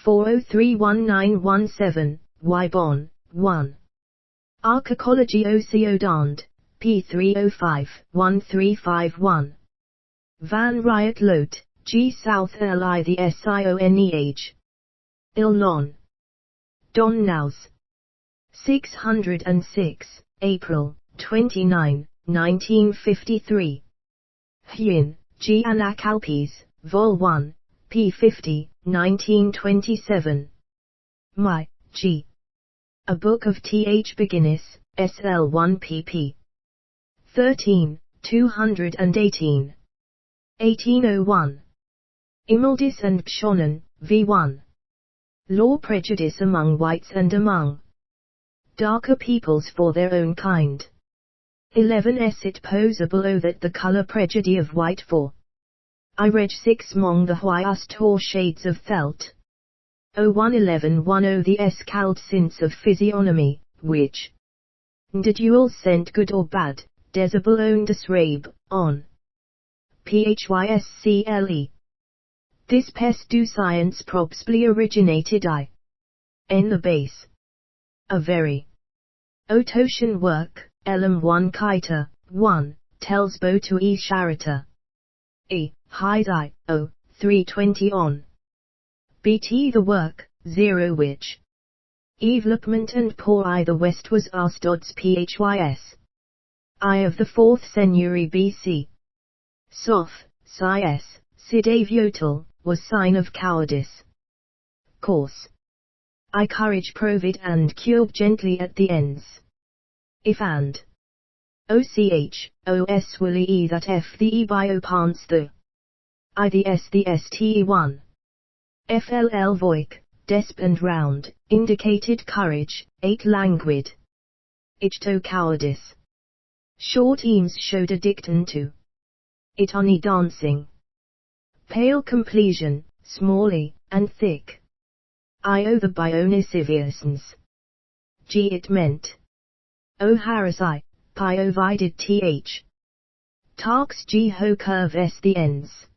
4031917, Y. Bonn, 1. Archecology Oceodand, P305, 1351. Van Riet Lote, G. South Li the Sioneh. Illon. Don Nows. 606, April, 29, 1953. Hyin, G. Anakalpes, Vol 1, p. 1927. My, G. A Book of Th. Beginnis, SL 1 pp. 13, 218. 1801. Imaldis and Pshonen, v1. Law Prejudice among Whites and among Darker Peoples for their own kind. 11s It posable that the color prejudice of white for I reg 6 mong the whilst or shades of felt. 011110 the escald sense of physiognomy, which did you all send good or bad, desable own desrabe, on physcle. This pest do science probably originated in the base. A very Otoshan work, Elam 1 Kaita, 1, tells Bo to E Sharita. E, Hide I, O, 320 on. BT the work, 0 which. Evelopment and poor I the West was Arstod's phys. I of the 4th century BC. Soth, Sis, Sidaviotal, was sign of cowardice. Course. I courage provid and cube gently at the ends. If and. OCH, OS will E that F the E biopants the I the ST1. FLL voic, desp and round, indicated courage, 8 languid. Ichto cowardice. Short eames showed a dicton to it on E dancing. Pale completion, smally, and thick. I the bioniciviusens. G it meant. O Harris I, piovided th. Tarks G ho curve s the ends.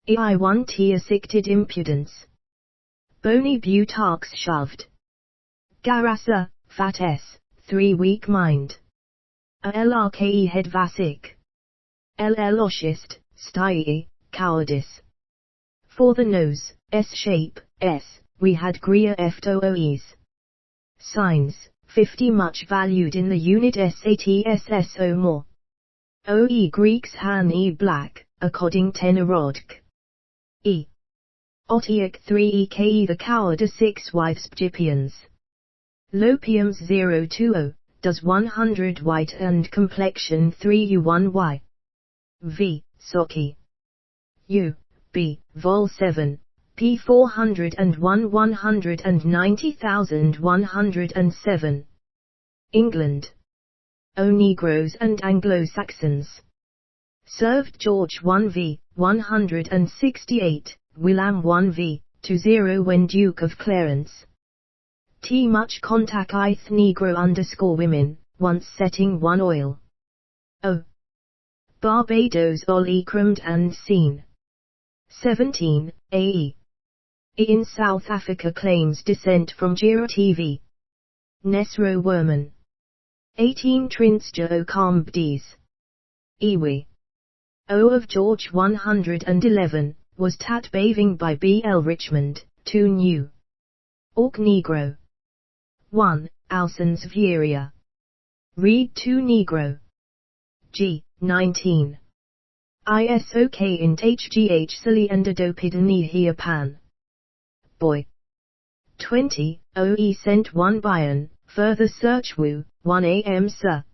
EI1 T assickted impudence. Bony butarks shoved. Garasa, fat s, 3 weak mind. A lrke head vasic. Loschist, stie, cowardice. For the nose, S shape, S, we had Greer FTOEs. Signs, 50 much valued in the unit SATSSO more. OE Greeks Han E black, according Tenerodk. E. Otiak 3 EKE the coward 6 wives Gypians. Lopiums 020, does 100 white and complexion 3U1Y. V. Soki. U. B. Vol 7, p. 401 190,107. England. O Negroes and Anglo-Saxons. Served George 1 v. 168, William 1 v. 20 when Duke of Clarence. T much contact ith Negro _ women, once setting 1 oil. O. Barbados Ollie crumbed and seen. 17. A.E. in South Africa claims descent from Jira TV. Nesro Werman. 18. Trinsja Okambdes. Iwi. O of George 111, was tat baving by B. L. Richmond, 2 New. Orc Negro. 1. Alsons Vuria. Read 2 Negro. G. 19. ISOK int HGH Sili and Adopidani Hiapan. Boy. 20. OE sent 1 Bayern, further search Wu, 1 AM Sir.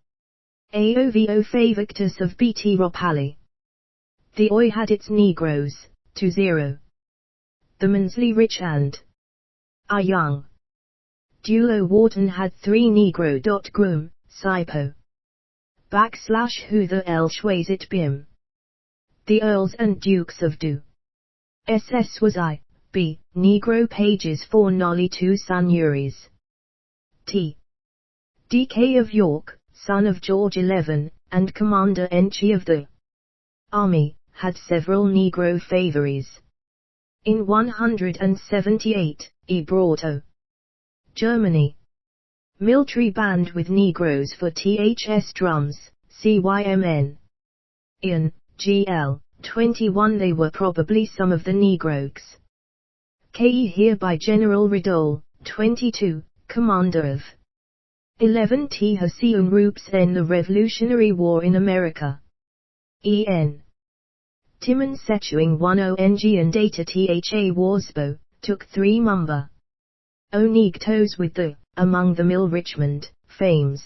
AOVO Favictus of BT Ropali. The Oi had its Negroes, 20. The Mansley Rich and are young. Dulo Wharton had 3 Negro. Groom, Sipo. / who the Elshways it bim. The Earls and Dukes of Du. SS was I, B, Negro pages 4 Nolly 2 Sanuries. T. DK of York, son of George XI, and Commander-in-Chief of the Army, had several Negro favories. In 178, E. Brauto. Germany. Military band with Negroes for THS drums, CYMN. In GL 21 they were probably some of the Negroes. KE here by General Riddle, 22, commander of 11 T Hasiun Roops in the Revolutionary War in America. En. Timon Sechuing 10 NG and Data Tha Warsbo, took 3 Mumba. Onigtos with the, among them Il Richmond, fames.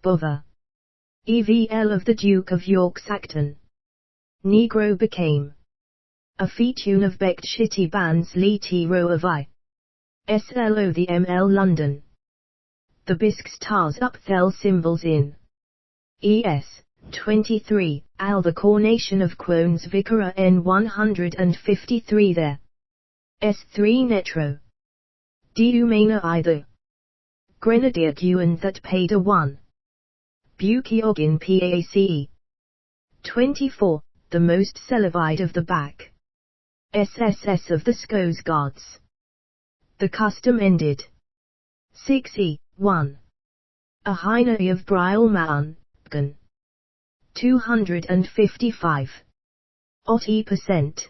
Bova. EVL of the Duke of York Sackton. Negro became a featune of Becked Shitty Bands Lee T. Row of I. SLO the ML London. The Bisques Tars up Thel symbols in ES 23, Al the Coronation of Quones Vicara N 153 there. S3 Netro. Diumena either. Grenadier Guan that paid a 1. Bukiogin PACE. 24, the most celevide of the back. SSS of the Scos Guards. The custom ended. 6e, 1. A Heine of Brielmaan, Bgan. 255. 80%.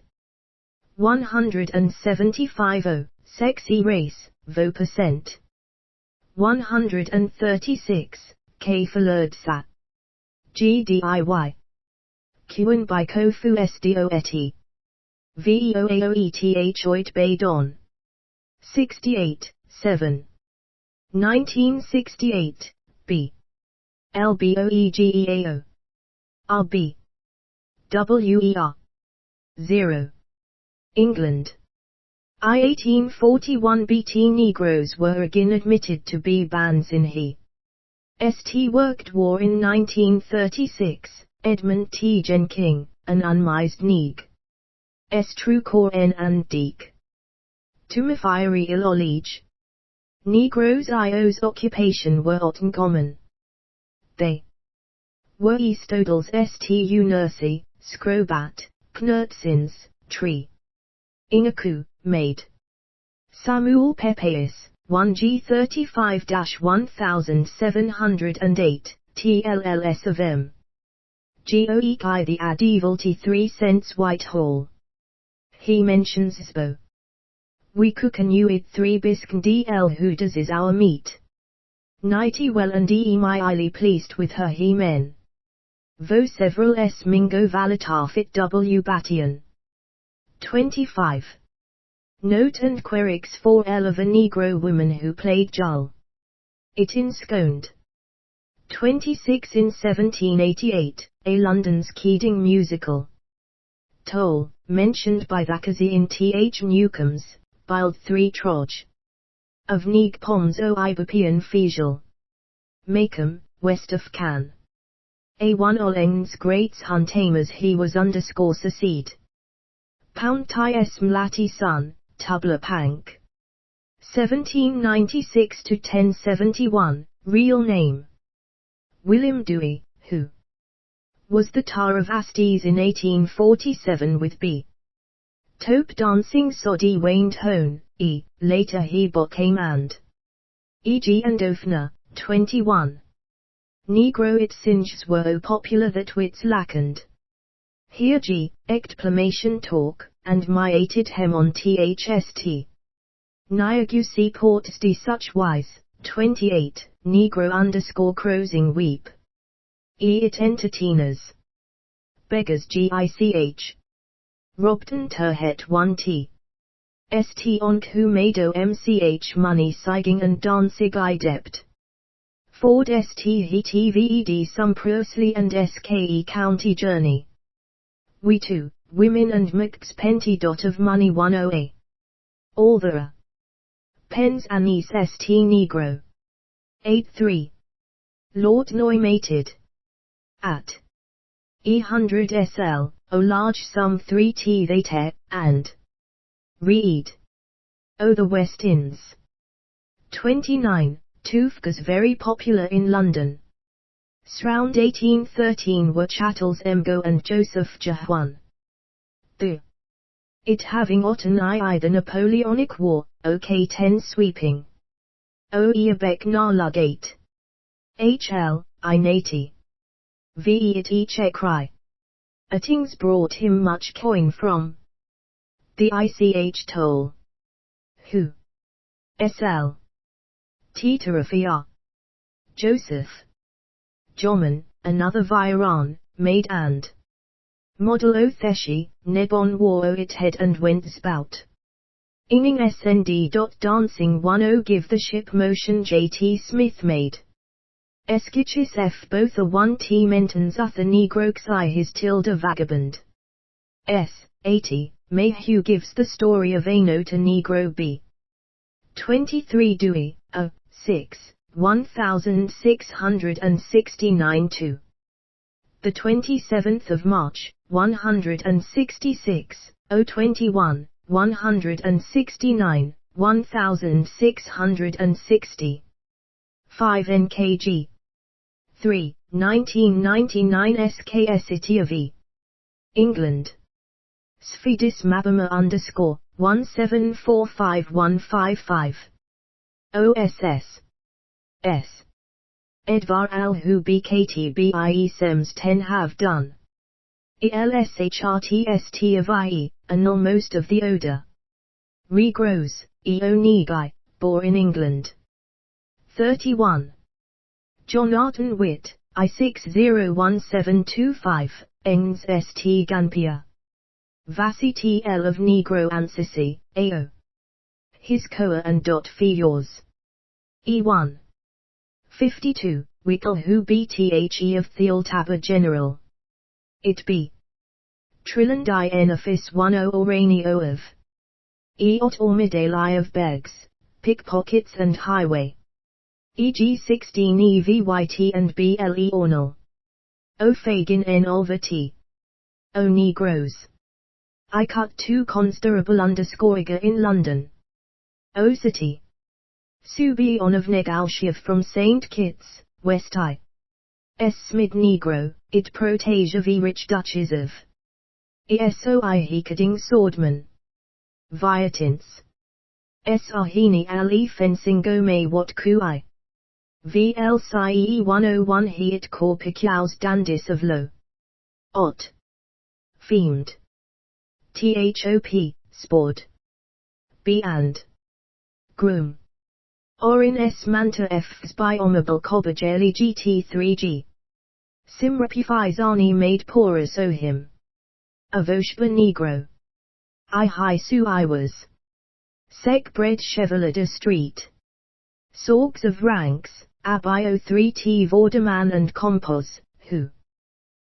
175 O, sexy race, vo percent. 136, K for Lurdsat. GDIY. Qn by Kofu Sdoet. Veoaoeth oit Baydon. 68, 7. 1968, B. LBOEGEAO. RB. WER. 0. England. I 1841 BT Negroes were again admitted to be bands in he. St worked war in 1936, Edmund T. Jenking, an unmised Neg. True core N and Deek. Tumifiery Ilolege. Negroes IO's occupation were otten common. They were Eastodals Stu Nursi, Scrobat, Knutsins, Tree. Ingaku, maid. Samuel Pepeus, 1G 35-1708, TLLS of M. Goek the Adivalty 3 cents Whitehall. He mentions Sbo. We cook and you it 3 bisque DL Hooters is our meat. Nighty well and my highly pleased with her he men. Vo several S Mingo Valatar fit W Bation. 25. Note and Querix 4L of a Negro woman who played Jull. It in Sconed. 26 in 1788, a London's Keating musical. Toll, mentioned by Thackeray in Th Newcomb's, Bild 3 Troj. Of Neeg Poms o Ibupian Fiesel. Macomb, west of Cannes. A1 Olengs Greats Huntamers he was underscore succeed. Pound Thai S Mlati Sun, Tubla Pank. 1796 to 1071, real name. William Dewey, who was the Tar of Astes in 1847 with B. Tope dancing soddy waned hone, later he became and. E.g. and Ofna, 21. Negro it singes were popular that wits lackened. Here G, exclamation talk, and my ated hem on thst. Niagusi ports de such wise, 28, Negro underscore crowsing weep. It entertainers. Beggars gich. Robden terhet 1t. St on kumado mch money sighing and dancing idept. Ford st he tved some prosely and ske county journey. We too, women and mix penty dot of money 10a. All the pens anise st negro. 83. Lord Noy mated. At. E100 sl, o large sum 3t they te, and. Read. O the West Inns. 29. Toofgas very popular in London. Sround 1813 were Chattels Emgo and Joseph Jahuan. It having otten I the Napoleonic War, OK 10 sweeping. O Eabek Narlugate. HL, I nati. Ve it each cry. Attings brought him much coin from the ICH toll. Who? SL. Teterafia. Joseph. Joman, another Viran, made and. Model o Theshi, Nebon war o it head and went spout. Inging SND. Dancing 10 give the ship motion JT Smith made. Esquichis F both a 1t mentons other negro xi his tilde vagabond. S. 80, Mayhew gives the story of Ano to Negro B. 23 Dewey, 6, 1669 2. The 27th of March, 166, 021, 169, 1660. 5 NKG. 3, 1999 SKS City of E. England. Sfidis Mabama _ 1745155. OSS. S. Edvar Alhu BKTBIE Sems 10 have done. ELSHRTST of IE, annul most of the odor. Regrows, EO Negai, bore in England. 31. Jonathan Witt, I601725, Engs St Ganpia. Vasi TL of Negro Ancestry, AO. His Koa and Fiors. E1. 52, Wickel who BTHE of Thealtaba General. It be. Trilland I Enoffice 10 Oranio of. Eot Ormidale of Begs, Pickpockets and Highway. E.g. 16 EVYT and BLE Ornal. O Fagin N over T. O Negroes. I cut 2 considerable underscoriga in London. O City. Subi on of Negalshiv from St. Kitts, West I. S. Smid Negro, it protege of E. Rich Duchess of. ESOI Hekading Swordman. Viatins. S. Ahini Ali Fencing Gome Wat Kui. VL Sai 101 He it Corpicals Dandis of Lo. Ot. Fiend. THOP, Sport. B and. Groom. Orin S. Manta F's Biomobile Cobajeli GT3G. Simrapifies Ani made porous o him. Avoshba Negro. I hi su I was. Sec bread Chevalier de Street. Sorgs of ranks, Abio 3T Vorderman and Compos, who.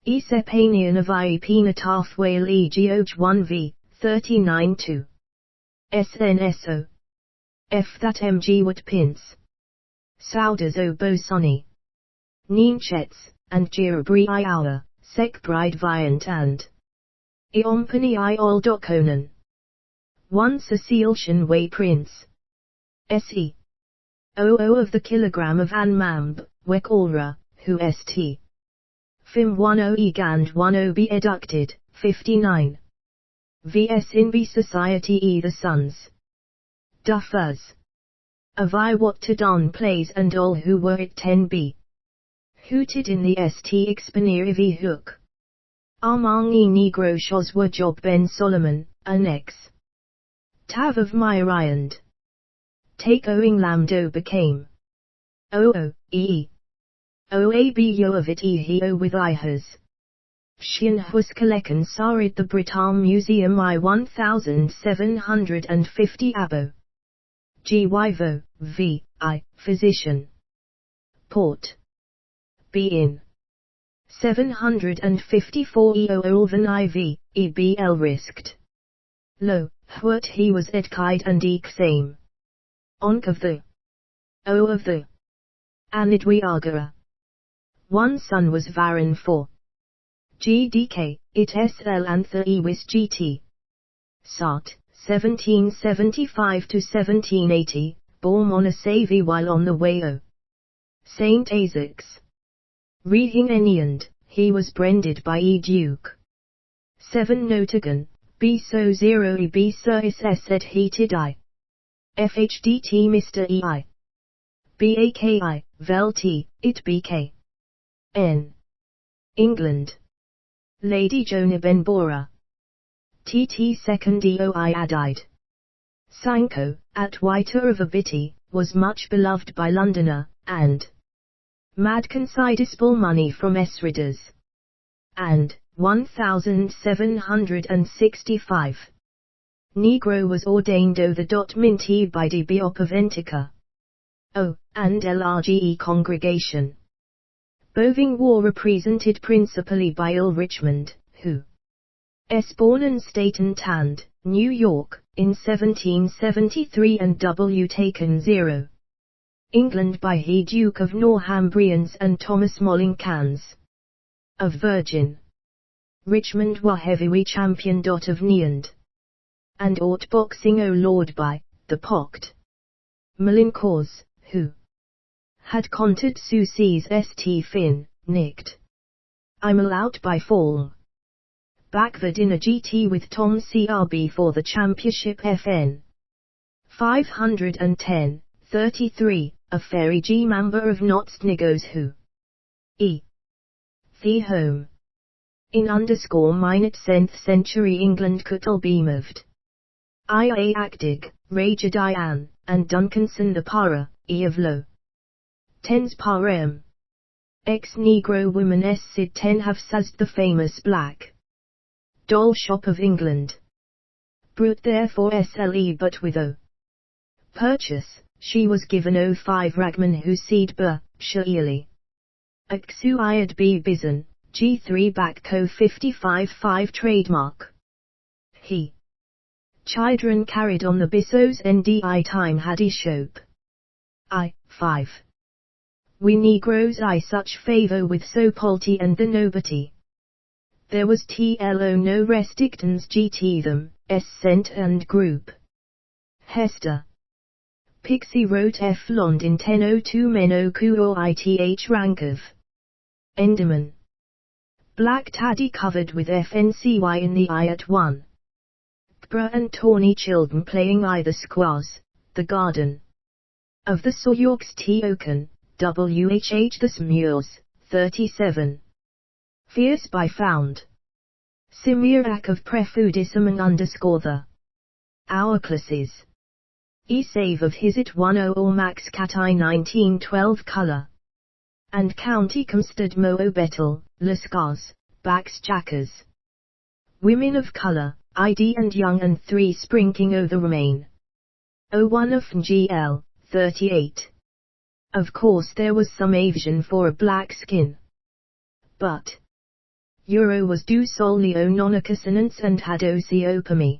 Esepanian of Iepinataf Whale Geoj 1v, 39 2. SNSO. F that MG would pince. Souders o Bosoni. Ninchets, and Jirabri I hour, Sec bride Viant and. Eompany I all Dokonan. 1 Cecile Shenway Prince. Se. OO of the kilogram of Anmamb, Wekalra, who St. Fim 10 Egand 10 be educted, 59. vs in B society e the sons. Duffers. Of I what to don plays and all who were it 10b. Hooted in the st exponere v hook. Among e negro shows were Job Ben Solomon, annex. Tav of Myriand. Take owing lambdo became. O-O-E. O-A-B-yo of it e-he-o with I-has. Shin Huskalekan Sarid the Britam Museum I 1750 Abo. G-Wivo, V, I, physician. Port. Be in. 754 EO Ulven IV, EBL risked. Lo, what he was et kide and eke same. Onk of the. O of the. Anidwi Agara. One son was Varan for. GDK, it SL Anther Ewis GT. Sart, 1775 to 1780, born on a savvy while on the way o. Saint Azix. Reading Eniand, he was branded by E Duke. 7 Notagan, B so 0 E B so is S et heated I. FHDT Mr. EI. BAKI, Vel T, it BK. N. England. Lady Jonah Benbora. TT second EOI Adide. Sanko, at Whiter of Abiti, was much beloved by Londoner, and Mad considerable money from Esridas. And, 1765. Negro was ordained o the minty by the Biop of Entica. O, and LRGE congregation. Boving war represented principally by Earl Richmond, who S. born and Staten Tanned, New York, in 1773 and W. taken 0. England by he Duke of Northumbrians and Thomas Mollincans. Of Virgin. Richmond were heavyweight champion of Neand. And ought boxing o Lord by, the Poct. Malincause, who had conted Susie's St. Fin, nicked. I'm allowed by fall. Backward in a GT with Tom CRB for the championship FN. 510, 33, a Fairy G member of Nottsnigos who E. The home. In _minute 10th century England could all be moved. I.A. Acdig, Raja Diane, and Duncanson the Para, E. of Low. Tens Parem. Ex-Negro women S. Sid 10 have sazzed the famous Black Doll Shop of England. Brute therefore SLE but with O. Purchase, she was given O5 Ragman who seed B, Shaili. Aksu Iad B. Bizan, G3 back co 55-5 trademark. He. Children carried on the Bissos NDI time had he shope. I, 5. We Negroes I such favor with so polity and the nobody. There was TLO no restrictions GT them, S cent and group. Hester. Pixie wrote F Lond in 1002 Meno Kuo ITH rank of Enderman. Black Taddy covered with FNCY in the eye at 1. Bra and tawny children playing either squaws, the garden. Of the Soyorks Teokan, WHH the Smures, 37. Fierce by found. Simirak of Prefudism and _ the Hourclasses. E-save of his it 10 or Max Cat I 1912 color. And County Comstead Moo Bettel, Lascars, Backs Jackers. Women of color, ID and young and 3 sprinking o the remain. 01 of GL, 38. Of course there was some aversion for a black skin. But Euro was due solely o non-accusance and had oceopamy.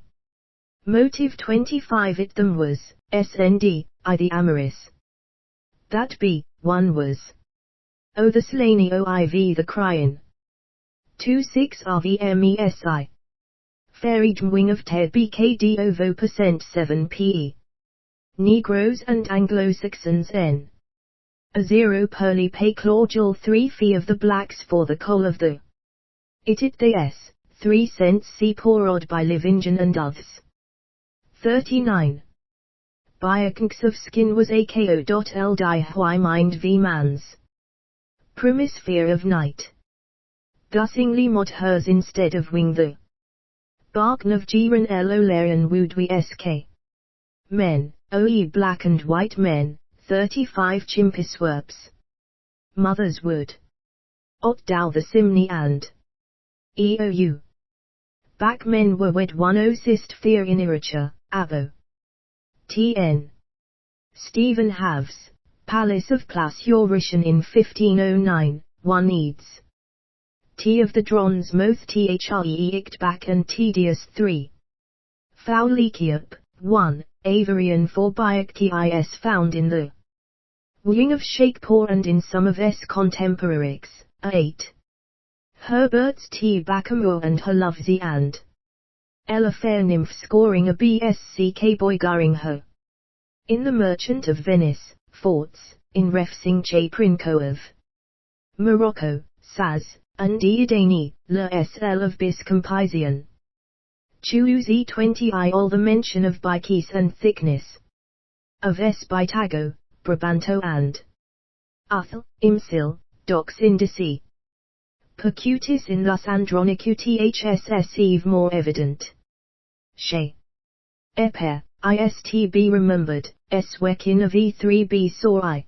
Motive 25 it them was, SND, I the amorous. That B, 1 was. O the slaney OIV the cryin. 26 RVMESI. Fairy wing of Ted BKD ovo %7 PE. Negroes and Anglo-Saxons N. A 0 Pearly Pay Claudial 3 fee of the blacks for the coal of the. It the S, 3 cents C porod by Livingen and others. 39. Biokinks of skin was AKO.L die why mind v mans. Primisphere of night. Gussingly mod hers instead of wing the. Barkn of Jiren Lolarian wood we sk. Men, oe black and white men, 35 chimpiswerps. Mothers would. Ot dow the simni and. EOU. Back men were wed 10 sist fear in iricha, abo. TN. Stephen Haves, Palace of Place Eurischen in 1509, 1 needs. T of the Drons moth thre back and tedious 3. Faulikiup, 1, Avarian 4 Biactis found in the wing of Shakespeare and in some of S contemporaries, 8. Herbert's T. Bacamore and her Lovesy and Ella Fair Nymph scoring a BSCK boygaring her. In The Merchant of Venice, Forts, in Refsing Chaprinko of Morocco, Saz, and Diadani, Le SL of Biscompizian. Choose E20I all the mention of bikes and thickness. Of S Bitago, Brabanto and Athel, Imsil, Dox Indici. Percutis in thus andronicuthss eve more evident. She. Eper, ISTB remembered, Swekin of E3B saw I.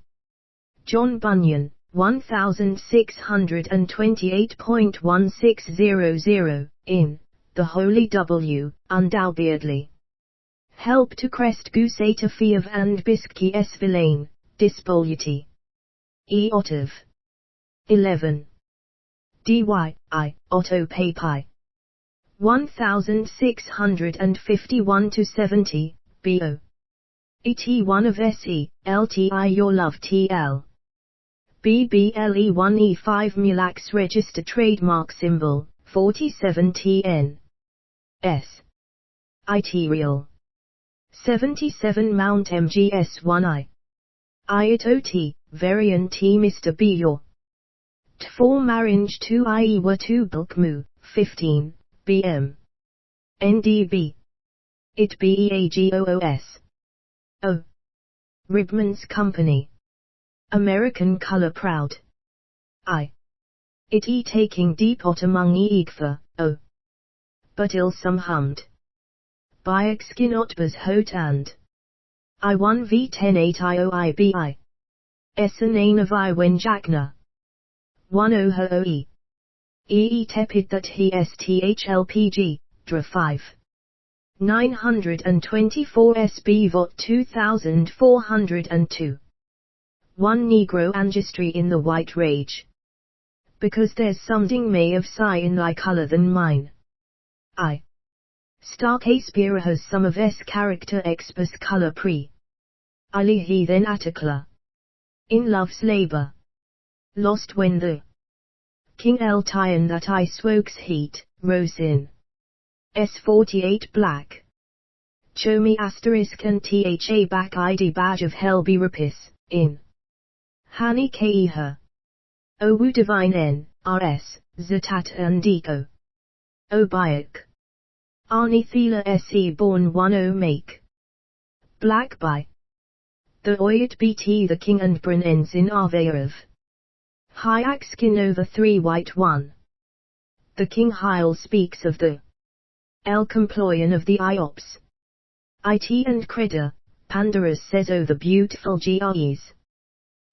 John Bunyan, 1628.1600, in The Holy W, undoubtedly. Help to crest gusata fee of and bisky s villain, dispoluti. Eotiv. 11. DY, Otto Papi. 1651-70, BO. ET1 of SE, LTI Your Love TL. BBLE1E5 Mulax Register Trademark Symbol, 47 TN. S. IT Real. 77 Mount MGS1I. IATOT, Variant T Mr. B Your. T4 Maringe 2 IE were 2 Bulkmu, 15, BM. NDB. It BEAGOOS. O. Ribman's Company. American Color Proud. I. It E taking deep ot among Eegfa, O. But ill some hummed. By Xkinot bas hot and. I1 V10 8IOIBI. Essenane of I when Jackna. 10 Hoe. EE tepid that he STHLPG, DRA 5. 924 SB VOT 2402. 1 Negro Angistry in the White Rage. Because there's something may of sigh in thy color than mine. I. Stark Aspira has some of S character expus color pre. Ali he then Atticla. In love's labor. Lost when the King El Tyan that I swokes heat, rose in. S48 black. Chomi asterisk and tha back ID badge of hell be rapis, in. Hani Keha. O divine N, RS, Zatat and Deco. O Bayek. Arni Thela SE born 10 make. Black by. The Oyat BT the King and Brunens in Arveyev. Hyaxkin over 3 white 1. The King Hyle speaks of the El Comployan of the Iops. It and Creda, Pandarus says oh the beautiful Gres.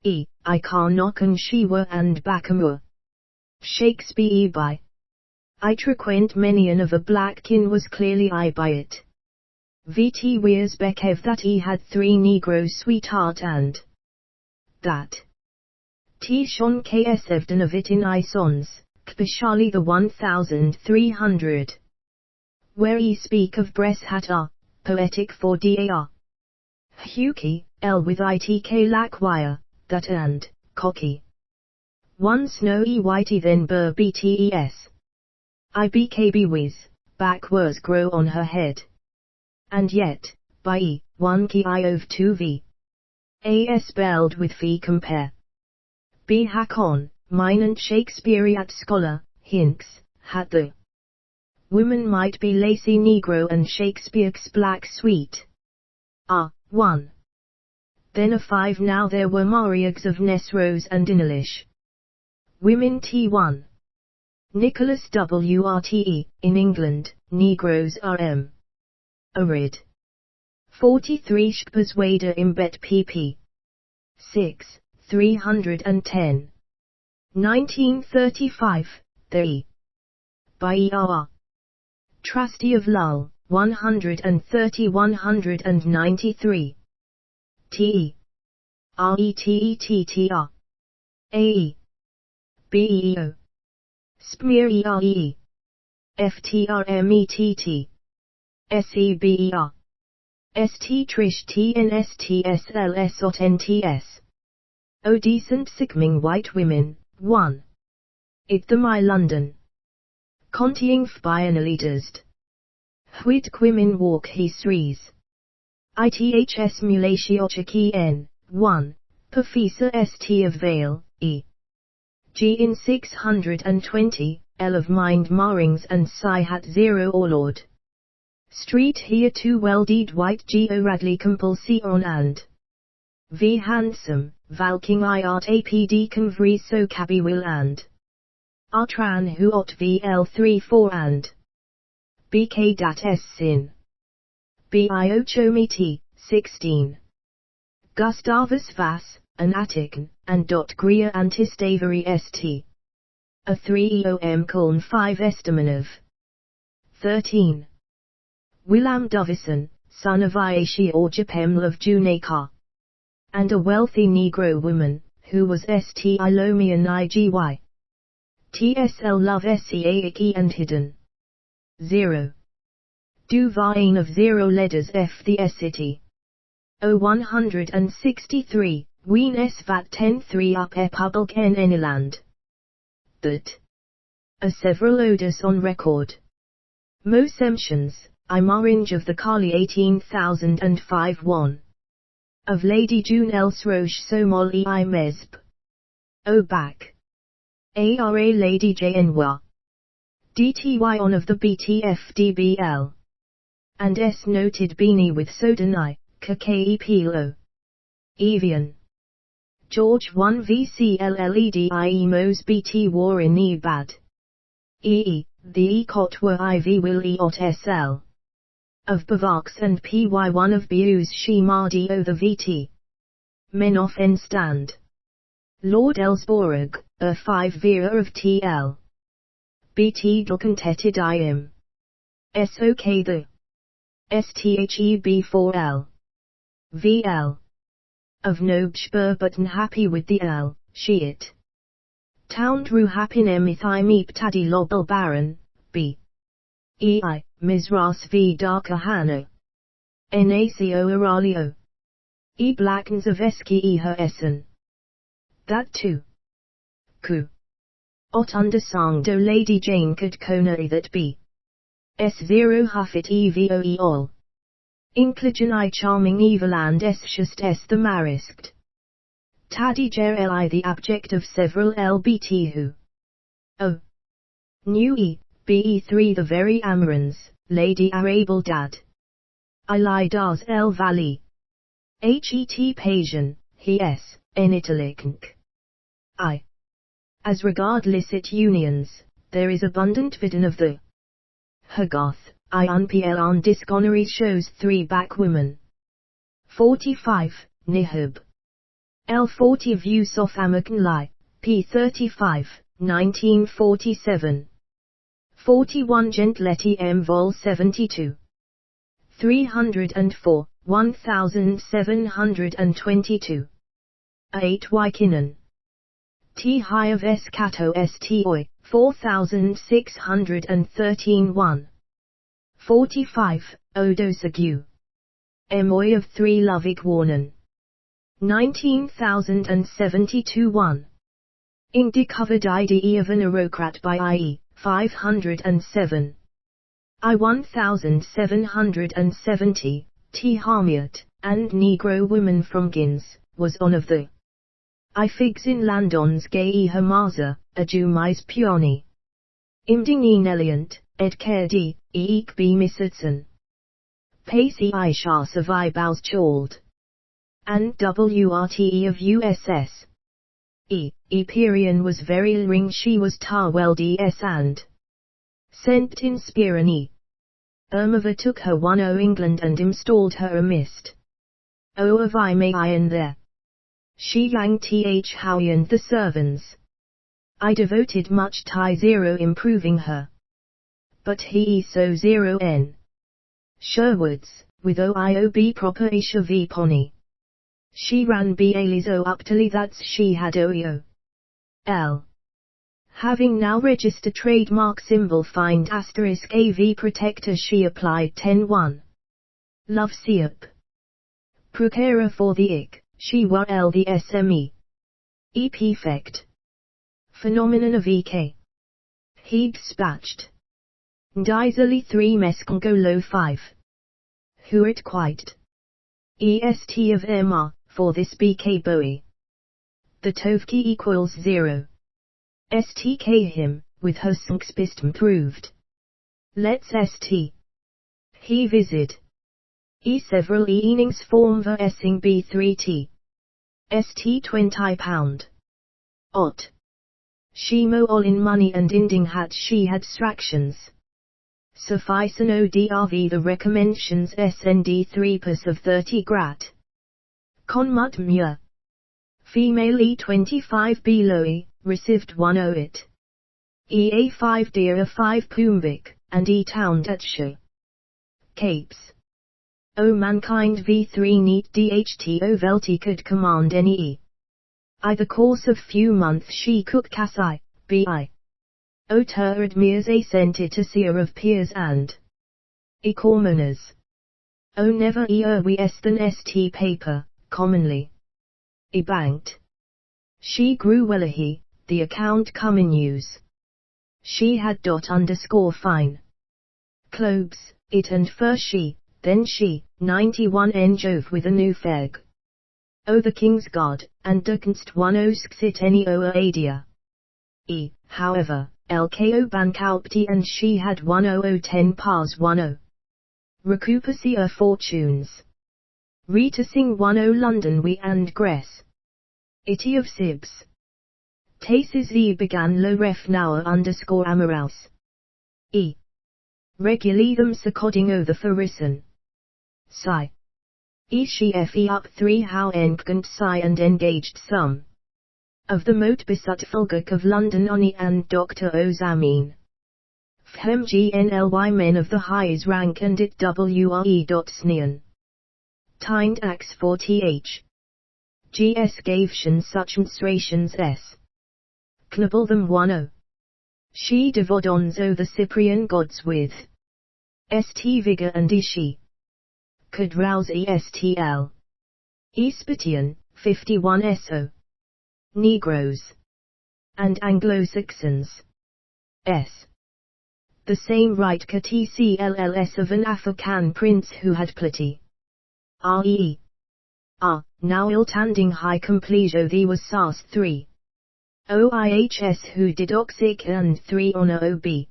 E, I Karnok Shiwa and Bakamur. Shakespeare by. I frequent many an of a black kin was clearly I by it. Vt Wears Bekev that he had 3 Negro sweetheart and that. T Shon Ks Evden of it in Isons, Kpishali the 1300. Where ye speak of Bres Hatta, poetic for Dar. Huki, L with Itk Lackwire, that and, cocky. 1 Snowy Whitey then Bur Btes. Ibkb whiz, backwards grow on her head. And yet, by E, 1 ki of 2v. As spelled with fee compare. B hack on, mine and Shakespeareat scholar, Hinks, had the women might be lacy Negro and Shakespeare's black sweet. 1. Then a 5 now there were Mariags of Nesrose and Inalish. Women T1. Nicholas Wrte, in England, Negroes R.M. Arid. 43 Persuader Imbet pp. 6, 310. 1935, The E. By E.R. Trustee of Lull, 130-193. T. Retettr. A. Beo. Smear Ere. Ftrmett. Seber. St Trish Tnstslsotnts. O decent sickming white women, 1. It the my London. Contying fbyanalitast. Huit quimin walk he sries. Iths mulatiochaki n, 1, Professor St of Vale, e. G in 620, L of mind marrings and psi hat 0 or lord. Street here 2 well deed white geo radley compulsion and V handsome, valking I art apd convri so cabby will and Artran who ot VL 34 and BK dat S sin. Bio chomiti, 16. Gustavus Vass, an Attican, and dot Greer antistavery st. A 3 eom coln 5 estimanov. 13. Willam Dovison, son of Iashi or Japeml of Junakar. And a wealthy Negro woman, who was St. Ilomian Igy. TSL love Seaiki and hidden. 0. Du Vain of 0 letters F the city. O 163, Wien S vat 10-3 up e public en Eniland. That. A several odus on record. Mosemtions, I'm orange of the Kali 18005 1. Of Lady June else Roche so molly I mesb. O back. Ara Lady Jnwa. DTY on of the BTF DBL. And S noted beanie with Sodanai, Kake Pilo. Evian. George 1 VCLLEDIE Mos BT War in Ebad. The Ecot were IV will Eot SL. Of Bavax and PY1 of Beus Shemadi o the VT. Men off en stand. Lord Ellsborg, 5 Vera of TL. BT Dlcontetid IM. SOK the. STHEB4L. VL. Of Nobspur but unhappy with the L, she it. Toundru happin emith I meep taddy lobel baron, B. EI, Misras v darker Hanno. NACO Aralio. E blackens of Eski e her Essen. That too. Ku. Ot undersang do Lady Jane could kona that be. S0 huffit evoe all. Incligen I charming eveland s just s the marisked. Taddy ger li the abject of several lbt who. O. New e, be3 the very amorans, Lady Arable dad. I lie das L valley. Het Pasian, he s, en italicnk. I. As regard licit unions, there is abundant vidin of the Hagoth, I unpl on dishonory shows 3 back women. 45, Nihib. L40 view sof Amakan Lai, P35, 1947. 41 Gentletti M vol 72. 304, 1722. 8 Wykinen. T high of S Cato St Oi, 4613 1. 45, Odo Sagu. M Oi of 3 Lovik Warnen. 19072 1. Ingdi covered IDE of an Eurocrat by IE, 507. I 1770, T Harmiot, and Negro woman from Gins, was on of the I figs in Landons gay Hamaza, a Jumais Pioni. Imding Eliant, Ed Kerdi, Eek B. Missitson. Pacey Aisha Savai Bows Chald. And WRTE of USS. Perian was very ring she was Tarwell DS and sent in Spirani. Irmava took her 10 England and installed her amist. Of I may iron there. She yang th Howian the servants. I devoted much tie 0 improving her. But he so 0 n. Sherwoods, with OIOB proper Isha v pony. She ran Balizo up till that's she had OEO. L. Having now registered trademark symbol find asterisk AV protector she applied 10-1. Love Siup. Procura for the ick, she were L the SME. Effect. Phenomenon of EK. He dispatched. Ndizely 3 mescongo low 5. Who it quite. EST of MR, for this BK Bowie. The Tovki equals 0. STK him, with her Sunkspistum proved. Let's ST. He visit. Several innings form the Essing B3T. ST 20 pound. Ot. She mo all in money and inding had she had stractions. Suffice an ODRV the recommendations SND 3 plus of 30 grat. Conmut mya. Female E25 below received 10 it. EA5 dear 5 Pumbik, and E-town Datsha. Capes. O mankind V3 neat DHTO Velti could command any E. I the course of few months she cook Kasai, B.I. O turd mears a sented to seer of peers and ecormoners. O never we than st paper, commonly. Banked. She grew wellahy, the account come in use. She had ._fine. Clobes, it and fur she, then she, 91 en jove with a new feg. O the king's god, and dukenst 10 any adia. However, LKO bankaupti and she had 1010 pars 10. Recuperacy her fortunes. Rita sing 10 London we and Gress. Itty of Sibs. Taces began lo ref now _amorals. Regularly them secoding o the farison. Sigh. She fe up 3 how engant sigh and engaged some. Of the moat besut Fulguk of London Oni and Dr. Ozamin. Fhem GNLY men of the highest rank and it WRE. Timed ax 40h. GS gave shan such menstruations s. Knibble them 10. She divodons o the Cyprian gods with. St vigor and she. Could rouse ESTL. Espitian, 51 SO. Negroes. And Anglo-Saxons. S. The same right ca TCLLS of an African prince who had plenty. Now ill-tanding high complejo thee was SARS 3. OIHS who did oxic and 3 on OB.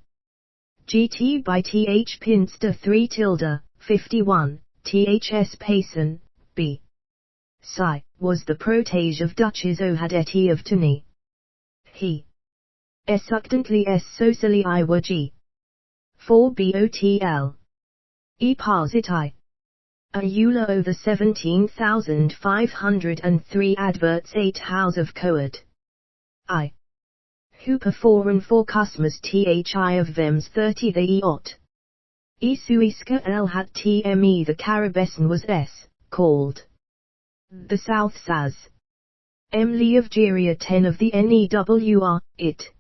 GT by TH Pinster 3 tilde, 51, THS Payson, B. Psy, was the protege of Duchess Ohadeti of Tuni. He. Suctantly socially I were G. 4 BOTL. Parsit A EULA over 17,503 adverts 8 house of coed. Who perform for customers thi of thems 30 the eot. Suiska el had tme the Carabesan was called. The South Saz. Emily of Geria 10 of the NEWR, it.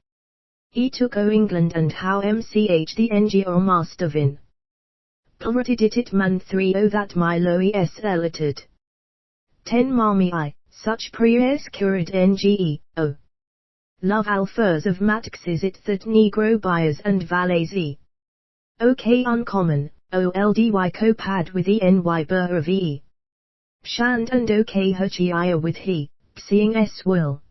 Took o England and how mch the NGR mastervin. Plurted it man 3 o that my low elated. 10 marmi such prayers cured NGE, Love alphas of matxes it that negro buyers and valets OK uncommon, OLDY copad with ENY burr of E. Shand and OK hutchia with he, seeing S will.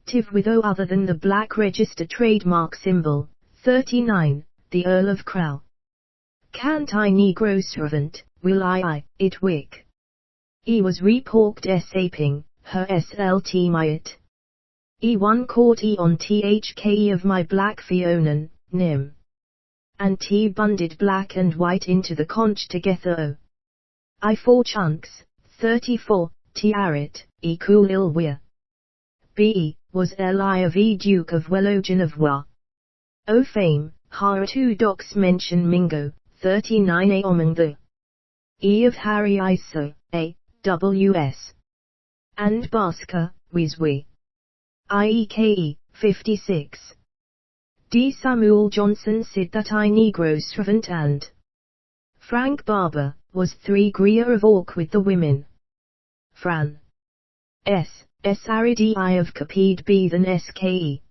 Tiv with O other than the black register trademark symbol, 39, the Earl of Crow. Can't I negro servant, will I, it wick. Was reporked aping, her slt myet. One caught on thke of my black fionan, nim. And bunded black and white into the conch together I 4 chunks, 34, arit, cool ill weir. Was li of Duke of Wellogen of Wa. O fame, har 2 docs mention Mingo, 39 among the of Harry Iso, W.S. And Basker, Wizwe. IEKE, 56. D. Samuel Johnson said that I negro servant and Frank Barber, was 3 Greer of Ork with the women. Fran. S. Aridi of Capede B than SKE.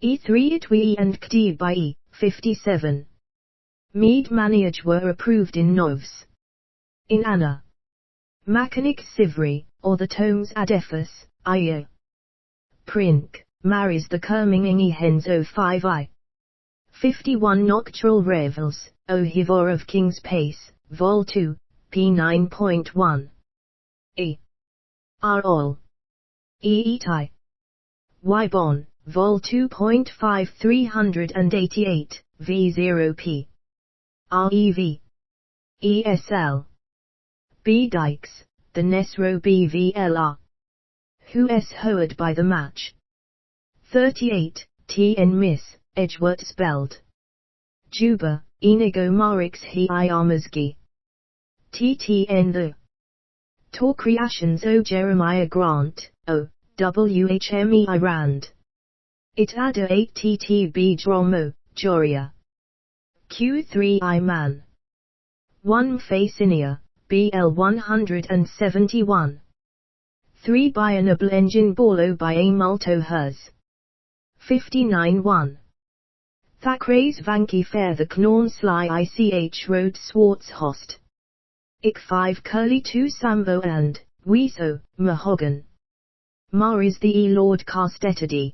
E3 Itwe and Kd by E, 57. Mead manage were approved in Novs. In Anna. Mechanic Sivri, or the Tomes Adephus, I. Prink, marries the Kerming hens 05I. 51 Nocturnal Revels, O Hivor of King's Pace, Vol 2, p. 9.1. Are all. Etai. Y Bon, Vol 2.5 388, V0p. REV. ESL. B. Dykes, the Nesro BVLR. Who s hoed by the match. 38, TN Miss, Edgeworth spelled. Juba, Inigo Marix he Iamazgi. TTN the. Tor Creations O Jeremiah Grant, O, WHMEI Rand. It Ada 8 TTB Dromo, Joria. Q3 I Man. 1 Facinia, BL 171. 3 by an Engine Borlo by a Multo Hers. 59-1. Thackeray's Vanky Fair the Knorn Sly ICH Road Swartz Host. Ik 5 Curly 2 Sambo and, Weso, Mahogan. Mar is the E Lord Castetadi.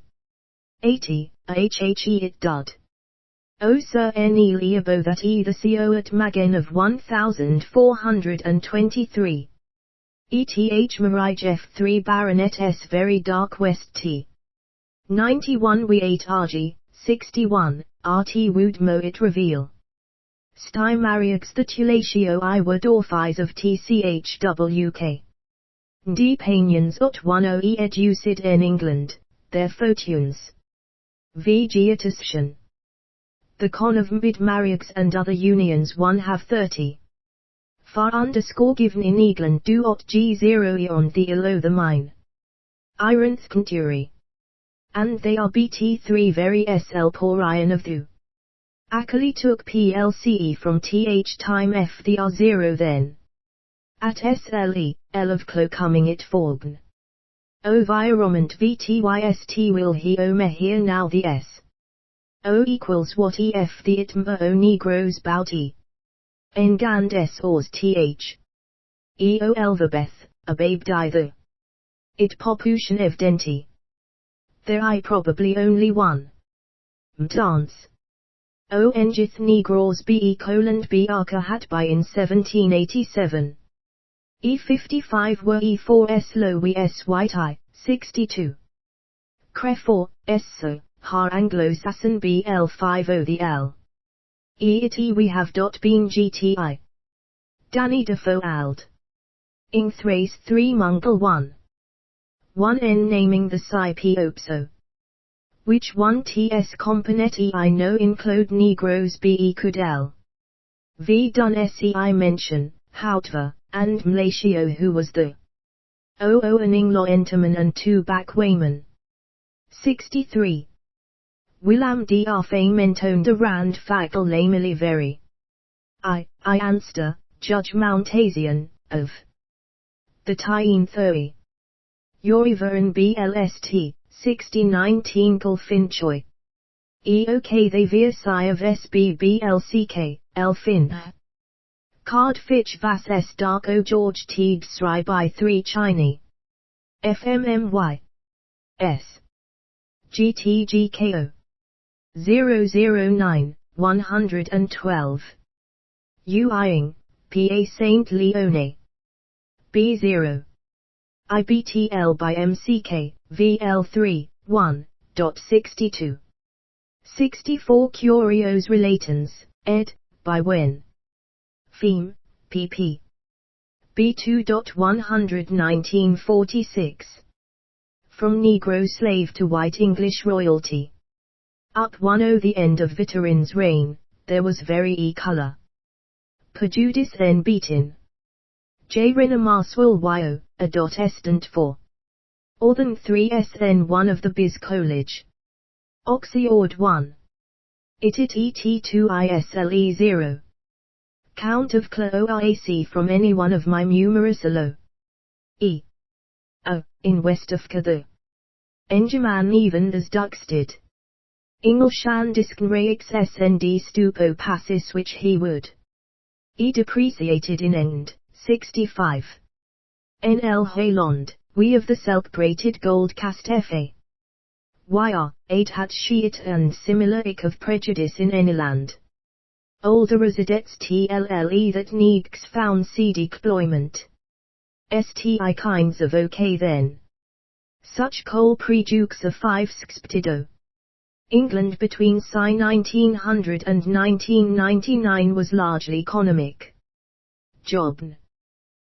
80, AHHE it dud. O Sir N.E. Leabo that E the CO at Magen of 1423. ETH Marij F3 Baronet S very dark West T. 91 We 8 RG, 61, RT Wood Mo it reveal. Sty Mariax the Tulatio I were Dorfis of TCHWK. D Panions ut 10 E educid in England, their fortunes. V Geotistion. The con of Mid Mariax and other unions 1 have 30. Far underscore given in England do ot G0 on the ilo the mine. Ironth Conturi. And they are BT3 very SL Porion of the. Akali took PLCE from TH time F the R0 then. At SLE, L of Clo coming it Forgn. O viromant VTYST will he o me here now the S. O equals what EF the itmba o negroes bout E. Engand S ors th. Eo elvabeth, a babe die the. It population evidenti. There I probably only one. Dance. O engith negros be colon b arca hat by in 1787. E55 were E4 S low we S white I, 62. Crefor, S so, har Anglo-Saxon BL50 the L. It we have dot been GTI. Danny Defoe ald. Ing Thrace 3 Mungle 1. 1 N naming the Psi Piopso. Which 1 TS componenti I know include Negros BE could L. V done SEI mention, Houtver, and Mlatio who was the. O and Inglo Enterman and 2 back Wayman. 63. Willam dr Mentone de Rand Fackel Lamely very. I answer, Judge Mountasian, of. The Tyene Thoe. Yoriver and BLST, 6019 Finchoy. EOK they VSI of SBBLCK, Elfin. Card Fitch Vas S Darko George Teague Sry by 3 Chinese. FMMY. S. GTGKO. 009, 112. Uing, PA Saint Leone. B0. IBTL by MCK, VL3, 1.62. 64 Curios Relatans, ed. by Wynne. Feme, pp. B2.11946. From Negro slave to white English royalty. Up 10 the end of Vitorin's reign, there was very color. Prejudice then beaten. J. Rinamaswell yo, a dot estant for. Or than 3 sn 1 of the Biz College. Oxyord 1. Itit et 2 isle 0. Count of cloac from any one of my numerous alo. E. O, in west of Cather. Engerman even as Duxted. Ingelshan diskenreix snd stupo passis which he would. E depreciated in end, 65. NL Hayland, we of the celebrated gold cast fa. YR, 8 hat sheet and similar ick of prejudice in any land. Older residets TLLE that neeks found seed deployment. STI kinds of OK then. Such coal prejukes of 5 skptido. England between 1900 and 1999 was largely economic. Jobn.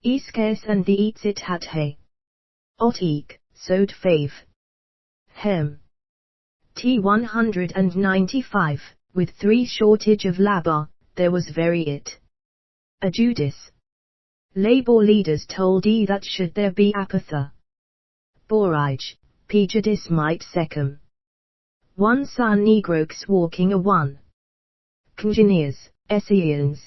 Scarce and the eats it had hay. Otik, sowed fave. Hem. T195, with 3 shortage of labor, there was very it. A Judas. Labour leaders told E that should there be apatha. Borage, pejudis might secum. One son negroes walking a one. Engineers, Essayans,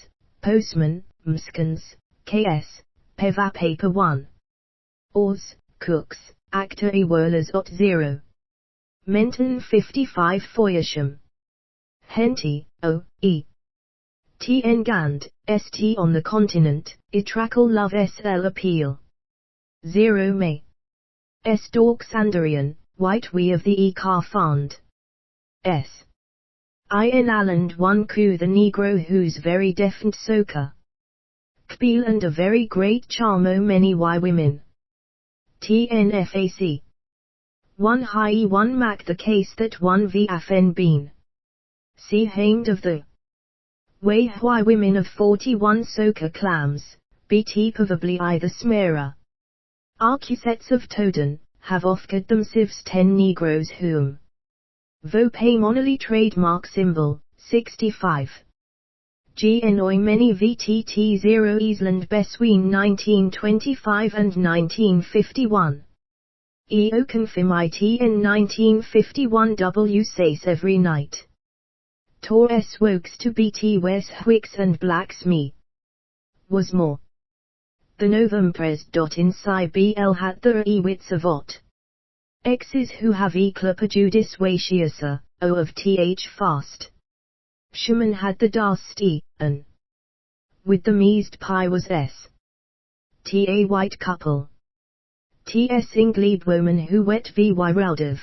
postmen, mskans, ks, peva paper 1. Oars, cooks, actor e whirlers ot 0. Menton 55 Foyersham. Henty, O, E. T. Engand, St. on the continent, Itracal love SL appeal. 0 May. S. Dork Sanderian, White we of the E. Car Fund. S. I. N. Alland 1 Coup the Negro who's very definite soca. Kpeel and a very great charm o many Y women. TNFAC. 1 high 1 Mac the case that 1 VFN been. See hamed of the way why women of 41 soca clams, BT probably either smera. Arcusets of Toden, have offered themselves 10 Negroes whom vo pay monally trademark symbol, 65. GNOI many VTT 0 Eastland between 1925 and 1951. EO confirm IT in 1951 W says every night. Tor S wokes to BT Wes Wicks and Blacks me. Was more. The Novum Pres. Inside BL had the wits of ot. X's who have ecla prejudice watiusa, O of th fast. Schumann had the dast E, and with the meased pie was S. Ta white couple. T.S. Inglebe woman who wet V.Y. Raldiv.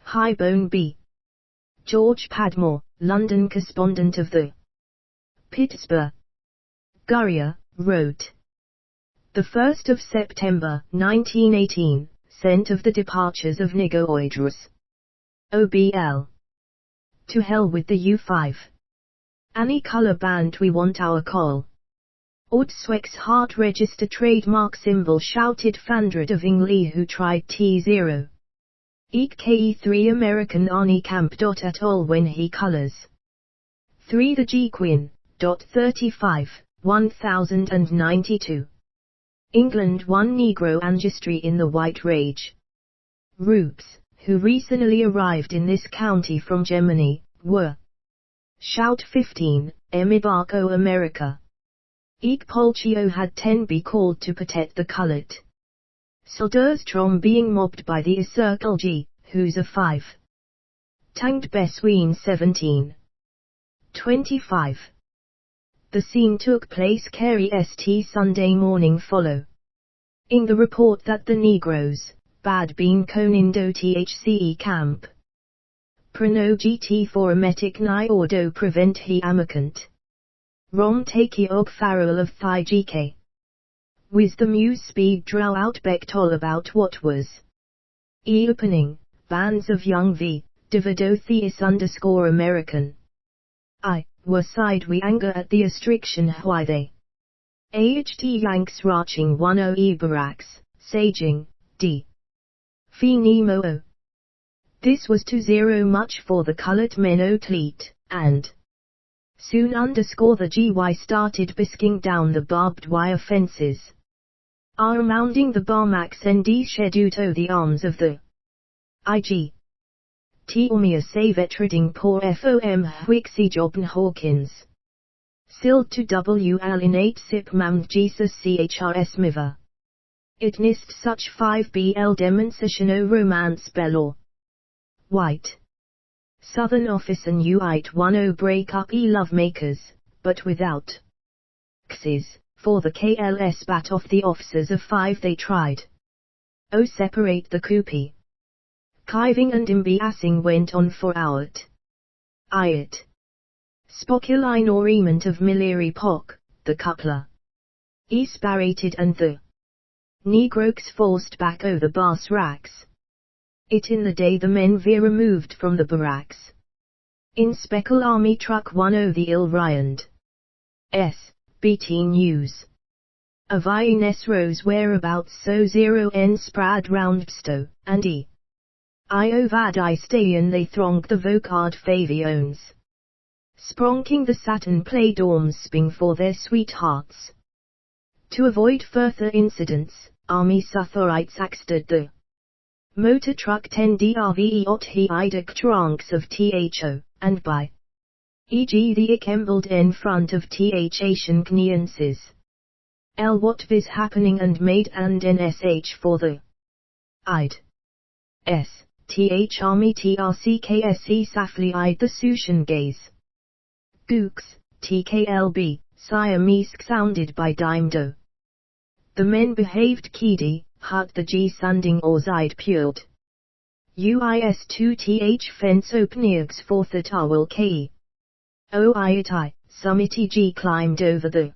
High bone B. George Padmore, London correspondent of the Pittsburgh Courier, wrote. The 1st of September, 1918, sent of the departures of Negroidrus. OBL. To hell with the U5. Any color band we want our call. Ordsweck's heart register trademark symbol shouted Fandred of Ingley who tried T0. Eek KE3 American Arnie Camp. At all when he colors. 3 The G Quinn. 35, 1092. England 1 Negro ancestry in the White Rage. Roops, who recently arrived in this county from Germany, were. Shout 15, Emibargo America. Eek Polchio had 10 be called to protect the colored. Soderstrom being mobbed by the Circle G, who's a 5. Tanged Besween 17. 25. The scene took place Kerry St. Sunday morning follow. In the report that the Negroes, bad been conindo thce camp. Prano GT for emetic ni ordo prevent he amicant. Rom take og farrel of thigh GK. Wisdom use speed draw out Bechtoll about what was. Opening, bands of young V, divido theis underscore American. I, were side we anger at the restriction why they. AHT Yanks Raching 10 Barracks, Saging, D. Phi Nemo O. This was too zero much for the colored men athlete, and soon underscore the GY started bisking down the barbed wire fences. Are mounding the Barmax ND Sheduto the arms of the IG. Teomia Savet reading poor FOM Hwixi Jobn Hawkins. Sild to W alinate sip mamd Jesus CHRS miver. It nist such 5 BL demonstration o romance bello. White. Southern office and uite 10 break up lovemakers, but without x's, for the KLS bat off the officers of 5 they tried. O separate the coopy. Kiving and imbiassing went on for out. Iot. Spoculine orement of Milleri Pock, the coupler. Sparated and the Negroes forced back o the bass racks. It in the day the men veer removed from the barracks. In Speckle Army truck 10 the ill Ryand. S. BT News. Of Ines Rose whereabouts so 0 sprad roundsto, and E. Io vad I stay and they thronged the vocard faviones. Spronking the Saturn play dorms sping for their sweethearts. To avoid further incidents, Army Suthorites axted the motor truck 10 drve ot he idic trunks of THO, and by e.g. the ikembled in front of TH Asian Knienses. L what vis happening and made and NSH for the Id. S. TH Army TRCKSE Safely eyed the Sushan gaze. Gooks, TKLB, Siamese sounded by Dimdo. The men behaved kidi, hut the G sunding or Zide pured. UIS2TH fence openiergs for theta will Ke. OITI, summity G climbed over the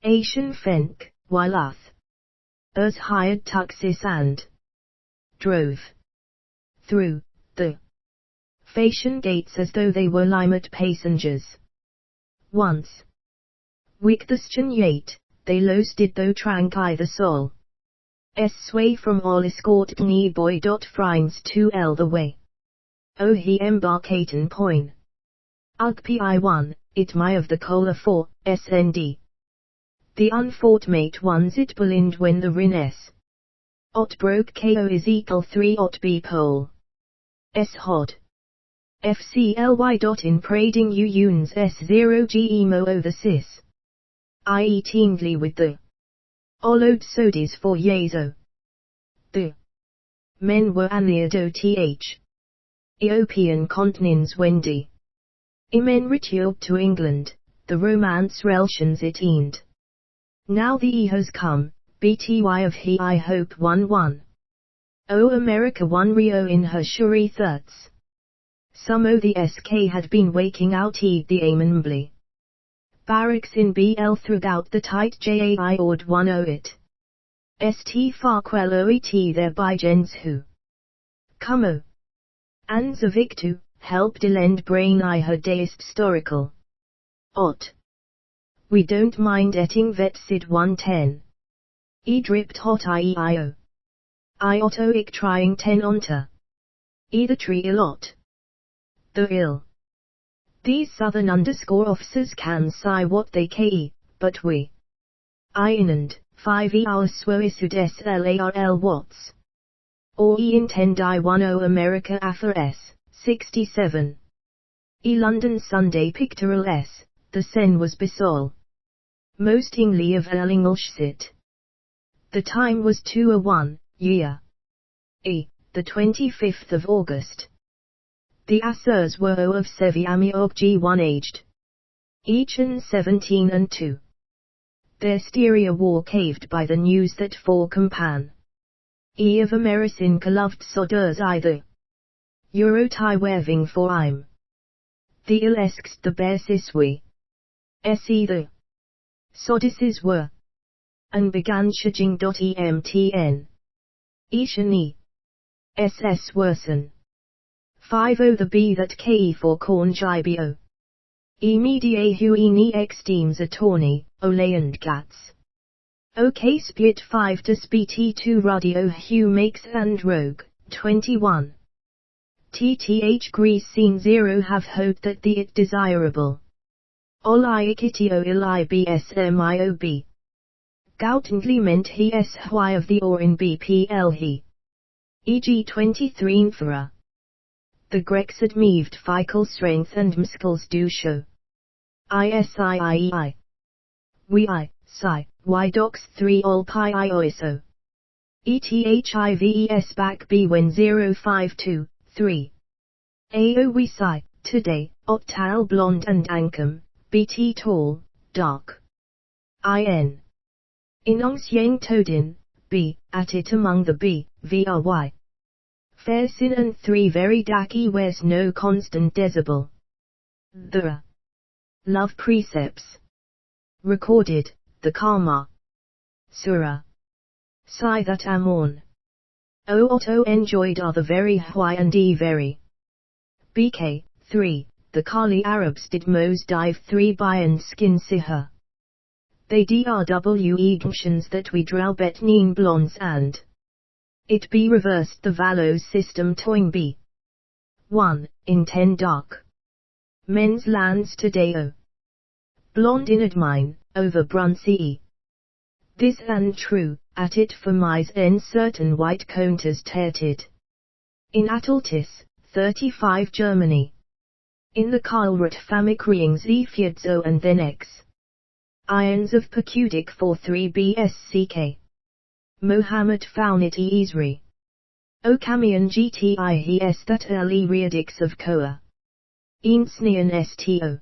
Asian fenk, while Uth. Urs hired tuxis and drove through the Fashion gates as though they were limet passengers. Once Wickthestion yate, they loasted though trank I the soul. Sway from all escort knee boy. Frines 2L the way. Oh he embarkaten point. Ugh pi1, it my of the cola 4, SND. The unfought mate ones it belind when the Rines. Ot broke KO is equal 3 ot B pole. S hod. FCLY. In prading u unes S0 G emo o the sis. I.e. teamedly with the Olode sodis for Yezo. The men were aniado th. Eopian continents Wendy. Imen returned to England, the romance relations it end. Now the E has come, BTY of he I hope 1-1. O America 1 Rio in her shuri thirds. Some o the SK had been waking out the amenably. Barracks in BL throughout the tight JAI ord 10 it. St farquel oet thereby gens who. Come o. Ans of ictu, help delend brain I her deist historical. Ot. We don't mind etting vet sid 110. E dripped hot IEIO. I otto ic trying 10 onta. E the tree lot. The ill. These southern underscore officers can say what they ke, but we. Inand, 5 hours swoisud SLARL watts. Or intend I 10 America after S, 67. London Sunday pictorial S, the sen was besol. Mostingly of Erlingelschsit. The time was 2:01, year. The 25th of August. The Assers were O of Seviami og G1 aged. Each and 17 and 2. Their styria war caved by the news that 4 compan. Of Amerisin loved soders either. Eurotai werving for I'm. The ileskst the bersiswi. Se the. Sodices were. And began shijing.emtn. Ishani. SS worsen. 50 the B that Ke for corn jibio. Media hui ni exteams attorney, ole and gats. OK spit 5 to spt2 radio hu makes and rogue, 21. TTH grease scene 0 have hope that the it desirable. Oli ikitio ili bsmiob. Goutendly meant he sy of the or in bpl he. E.g. 23 infra. The Greeks admeaved fical strength and muscles do show. Isiei. We I, psi, y docs 3 all pi ioiso. Ethives back b when 052, 3. Ao we psi, today, optal blonde and ankum, bt tall, dark. In. Inongs yang todin, b, at it among the b, vry. Fair sin and 3 very daki wears no constant decibel. The love precepts. Recorded, the karma. Surah. Sai that amon. O Otto enjoyed are the very why and e very. BK, 3, the Kali Arabs did most dive 3 by and skin siha. They drw ignitions that we drowbet neen blondes and. It be reversed the Valos system toing be. 1, in 10 dark. Men's lands today o. Blonde in admine, over brunsea. This and true, at it for mise en certain white counters terted. In Atultis, 35 Germany. In the Karlrut famic rings Efiadzo and then X. Irons of Percudic for 3 BSCK. Mohammed Founit Isri. Okamian GTIES that early Riadix of Koa. Insnian STO.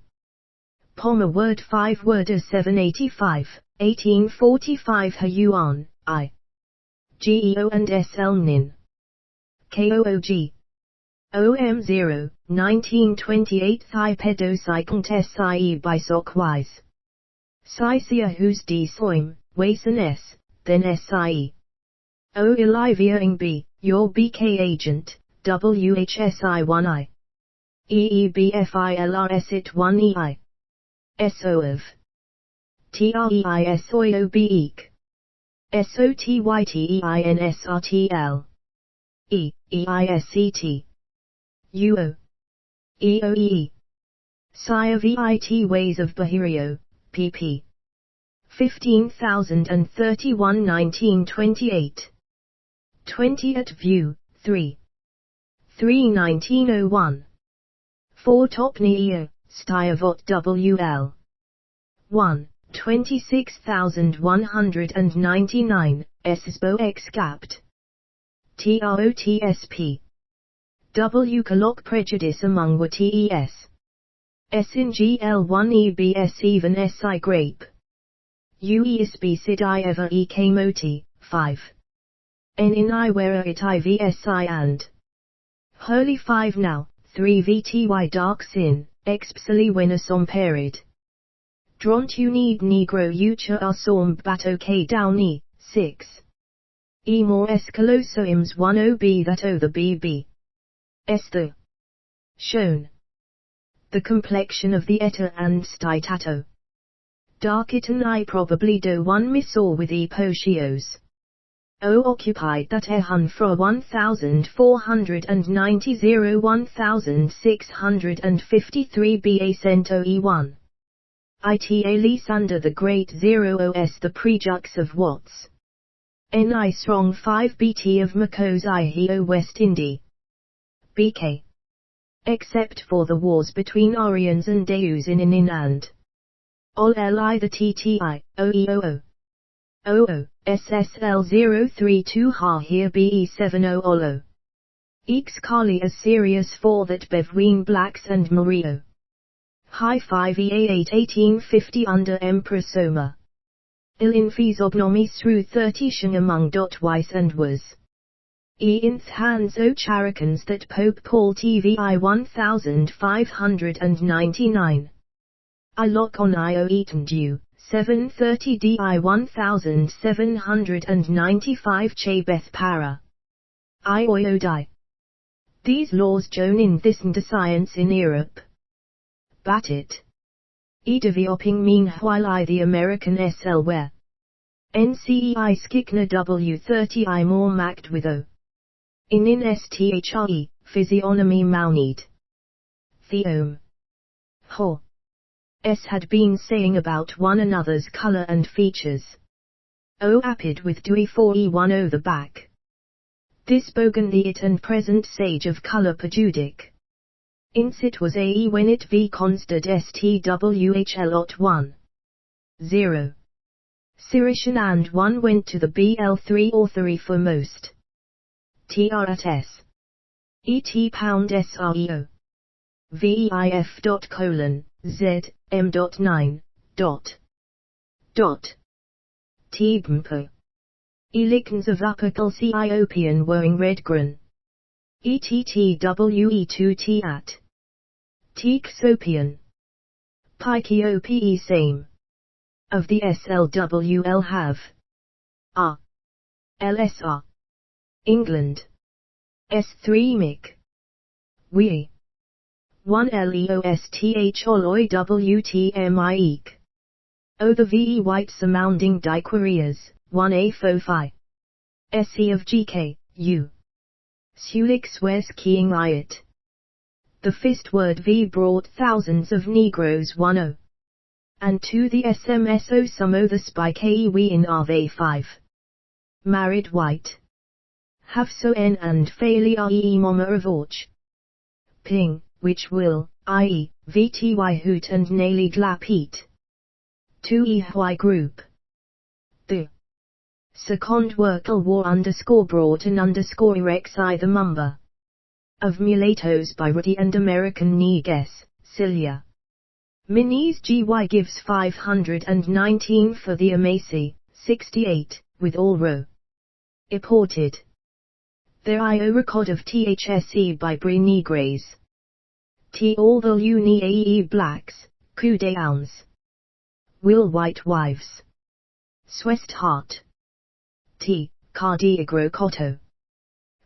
Pommer word 5 word 785, 1845 Hayuan, I. GEO and SLNIN. KOOG. OM0, 1928 Thai pedocycont SIE by Sockwise. Sisia whose D soim, Wason S, then SIE. O Eliviering B, your BK agent, WHSI1I. EEBFILRS it 1EI. SO of. TREISOIOBEEK. SOTYTEINSRTL. EISET. UO. EOE. Psi of EIT Ways of Bahirio, pp. 15,031 1928. 20 at View, 3. 3 1901. 4 Topneo, Styavot WL. 1. 26,199, SSBO excapt. TROTSP. W. Colloq prejudice among WTES. S in GL1 EBS even SI grape. UESB sid I ever EK moti, 5. N in I where it IVSI and. Holy 5 now, 3 VTY dark sin, expsally winnersom perid. Dront you need negro ucha arsom bato k down e, 6. E more escalosoims 1 ob that o the bb. S the. Shown. The complexion of the eta and stitato. Dark it and I probably do 1 misor with e potios. O occupied that ehun fra 1490 1653 ba cento e1. Ita lease under the great 0 os the prejux of Watts. Ni strong 5 bt of Macos Ihio West Indie. BK. Except for the wars between Orions and Deus in and. Ol li the TTI, OEOO. OO, SSL 032 ha here BE70 Olo. Ex Kali as Sirius 4 that Bevween Blacks and Mario. High 5 EA8 1850 under Emperor Soma. Il infis ognomis through 30 shing among Weiss and was. Inth Hans O Characans that Pope Paul TVI 1599. I lock on Io Eaton Dew, 730 DI 1795 Chabeth Para. I Oiodi. These laws join in this and the science in Europe. Batit. E developing meanwhile I the American SL where. NCEI Skikna W30 I more macked with O. In STHRE, physiognomy Maunid. Theome. Ho. S had been saying about one another's colour and features. O apid with dui 4E10 the back. This bogan the it and present sage of colour perjudic. Insit was AE when it v constad STWHL lot 1. 0. Sirishan and 1 went to the BL3 authority for most. TR at S. ET pound SREO. VEIF. Z, M.9. Tibmpo. Elikens of apical Ciopian wearing redgren. ETTWE2T at. Teeksopian. Pikeope same. Of the SLWL have. R. LSR. England. S3 Mic. We. 1 LEOSTH Oloi WTMIEK. O the VE white surmounding diquarias, 1A Fofi. SE of GK, U. Sulix wes keying iat. The fist word V brought thousands of Negroes 10. And to the SMSO some o the spy KE in RV 5. Married white. Have so N and failure E mama of orch. Ping, which will, i.e., VTY hoot and naily glap eat. 2EY group. The second workal war underscore brought an underscore rexi the mumber. Of mulattoes by Ruddy and American Neges, Cilia. Minis GY gives 519 for the Amacy, 68, with all row. Imported. There IO record of THSE by Brie Negres. T all the uni AE blacks, coup de ounds. Will white wives. Swest heart. T, cardiagro cotto.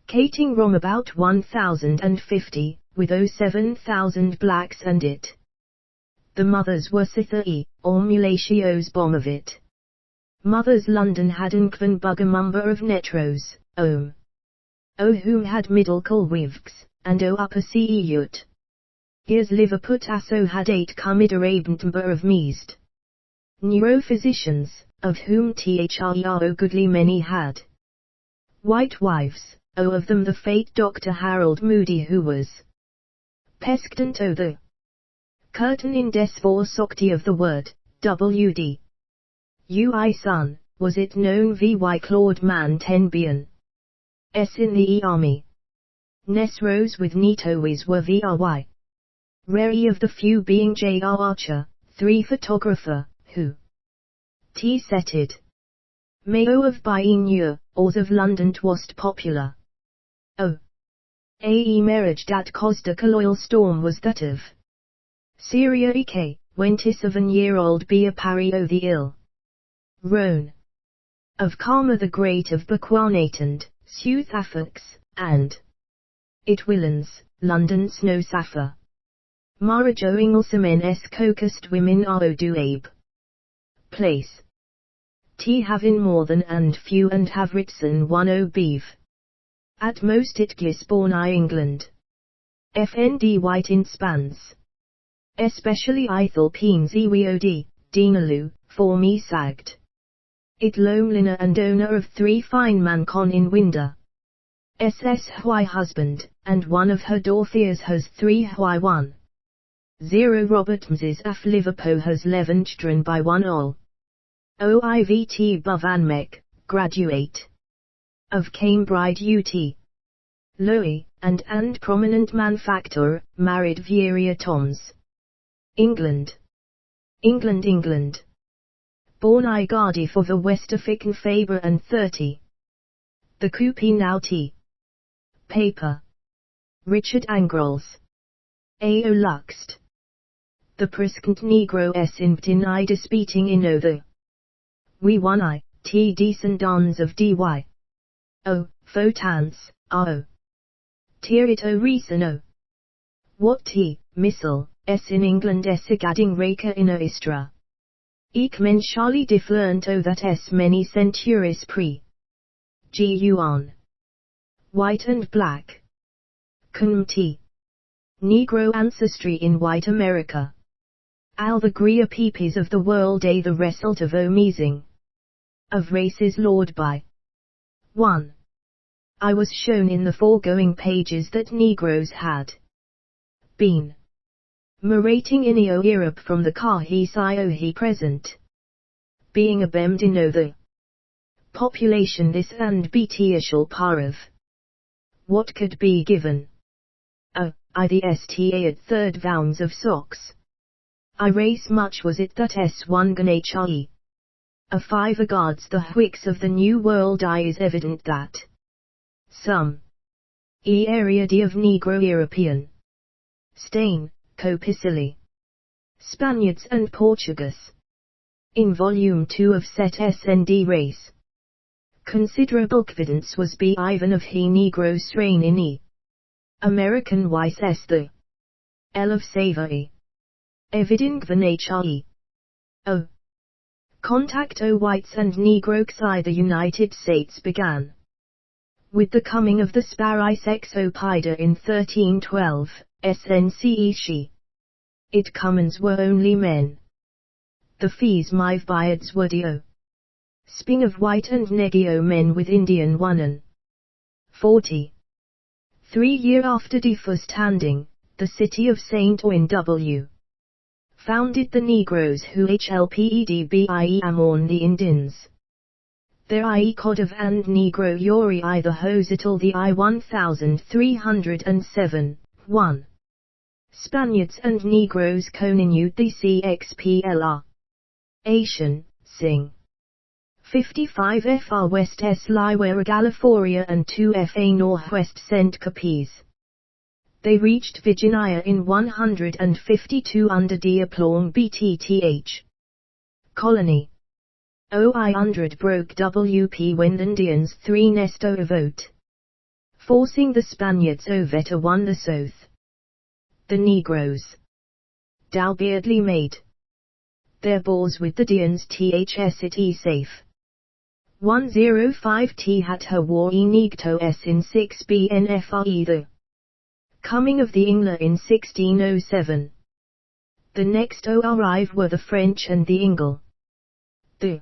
Cating rom about 1050, with 07,000 blacks and it. The mothers were Sitha or Mulatios bomb of it. Mothers London had Nkvan Bugamumber of Netros, O whom had Middlecal Wivks, and O upper CE Yut. Here's Liverput Asso had 8 Commiderabentmber of Meased. Neurophysicians, of whom THRERO goodly many had. White wives, O of them the fate Dr. Harold Moody who was. Pescdent O the curtain in des for socti of the word, WD. Ui son, was it known vy Claude man 10 bian. S in the army. Ness rose with Netoes were vry. Rary of the few being J.R. Archer, 3 photographer, who T setted. Mayo of Bayinure, ors of London twost popular. O. A.E. marriage dat caused a colloidal storm was that of Syria ek, wentis of an year-old be a pario the ill. Rhone. Of Karma the Great of Bequanatant, Sooth Affax, and It Willans, London Snow Sappha. Marajo Inglesamen S. Cocust women are Duabe. Place. T having more than and few and have Ritson 10 beef. At most it Gisborne I England. FND white in spans. Especially Ithel Peens Eweod, Dinalu, for me sagged. It lomeliner and owner of 3 fine mancon in Winder. SSY husband, and one of her Dorthias has 3Y1. 0 Robert Mrs. Af Liverpool has Levenstron by 1 all. OIVT Buvanmek, graduate. Of Cambridge UT. Lowy, and prominent manufacturer, married Vieria Toms. England. England. Born I Gardy for the Westerficken Faber and 30. The Coupe now T. paper. Richard Angrels. A.O. Luxt. The prescient Negro s in I disputing in the we one I, t descendants of dy. O, photans, o. Tirito reason. What t, missile, s in England gadding raka in istra. Ec men Charlie different that s many centuries pre. Gu on. White and black. Cum t. Negro ancestry in white America. Al the gria peepees of the world the result of measing. Of races laud by. 1. I was shown in the foregoing pages that Negroes had been migrating in Europe from the Kahi present. Being abemmed in the population this and betial par of what could be given. I the sta at third vounds of socks. I race much was it that s1 ganhe. A 5 regards the wicks of the New World is evident that some area of Negro European stain, copicilli, Spaniards and Portuguese. In Volume 2 of Set SND Race. Considerable evidence was even of he Negro strain in American Weiss the L of Savory. Eviding the nature o. Contact o whites and Negroes I the United States began. With the coming of the Sparice Exopida in 1312, SNCE she. It commons were only men. The fees my biods were dio. Sping of white and negio men with Indian one 40. 3 year after the first handing, the city of St. Ouen W. founded the Negroes who hlpedbie on the Indians. Their cod of and Negro Yori the Hosital the 1307, 1. Spaniards and Negroes continued the CXPLR. Asian, Sing. 55 FR West S Liwera California and 2 FA Northwest St. Capiz. They reached Virginia in 152 under the Aplong BTTH. Colony. OI-100 broke WP when the Indians 3 nesto vote. Forcing the Spaniards Oveta won the South. The Negroes. Dalbeardly made their bores with the Dians THS it safe. 105 T hat her war Negto S in 6 BNFRE the coming of the Ingler in 1607. The next arrive were the French and the Ingle. The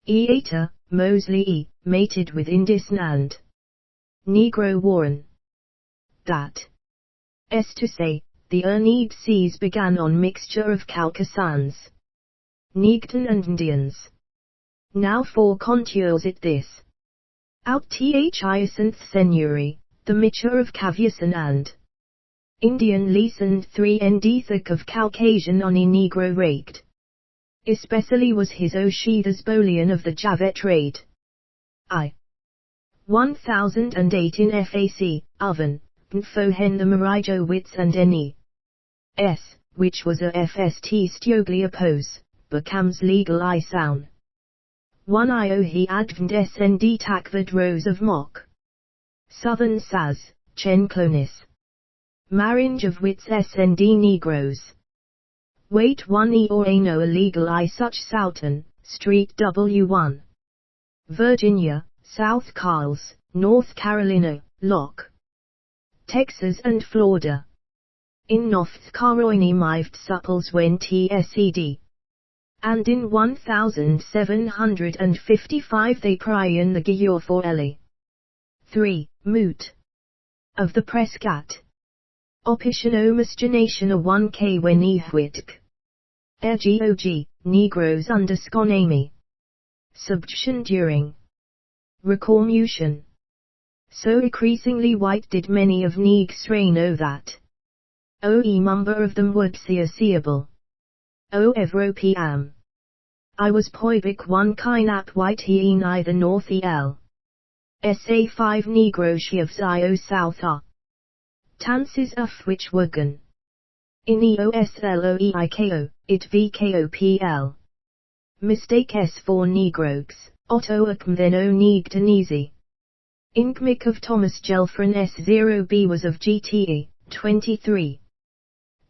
Eata, Mosley mated with Indis and Negro Warren. That is to say, the Erned seas began on mixture of Caucasans, Negton and Indians. Now 4 contours it this. Out Hyacinth Senuri, the mixture of Caviasan and Indian lease and 3 endethic of Caucasian on Negro raked. Especially was his O'Sheathers Bolian of the Javet trade. 1008 in FAC, Oven, Nfohen the Marijo Wits and N.E.S., which was a FST Stogli oppose, becomes legal sound. 1 IO he advent SND takvad rose of mock. Southern Saz, Chen Clonis. Marriage of wits SND Negroes. Wait 1 E or A no illegal such Soughton, Street W1. Virginia, South Carls, North Carolina, Locke. Texas and Florida. In North Carolina mived supples when TSED. And in 1755 they pryan the Giyor for Ellie. 3. Moot. Of the Prescat. Option omisgenation a 1K when ehwitk. Ergog, Negroes under sconami. Subjuction during Recommution. So increasingly white did many of Negs know that. Number of them would seeable. Evropiam. I was poibic 1 kinap white he neither north el. SA5 Negrotievs IO South A. Tances Ufwich Wagon. INEOSLOEIKO, IT VKOPL. Mistake S4 Negrogs, Otto Akmthen O Neegtanese. Inkmik of Thomas Gelfrin S0B was of GTE, 23.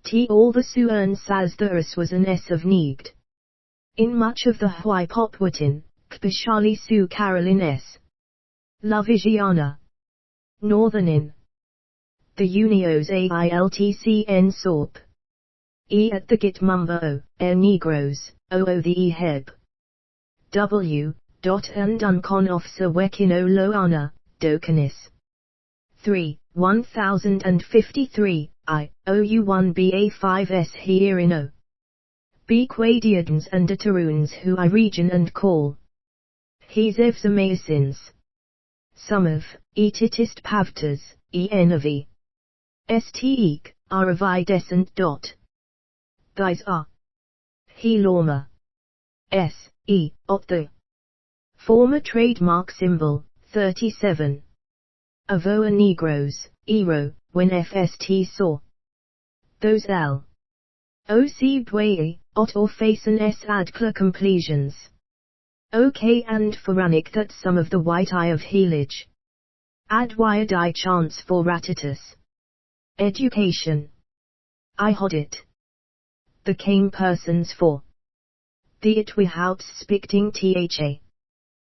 T all the Suern Saz the Us was an S of Neegd. In much of the Hui Popwatin, Kpishali Su Caroline S. Lovigiana. Northernin. The Unios AILTCN Sorp. E at the Git Mumba O, Negros, O the E Heb. W. And Uncon Officer Wekin O Loana, Dokanis. 3, 1053, I, OU1BA5S here in O. B Quadiadans and Ataroons who I region and call. He's Evzamasins. Some of, Etitist Pavtas, Enavi. Steek, are of descent. These are. He Lorma. S, E, op the. Former trademark symbol, 37. Avoa Negros, Ero, when FST saw. Those L. OC Bway, Ot or Faison S Adkla completions. OK and Foranic that some of the white eye of Helage. Adwire die chance for Ratatus. Education. I had it. The came persons for. The it without spicting tha.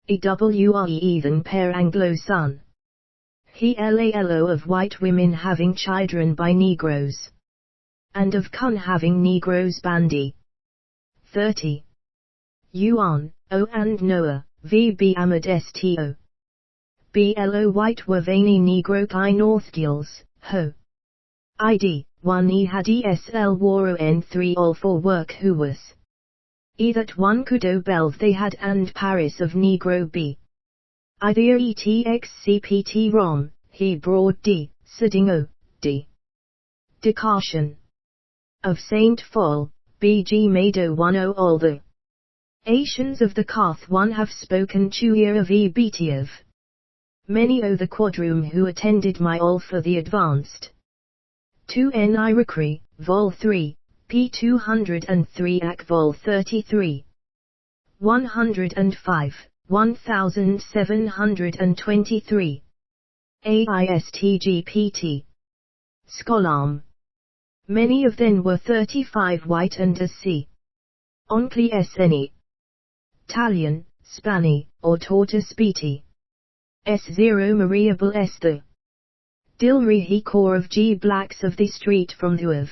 Ewre even per Anglo son. He lalo of white women having children by Negroes. And of Kun having Negroes bandy. 30. Yuan, O and Noah, VB Amad Sto. BLO white were veiny Negro Kai Northgills, ho. ID, 1 E had ESL Waro N3 all for work who was. E that one could o belv they had and Paris of Negro B. Either ETXCPT Rom, he broad D, Siding O, D. Decartion. Of Saint Fall, BG Mado 10 all the. Asians of the Carth one have spoken Chuir of Ebetiev. Many o the quadroom who attended my all for the advanced. 2 N Irakri, Vol 3, P 203 Ac Vol 33. 105, 1723. AISTGPT. Scholarm. Many of them were 35 white and a C. Onkli SNE. Italian, Spani, or Tortoise Beatty. S0 Mariable Esther. Dilri he core of G blacks of the street from the of.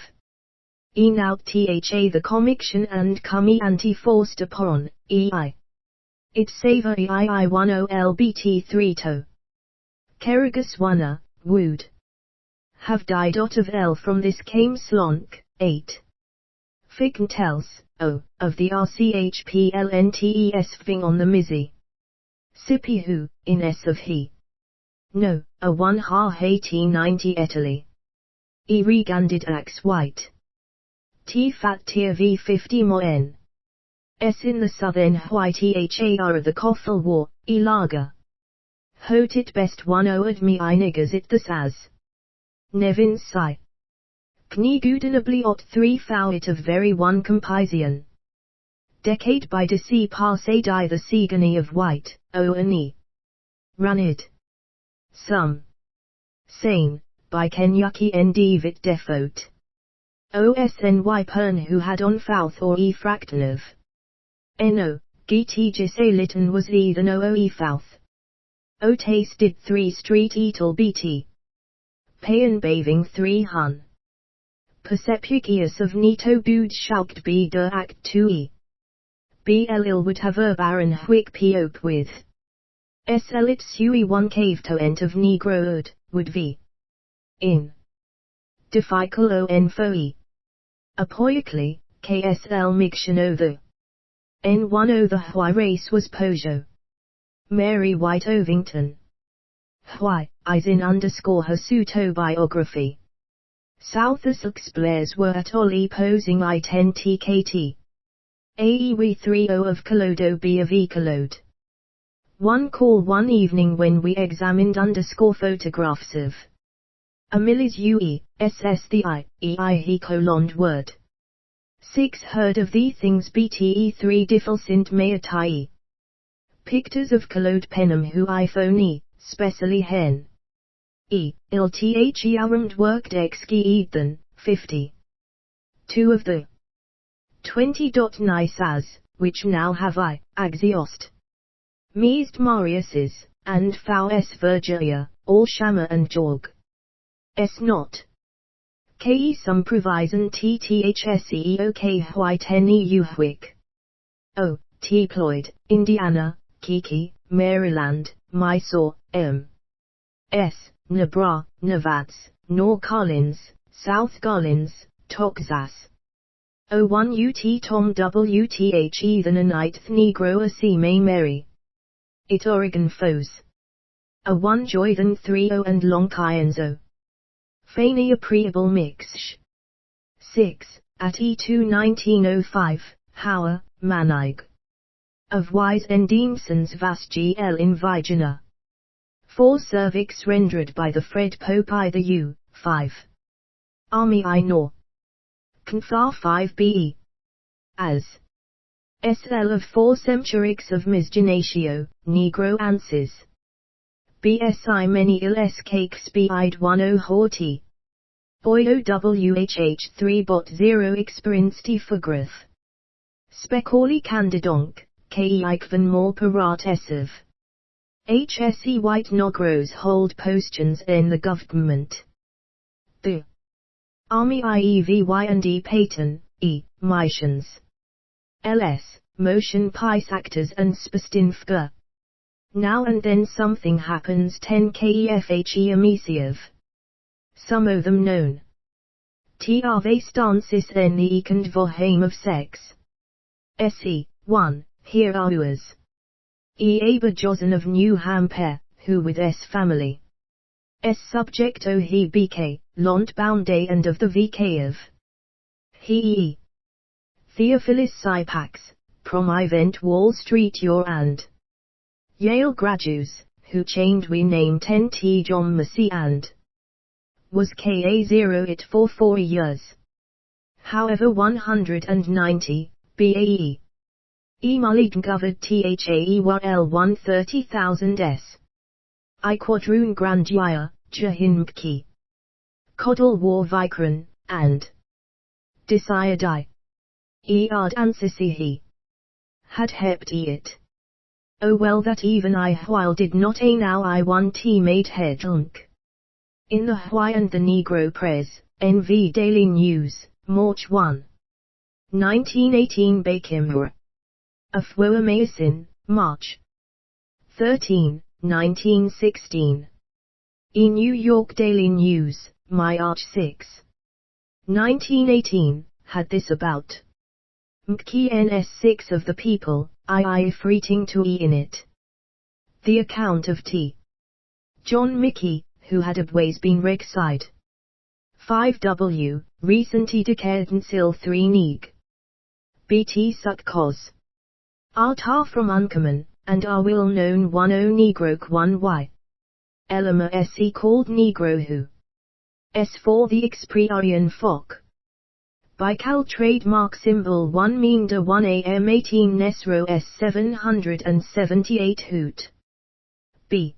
Enout tha the comiction and cummy anti-forced upon, ei. It savor ei10lbt3 to. Kerrigus wana, wood. Have died out of L from this came slonk, 8. Figntels, O, of the RCHPLNTES fing on the mizzy. Sippy who, in S of he. No, a 1 ha 1890 Italy. E reganded ax white. T fat tier V50 mo N. S in the southern white EHAR of the Coffle War, E lager. Hote it best 10 ad me I niggers it the saz. Nevin Sai. Knigudanably ot 3 fow it of very one compisian. Decade by deci passe die the Segani of white, O and E. Runid. Some. Sane, by Kenyaki Ndivit defote. OSNY Pern who had on Fouth or E fractanov. No, Giti Gise Litten was E than OE Fouth. O tasted 3 street eatle BT. Payan baving 3 hun. Persepucius of Nito Bood Schaukt B der Act 2E. BLL would have baron Hwick Pope with. SL sui 1 cave to ent of Negro would V. In. Defical O Enfoe. Apoically, KSL Miction O the. N1 O the Hwy race was Pojo. Mary White Ovington. Hwy, eyes in underscore her autobiography. South Essex Blairs were at Ollie posing I-10 TKT. AEW 30 of Colodo B of Ecolode. One call one evening when we examined photographs of Ameli's UESS the I he coloned word. 6 heard of the things BTE 3 diffel sint meatai. Pictures of collode penum who iPhone specially hen. Ilthe armed worked exki Ethan, 50. 2 of the 20. Nice as, which now have I, axiost. Meest Mariuses, and Faus Virgilia, all Shammer and Jorg. S not. Ke some provisen tthseok white ne uhwick. O, T Ployd, Indiana, Kiki, Maryland, Mysore, M. S, Nebra, Nevats, Nor Collins, South Collins, Texas. 01 UT Tom WTH Ethan a ninth Negro a C May Mary. It Oregon foes. A 1 Joy than 30 and Long Kyenzo. Fania Preable Mixsh. 6, at E2 1905, Hauer, Manig. Of Wise Endeemsons Vas GL in Vigina. 4 Cervix rendered by the Fred Pope I the U, 5. Army I nor. Confar 5 BE. As. SL of 4 Semturix of Misgenatio, Negro Anses. BSI many illes cakes beid 10 horti. Boyo WHH 3 bot 0 experienced forgrith. Specoli candidonk, ke ikvan more parat essiv. HSE white nogros hold positions in the government. The Army IEVY and E Payton, E, Myshans. LS, motion pice actors and spastinfga. Now and then something happens 10 kefhe amissive. Some of them known. Trave stances en the ekand vohame of sex. Se, 1, here are ours. Aber Josen of New Hampshire, who with S family. S subject o he bk, lont bounde and of the vk of. He. Theophilus Sypax, prom Ivent Wall Street your and. Yale graduates, who chained we name 10 T John Massey and. Was KA0 it for 4 years. However 190, BAE. Emalig covered THAEYL 130,000 S. I quadroon grandia, Jahinmki. Coddle war Vikran, and. Desired Eard ansisihi. Had hept it. Oh well that even I while did not a now I one T made headlunk. In the Why and the Negro Press, NV Daily News, March 1. 1918 Bakimur. Afwoa Mason, March 13, 1916. E New York Daily News, March 6. 1918, had this about. Mki NS6 of the people, I freeting to E in it. The account of T. John Mickey, who had always been Rigside. 5W, recently declared until 3 Neg. BT suck cos. Altar from Uncommon, and are well known 10 Negro 1 Y. Elema se called Negro who. S for the Expriarian Fock. Bical trademark symbol 1 Meanda 1 AM 18 Nesro S 778 Hoot. B.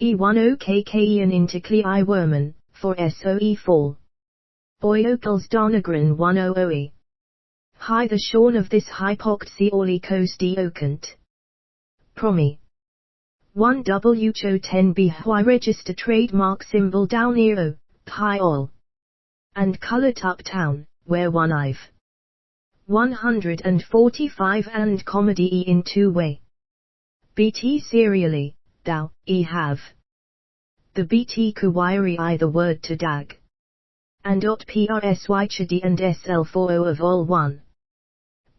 E10 KKE and Interclei Werman, for SOE fall. Boyokals Darnagran 100E. Hi the shorn of this hypoct Seorly coast Okant. Promi. 1 WHO 10 BY register trademark symbol down Ero, Pi all. And coloured uptown, where 1 I've. 145 and comedy E in 2 way. BT serially, thou, E have. The BT kuwairi I the word to dag. And .PRSY chadi and SL40 of all 1.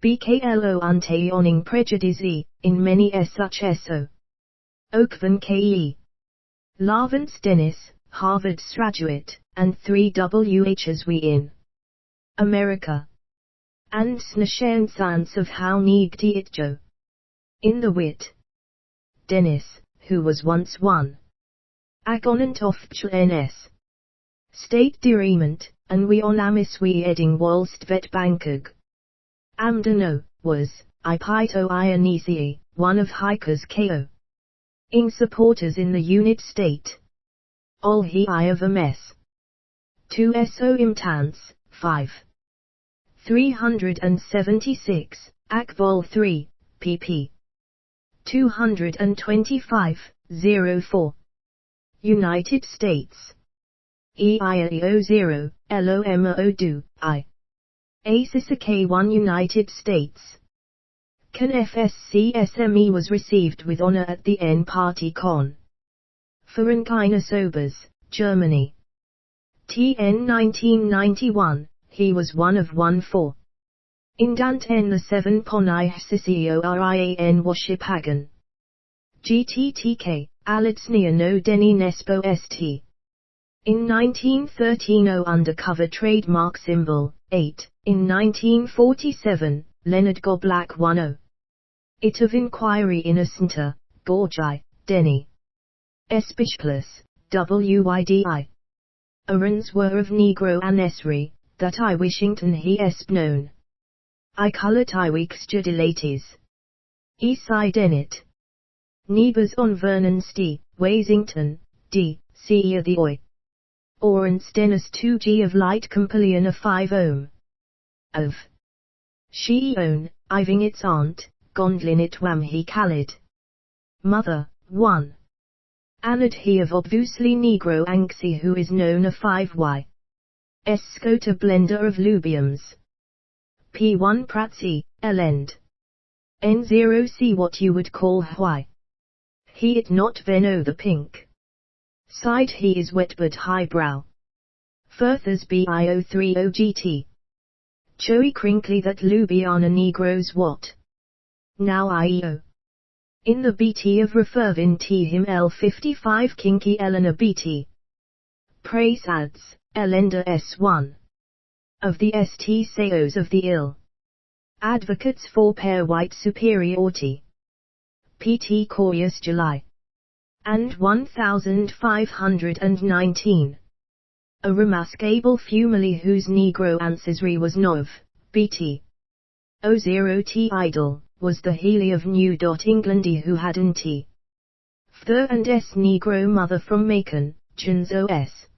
BKLO ante oning prejudice E, in many S such SO. Oakvan KE. Larvance Dennis, Harvard graduate, and 3 WHs we in America. And snashen sans of how neegti it jo. In the wit. Dennis, who was once one. Agonant of ns. State derement, and we on amis we edding walst vet bankug. Amdano, was, I pito Ionisi, one of hikers ko. Ing supporters in the unit state. All he I of a mess. 2 so imtans, 5. 376, Ac Vol 3, pp. 225, 04. United States. EIAO 0, LOMO do, I. ACIS K1 United States. Can FSC SME was received with honor at the N Party Con. Ferencine Sobers, Germany. TN 1991, he was one of 1-4. Indant N the 7 Pon IHCCORIAN Washipagan. GTTK, Alitsnia no Deni Nespo St. In 1913 undercover trademark symbol, 8, in 1947, Leonard Goblak 10. It of inquiry innocenter, Gorgi, Denny. Espiciplus, WYDI. Arons were of Negro anesri, that I Washington he esp known. I colored I weeks judilates. Esai Dennett. Nebers on Vernon St, Wasington, D, C. the Oi. Orance Dennis 2G of light compillion of 5 ohm. Of. She own, Iving its aunt, Gondlin it wham he callid. Mother, 1. Anad he of obviously Negro Anxi who is known a 5y. Escota blender of lubiums. P1 Pratsy, Elend. N0 see what you would call why. He it not veno the pink. Side he is wet but highbrow. Furthers bio3 OGT. Choey crinkly that Lubiana Negroes what? Now IEO. In the BT of Refervin T him L55 Kinky Eleanor BT. Praise ads, Elenda S1. Of the ST Seos of the ill. Advocates for pair white superiority. PT Corius July. And 1519. A remascable fumily whose Negro ancestry was Nov, BT. 00T idol, was the Healy of New Englandy who had an T. Fther and S Negro mother from Macon, Chinzo S.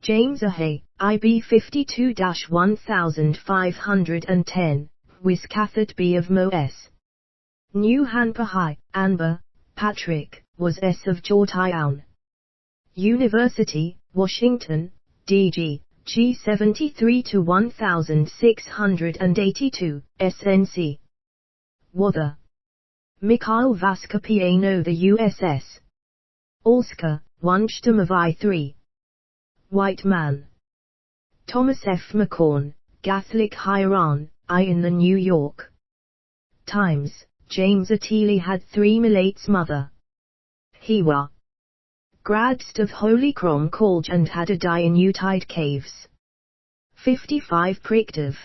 James Ahay, IB 52-1510, Wiscathat B of Mo S. New Hanpahai, Anber, Patrick, was S of Georgetown University, Washington, DG, G73 to 1682, SNC. Wather. Mikhail Vaska Piano the USS. Olska, Wunschtum of I3. White man. Thomas F. McCorn, Catholic Hiron, I in the New York Times, James Attili had 3 Milates mother. He were Gradst of Holy Crom College and had a die in Utide Caves. 55 Prictive.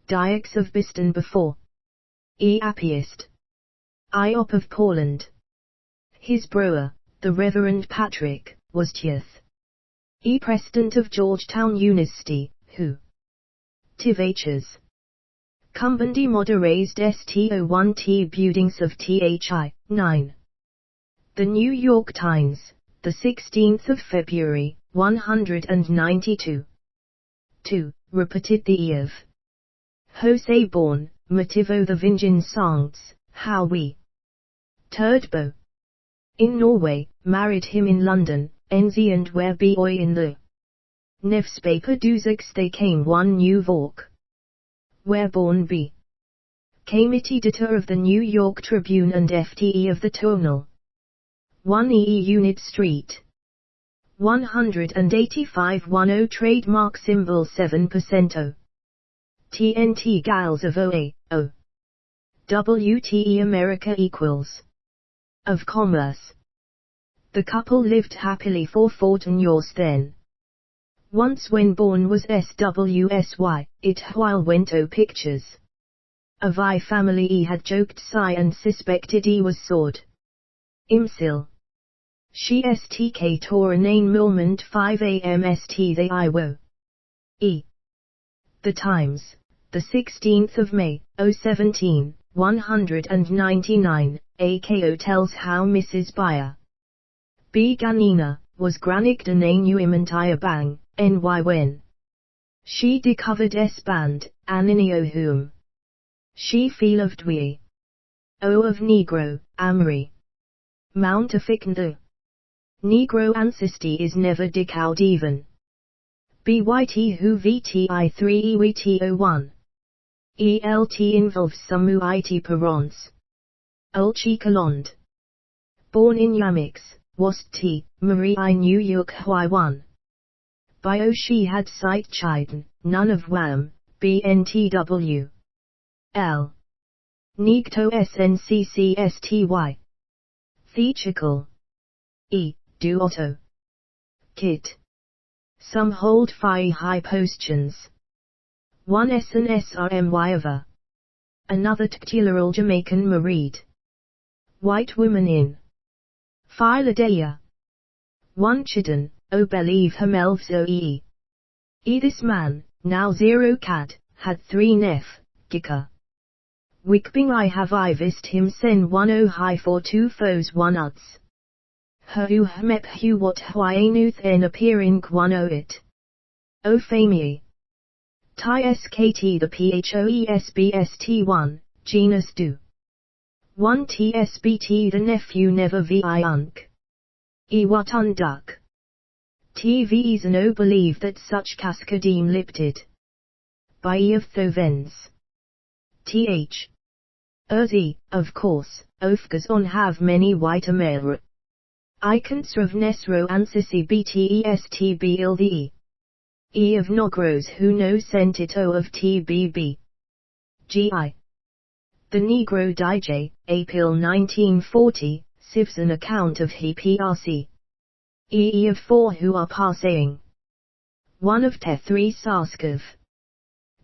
Dykes of Biston before. E. Appiest. Iop of Poland. His brewer, the Reverend Patrick, was Tith. E. President of Georgetown University, who Tivachers. Cumbandi moderated STO1T buildings of THI, 9. The New York Times, the 16th of February, 192. 2. Repeated the E of Jose Born, Motivo the Vingen songs, how we Turdbo. In Norway, married him in London, NZ and where boy in the Newspaper Duzix they came one new Vork. Where born B. Came it editor of the New York Tribune and FTE of the Tonal. 1 EE Unit Street. 185 trademark symbol 7% O. TNT Gals of OA, O. WTE America equals. Of commerce. The couple lived happily for 14 years then. Once when born was SWSY, it while went O pictures. Of I family E had joked sigh and suspected E was sword. Imsil. She stk Toranen moment 5 am st the Iwo. E. The Times, the 16th of May, 017, 199, AKO tells how Mrs. Bayer B. Ganina was granigdan a new imantaya bang, ny when she discovered s band, aninio whom she feel of dwi. O of Negro, Amri. Mount aficand. Negro ancestry is never decowed even. Byt who vti 3 ewto1. ELT involves samu it parents. Ulchi Kalond. Born in Yamix, Wast T, Marie I New York Hwai 1. Bio she had sight chiden, none of Wham, BNTW. L. Nigto SNCCSTY. Theatrical. E. Duotto. Kit. Some hold phi high postions. One SN SRMY. Another titular Jamaican married. White woman in Philadelphia. One Chidden, O believe Hamelvs OE. This man, now 0 cad, had 3 nef, Gika. Wickbing I vist him sen 10 high for 2 foes 1 uds. Hu hmep hu what hyenuth en appearing 1 o it. O family. Ti skt the phoesbst1, genus do. 1 tsbt the nephew never vi unk. What unduk. TVs no believe that such cascademe lipted. By of Thovens. Th. Erzi, of course, Ofgas on have many white amer. Icons of Nesro ansisi btestb il the E of Nogros who no sentito of tbb. Gi. The Negro DJ, April 1940, gives an account of he prc. E of 4 who are passing. One of te 3 Sarskov.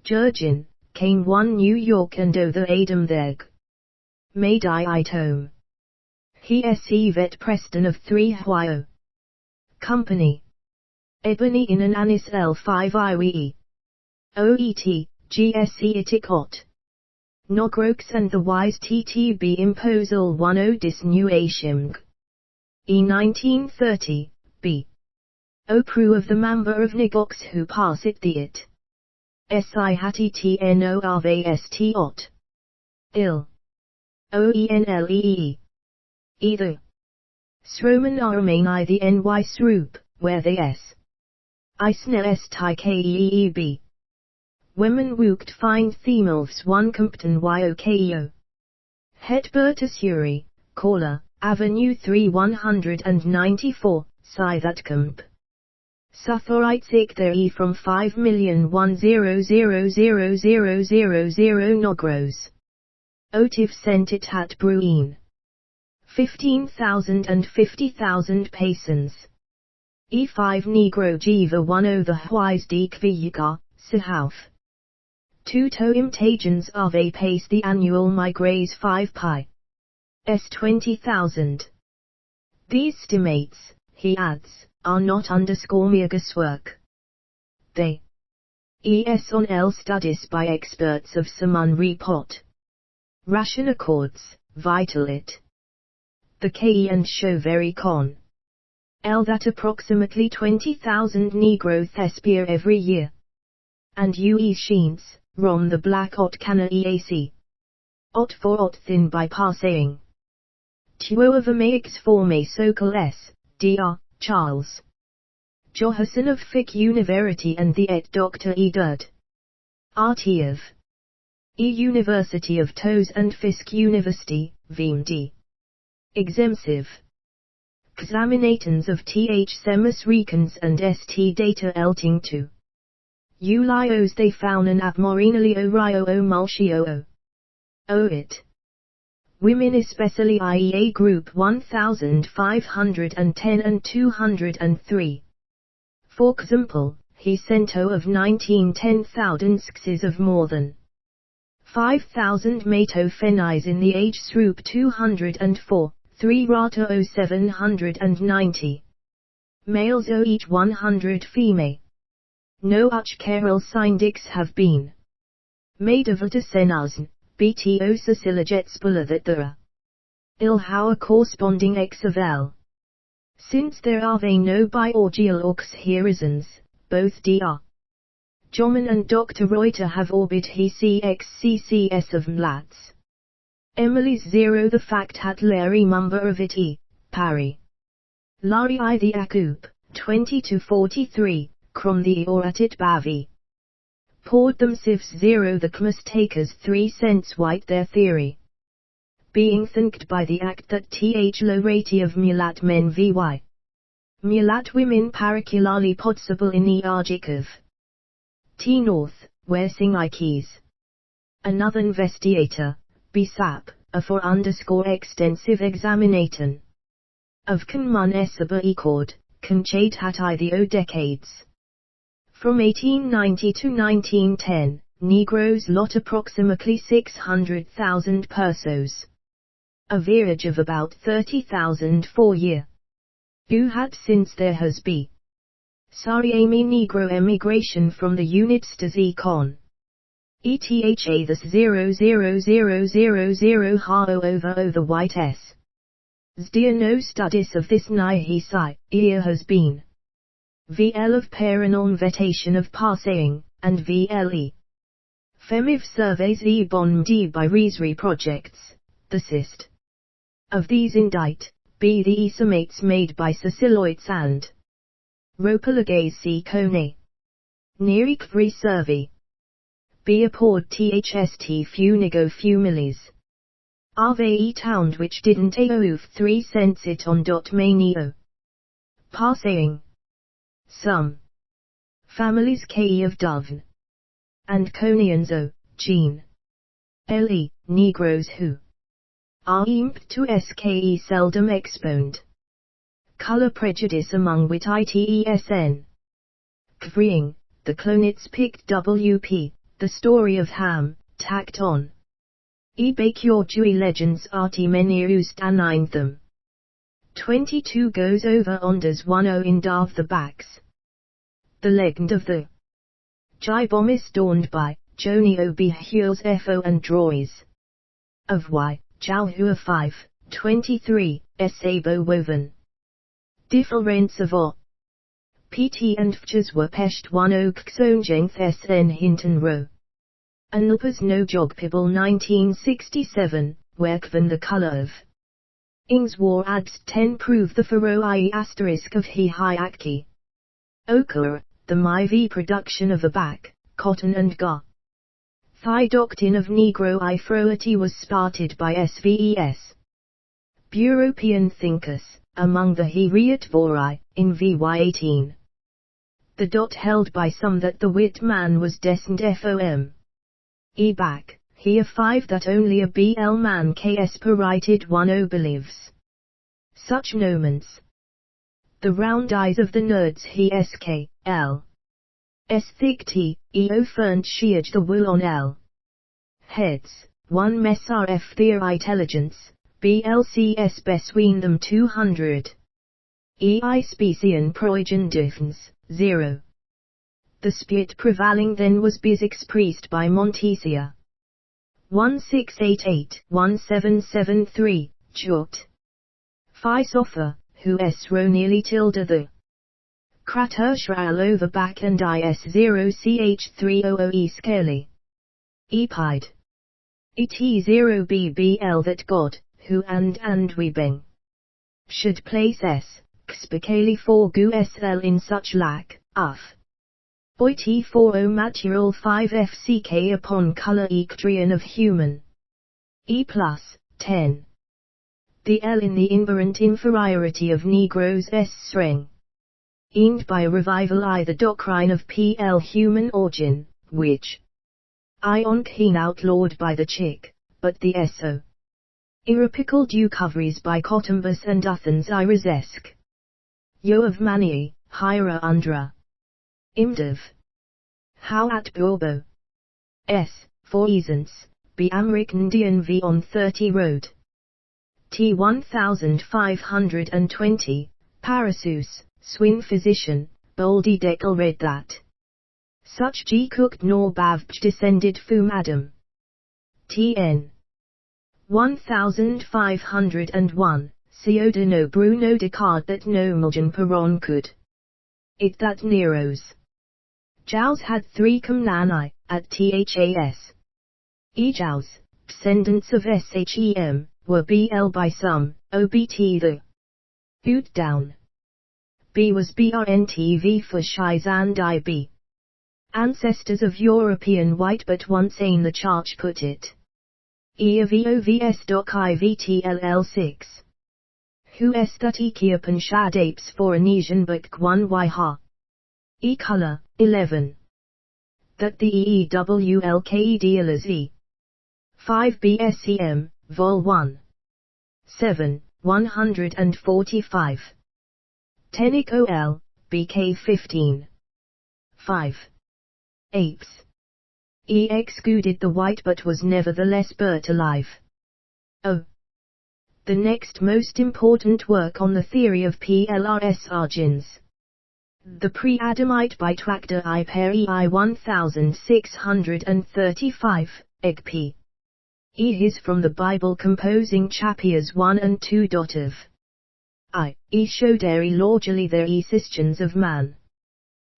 Jurgen, came 1 New York and o the Adam theg. Made I tome. He se vet Preston of 3 Hwyo. Company. Ebony in an Anis L5 IWE. OET, GSE itikot. Nogrokes and the wise TTB imposal 10 dis new Ashimg. E 1930, B. O pru of the member of Nigox who pass it the it. Si hati tnorvast ot. Il. Oenlee. Either. Sroman remain I the ny sroop, where the s. I snell s tikeeb. Women wooked find themilfs 1 compton yokeo. Hedbertus Uri, caller, Avenue 3 194, Sythatcamp. Suthorites ik there e from 5,100,000 Nogros. Otiv sent it hat bruin. 15,000 and 50,000 pasons. E5 Negro Jiva 10 the Hwais Deek Viyaka, Sihauf. 2 toim tagens of a pace the annual migraze 5 pi. S 20,000. These stimates, he adds, are not _meagus work. They es on L studies by experts of Saman report. Ration accords, vital it. The KE and show very con. L that approximately 20,000 Negro thespia every year. And UE sheens, rom the black ot cana EAC. Ot for ot thin by passing. Tuo of Amaics form a socal S, Dr. Charles Johansson of Fick University and the et Dr. E. Dud. RT of E. University of Toes and Fisk University, VMD. Exempsive. Examinatons of Th Semus Recons and St Data Elting 2. Ulios they found an abmorinalio rio o mulcio o it. Women especially IEA group 1510 and 203. For example, he sent of 1910,000 skis of more than 5,000 mato phenis in the age group 204, 3 rata o 790. Males o each 100 female. No uch Carol Syndics have been made of the senazn, BTO Sicilajets Bulla that there are Ilhour corresponding X of L. Since there are they no biorgial ox horizons, both Dr. Joman and Dr. Reuter have orbit he CXCCS of mlats. Emily's 0 the fact hat Larry Mumber of it e, Parry. Larry I the Akup, 20-43, Krom the Oratit Bavi. Poured them sieves 0 the Kmus takers 3 cents white their theory. Being thanked by the act that th low rate of mulat men vy. Mulat women paracularly possible in the Arjikov. T North, where sing Ikes. Another investigator, BSAP, a for underscore extensive examination. Of Kanmun Esaba Ecord, Kanchate hat I the O decades. From 1890 to 1910, Negroes lot approximately 600,000 pesos. A average of about 30,000 for year. Who had since there has been Sariami Negro emigration from the units to Zcon. ETHA this 00000 ha over the white S. Zdia no studies of this Nahi Sai, ear has been. VL of Paranorm vetation of Passing, and VLE. Femiv surveys e bon d by Reesry projects, the cyst. Of these indite, be the estimates made by Siciloids and Ropalagae Cone. Nerik Vri survey. Be apord thst funigo fumilis. Ave e town which didn't aouf 3 cents it on dot manio. Passing. Some families ke of Dovn and Conians o, Jean. Le, Negroes who are imp to ske seldom exponed. Color prejudice among wit itesn. Kvreeing, the Clonits picked WP, the story of Ham, tacked on. Ebake your Jewy legends arti menirust anine them. 22 goes over onders 10 in Darth the backs. The legend of the Jibomis dawned by Joni Obihuels Fo and Droys. Of Y, Jalhua 5, 23, Sabo woven. Difference of O. PT and Fjas were pesht 1 oak xonjength SN Hinton Row. Anilpas no jog pibble 1967, where Kvan the color of Ings war adds 10 prove the faro I asterisk of he hiaki. Okura, the MIV production of a back, cotton and ga. Thigh doctrine of Negro ifroity was started by SVES. European thinkers, among the Heriot Vorai, in VY18. The dot held by some that the wit man was destined FOM. E back, here 5 that only a BL man KS perited 10 believes. Such nomens. The round eyes of the nerds he SK, L. S thick T, EO fernt sheard the wool on L. Heads, 1 messar F their intelligence, BLCS besween them 200. EI specien proigen dufens, 0. The spirit prevailing then was bis expressed by Montesia. 1688-1773, Jot. Phi Sopha, who S ro nearly tilde the Kraterschral over back and IS0CH300E scaly. Epide. Et0BBL that God, who and we beng should place S, xpically for gu SL in such lack, uff. Oit40 material 5 FCK upon color ectrian of human. E plus, 10. The L in the inherent inferiority of Negroes S string. Aimed by revival I the doctrine of PL human origin, which Ion keen outlawed by the chick, but the SO. Irrepical due coveries by Cotumbus and Athens Irisesk. Yo of Manii, Hyra Undra. Imdiv. How at Bobo. S, for Easance, be Amrik Ndian V on 30 road. T 1520, Parasus, Swin physician, Boldy Deckel read that. Such G cooked nor bavj descended fum Adam. Tn 1501, Cioda no Bruno Descartes that no Muljan Peron could. It that Nero's. Jows had 3 Comnani, at Thas. Ejows, descendants of Shem, were BL by some, OBT the. Ut down. B was BRNTV for Shies and IB. Ancestors of European white but once ain the charge put it. EAVOVS.IVTLL6. Who est that Ethiopian shad apes for Anesian but Gwan ha. E color, 11. That the EEWLKE dealers E. 5 BSEM, Vol 1. 7, 145. Tenic OL, BK 15. 5. Apes. E excluded the white but was nevertheless burnt alive. O. The next most important work on the theory of PLRS Argins. The pre-Adamite by Twactor I Peri I 1635, Eg P. E is from the Bible composing chapters 1 and 2. Of I. E showed eri largely their existence of man.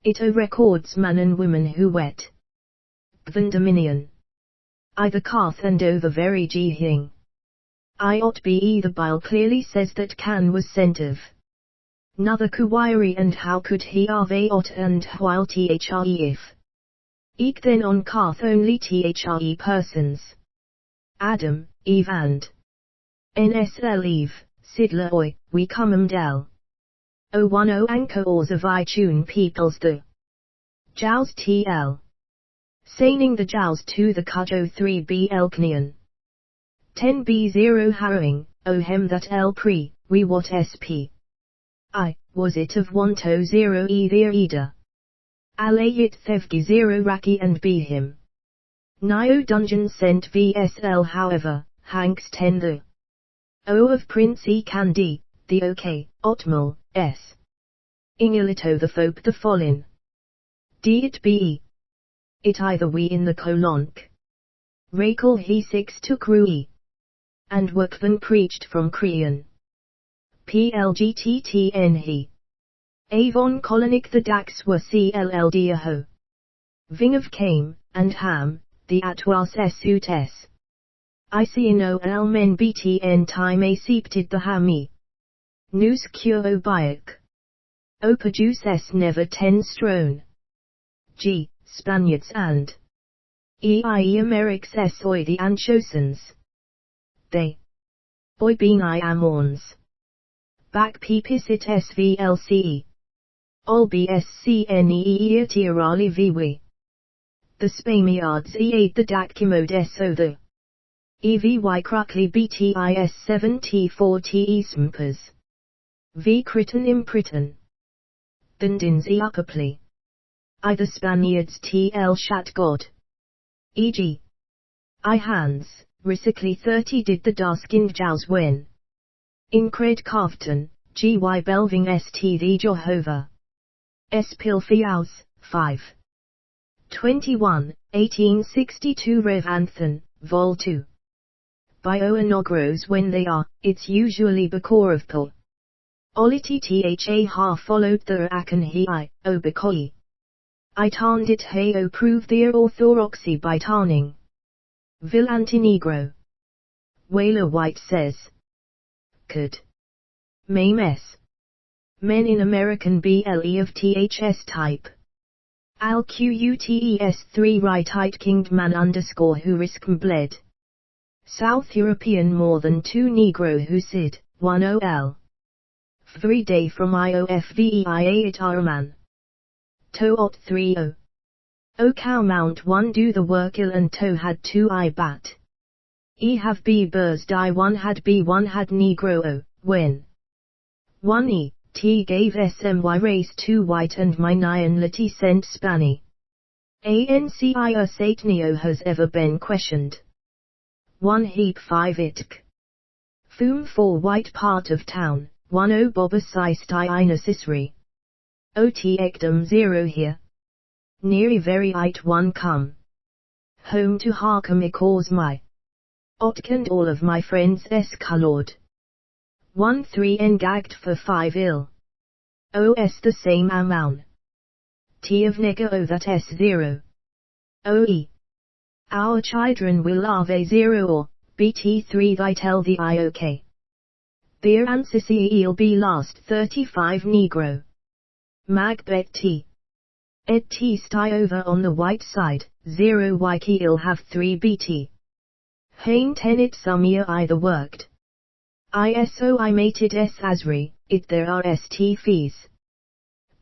It records man and women who wet. Than dominion. I the Carth and O the very G-hing. I ought be the Bile clearly says that Can was sent of. Nother Kuwairi and how could he ave ot and while thre if. Eke then on Carth only thre persons. Adam, Eve and. NSL Eve, Sidler oi, we come del. O 10 anchors of iTune peoples the. Jows TL. Saining the Jows to the Cujo 3 B Elknian. 10 B0 harrowing, O hem that L pre, we what SP. I, was it of 120 either Ida. Alayit Thevgi 0 Raki and be him. Nio dungeon sent VSL however, Hanks 10 the. O of Prince E Candy, the OK, Otmal, S. Ingilito the Fope the Follin. D it be. It either we in the colonc. Rakal he 6 took Rui. And work then preached from Crean. PLGTTN he. Avon colonic the Dax were CLLD aho. Ving of came, and ham, the Atwas Sut S. I see no elmen BTN time a seepted the hami. News cure o biak. O produce S never 10 strone. G. Spaniards and EIE Americs S oi the Anchosans. They. Boy bean I amorns. Back peepisit SVLCE. Ol BSCNE tirali viwi. The Spaniards E8 the Dakimode SO the. EVY Cruckly BTIS 7T4 Smpers. V Criton Impriton. Dindins E Upperplay. I the Spaniards TL Shat God. E.g. I hands, Risically 30 did the Darskind Jows when. Incred Carfton, G.Y. Belving St. the Jehovah. S. Pilfiaus, 5. 21, 1862 Rev Anthem, Vol 2. By Oanogros when they are, it's usually Bakor of Pol. Oliti Tha ha followed the Akan he I, O Bakoi. I tarned it hey o prove their orthodoxy by tarning. Vil Antinegro. Whaler White says. Could. Mame S. Men in American BLE of THS type. Al QUTES 3 right-eyed kinged man underscore who risk bled. South European more than 2 Negro who sid, 1 OL. 3 day from IOFVEIA it Arman. To ot 30. O cow mount 1 do the work ill and to had 2 I bat. E have B burs die 1 had B 1 had Negro O, when. 1 E, T gave SMY race 2 white and my nyan lati sent spanny. ANCIUS 8 neo has ever been questioned. 1 heap 5 itk. Foom for white part of town, 10 Bobasistai Ot ekdom 0 here. Neary very it one come. Home to harkem cause my. Otkand all of my friends colored. 1-3 engagged for 5 ill. Os the same amount. T of nigger o that s0. Oe. Our children will have 0 or, bt3 I tell the iok. Their ancestry will be last 35 negro. Magbet t. Ed t sty over on the white side, 0 wiki ill have 3 bt. Hain tenet sumia either worked. ISO I mated s asri, it there are st fees.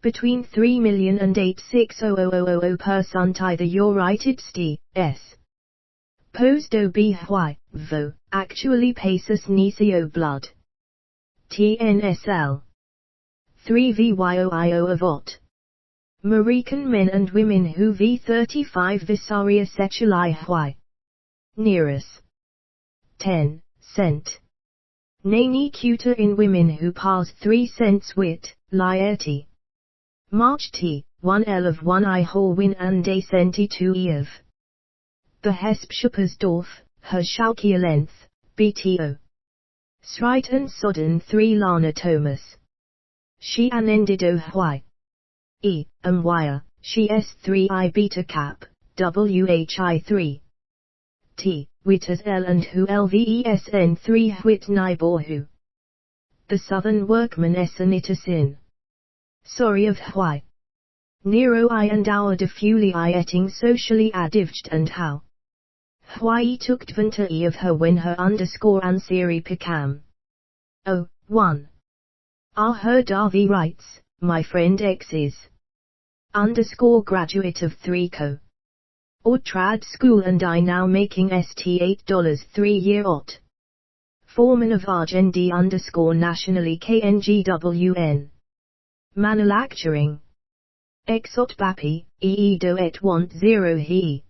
Between 3 million and 8600000 per sunt either your righted st, s. Posdo b why, vo, actually pasus nisio blood. TNSL. 3 VYOIO avot. Marican men and women who V35 Visaria Seculi why. Nearus. 10 cent. Nani cuter in women who pass 3 cents wit, lieti. March t, 1 L of 1 I whole win and a centi 2 ev. The Hespschupersdorf, her Schaukia length, BTO. Srighten Sodden 3 Lana Thomas. She anendido why. E, wire, she S3 I beta cap, WHI 3. T, Witters L and who LVESN 3 Whit Niborhu. The Southern Workman Essenitasin. Sorry of why. Nero I and our defuli I etting socially adivged and how. Why took dvanta e of her when her underscore ansiri picam. Oh, 1. Are her Darby writes, my friend X is. Underscore graduate of 3 co. Or trad school and I now making st $8 3-year ot. Foreman of RGND underscore nationally KNGWN. Manufacturing. Exot Bapi, do et want 0 he.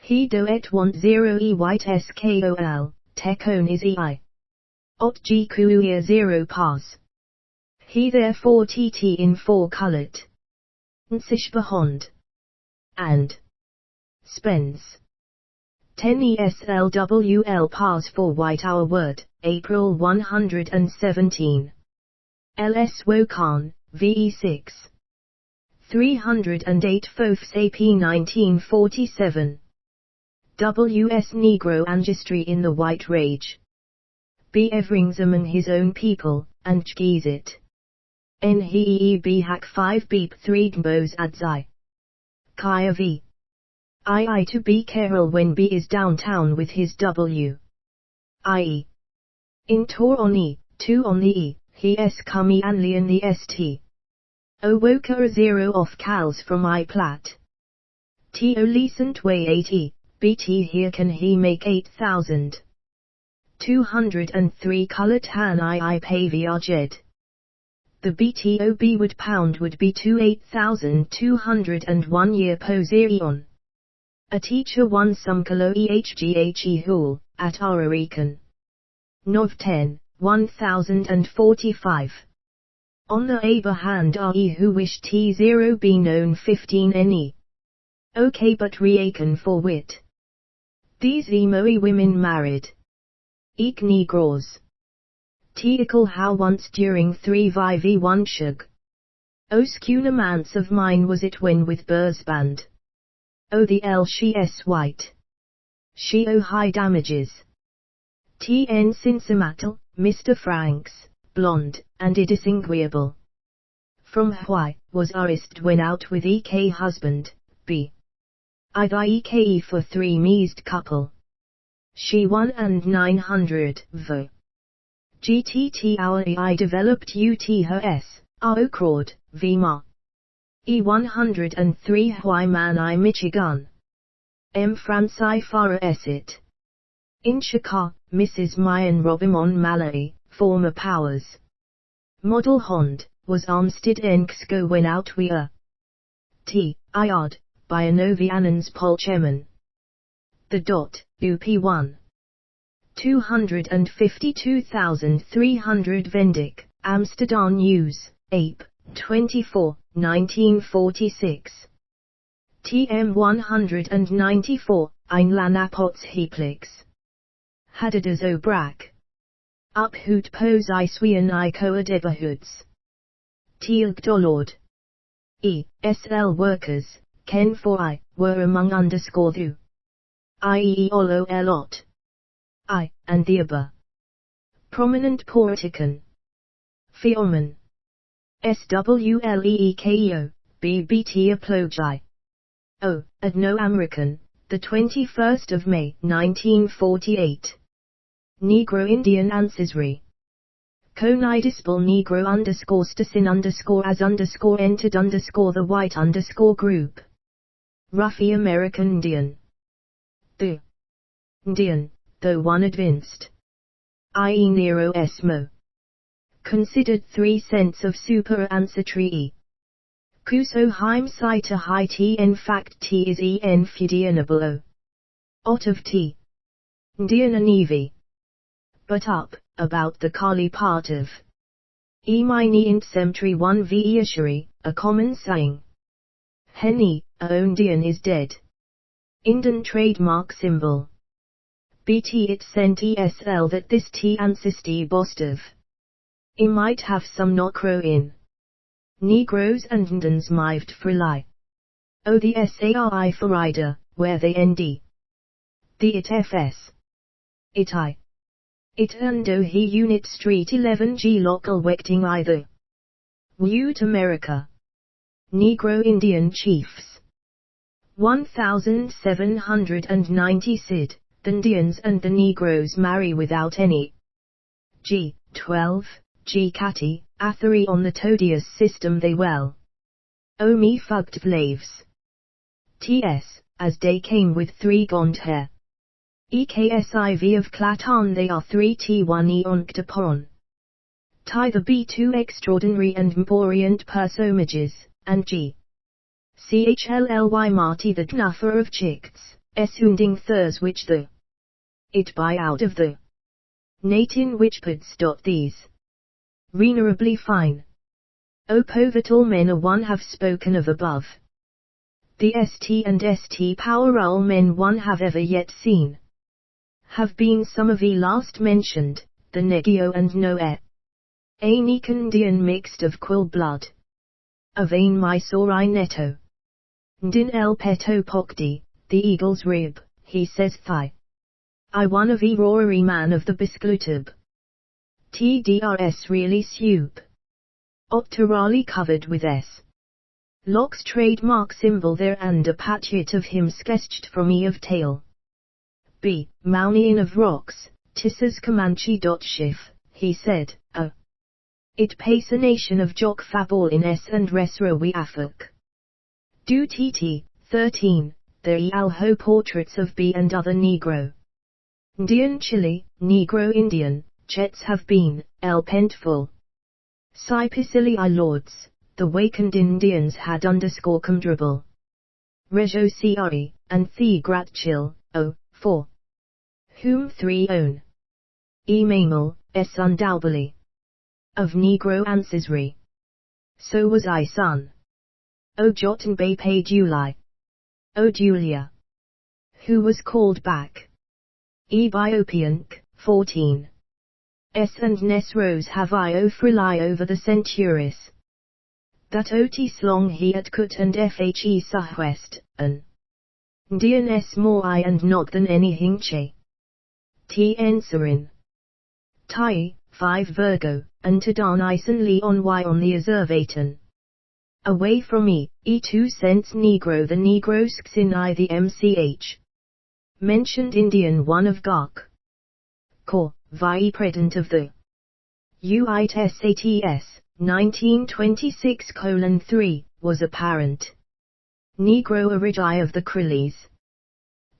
He do et want 0 e white skol, tekon is ei. Ot g kuia 0 pas. He therefore tt in 4 colored. Nsish behond. And. Spence. 10 ESLWL pas for white our word, April 117. LS Wokan, VE6. 308 Fofs AP 1947. W.S. Negro Ancestry in the White Rage. B. Evringsaman his own people, and Chgizit. N. He B. Hack 5 Beep 3 Gbos Adzai. Kaya V. I to B. Carol when B is downtown with his W. I.E. In Tor on E, 2 on the E, he S. Kami Anli and the ST. O Woka 0 off Cals from I Plat. T. O Leasant Way 80. BT here can he make 8,000. 203 color tan I pay Jed. The BTOB would pound would be to 8,201 year poserion. A teacher won some kalo ehghe hul, at Ararikan. Nov 10, 1045. On the aber hand are ye who wish T0 be known 15 ne. Okay but reaken for wit. These emoe women married. Eek Negroes. Teakle how once during 3 V1 shug. O skuna mance of mine was it when with Bursband. O the L she S white. She O high damages. TN Cincinnatal, Mr. Franks, blonde, and indistinguishable. From why, was arrested when out with EK husband, B. I thy EKE for 3 meased couple. She 1 and 900, v. GTT our I developed UT her S, R crowd, V ma. E 103 why man I Michigan. M Franci Farah Esset. In Chicago, Mrs. Mayan Robimon Mallory, former powers. Model Hond, was Armstead Enxco when out we are. T. Iard, by Anovianans Polcheman. The dot, UP1. 252,300 Vendic, Amsterdam News, Ape, 24, 1946. TM 194, Ein Lanapotsheplix. Hadadas o Brak. Uphoot pose Iswian I coadebahoods. Tealg Dolord. SL workers, Ken for I, were among _thu. I.e. Olo Elot. I, and the Abba. Prominent Portican. Feoman. SWLEEKEO, BBT Aplogi. O, at No American, the 21st of May, 1948. Negro Indian Ancestry. Conidispal Negro _Stasin _as entered the white group. Ruffy American Indian. The Indian, though one advanced. I.e. Nero Esmo. Considered 3 cents of super ancestry. Cuso heim cita high t in fact t is en fudianable. Ot of t. Indian Nevi. But up, about the Kali part of. Mini int semtri 1 ve ishari, a common saying. Henny, a Indian is dead. Indian trademark symbol. BT it sent ESL that this T ancestry bostov. Might have some nocro in. Negroes and Indians mived for lie. O the SARI for Ida, where they ND. The it FS. It I. It undo he unit street 11G local wecting either. Wute America. Negro Indian chiefs. 1790 Sid, the Indians and the Negroes marry without any. G. 12, G. Catty, Athery on the Todious system they well. O me fucked slaves. T.S., as they came with 3 gaunt hair. EKSIV of Claton they are 3T1 eonctopon. Tie the B2 extraordinary and emporient personages, and G. CHLLY Marty the knuffer of chicks, hunding thurs which the it by out of the natin whichpards. These venerably fine. O povital men a one have spoken of above. The ST and ST powerul men one have ever yet seen. Have been some of ye last mentioned, the Negio and Noe. A Nicandian mixed of quill blood. A vain Mysori netto. Din el peto pokdi, the eagle's rib, he says thigh. I one of ye roary man of the bisglutub. TDRS really soup. Octorally covered with S. Locke's trademark symbol there and a patchet of him sketched from e of tail. B. Mounian of rocks, Tissas Comanche. Shif, he said, it pace a nation of jock faball in S and resra we afuk. Do TT, 13, the Alho portraits of B and other Negro. Indian Chile, Negro Indian, Chets have been, El Pentful. Cypicili I lords, the wakened Indians had _comdrable. Rejo Cri, and The Gratchil, 4. Whom 3 own. Mammal, S undoubtedly. Of Negro ancestry. So was I son. O Jotten Bay Pay July. O Julia. Who was called back. Biopiank, 14. S and Nesrose have I o frilly over the centuries. That ot slong he at cut and fhe southwest, an. Ndian s more I and not than any hinche. T enserin. Tai, 5 Virgo, and Tadan ison Leon Y on the Azervaton. Away from me, 2 cents Negro the Negro Sksin I the MCH. Mentioned Indian one of Gok. Kor, vie predent of the Uit SATS, 1926:3, was apparent. Negro origi of the Crees.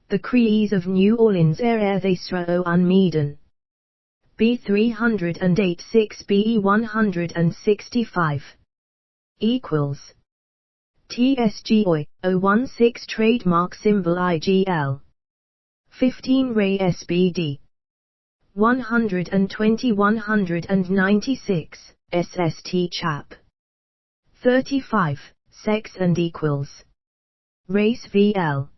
The Crees of New Orleans ere they sro unmeeden. B 308 6 BE 165. Equals. TSGOI, 016 trademark symbol IGL. 15 Ray SBD. 120-196, SST chap. 35, Sex and Equals. Race vl.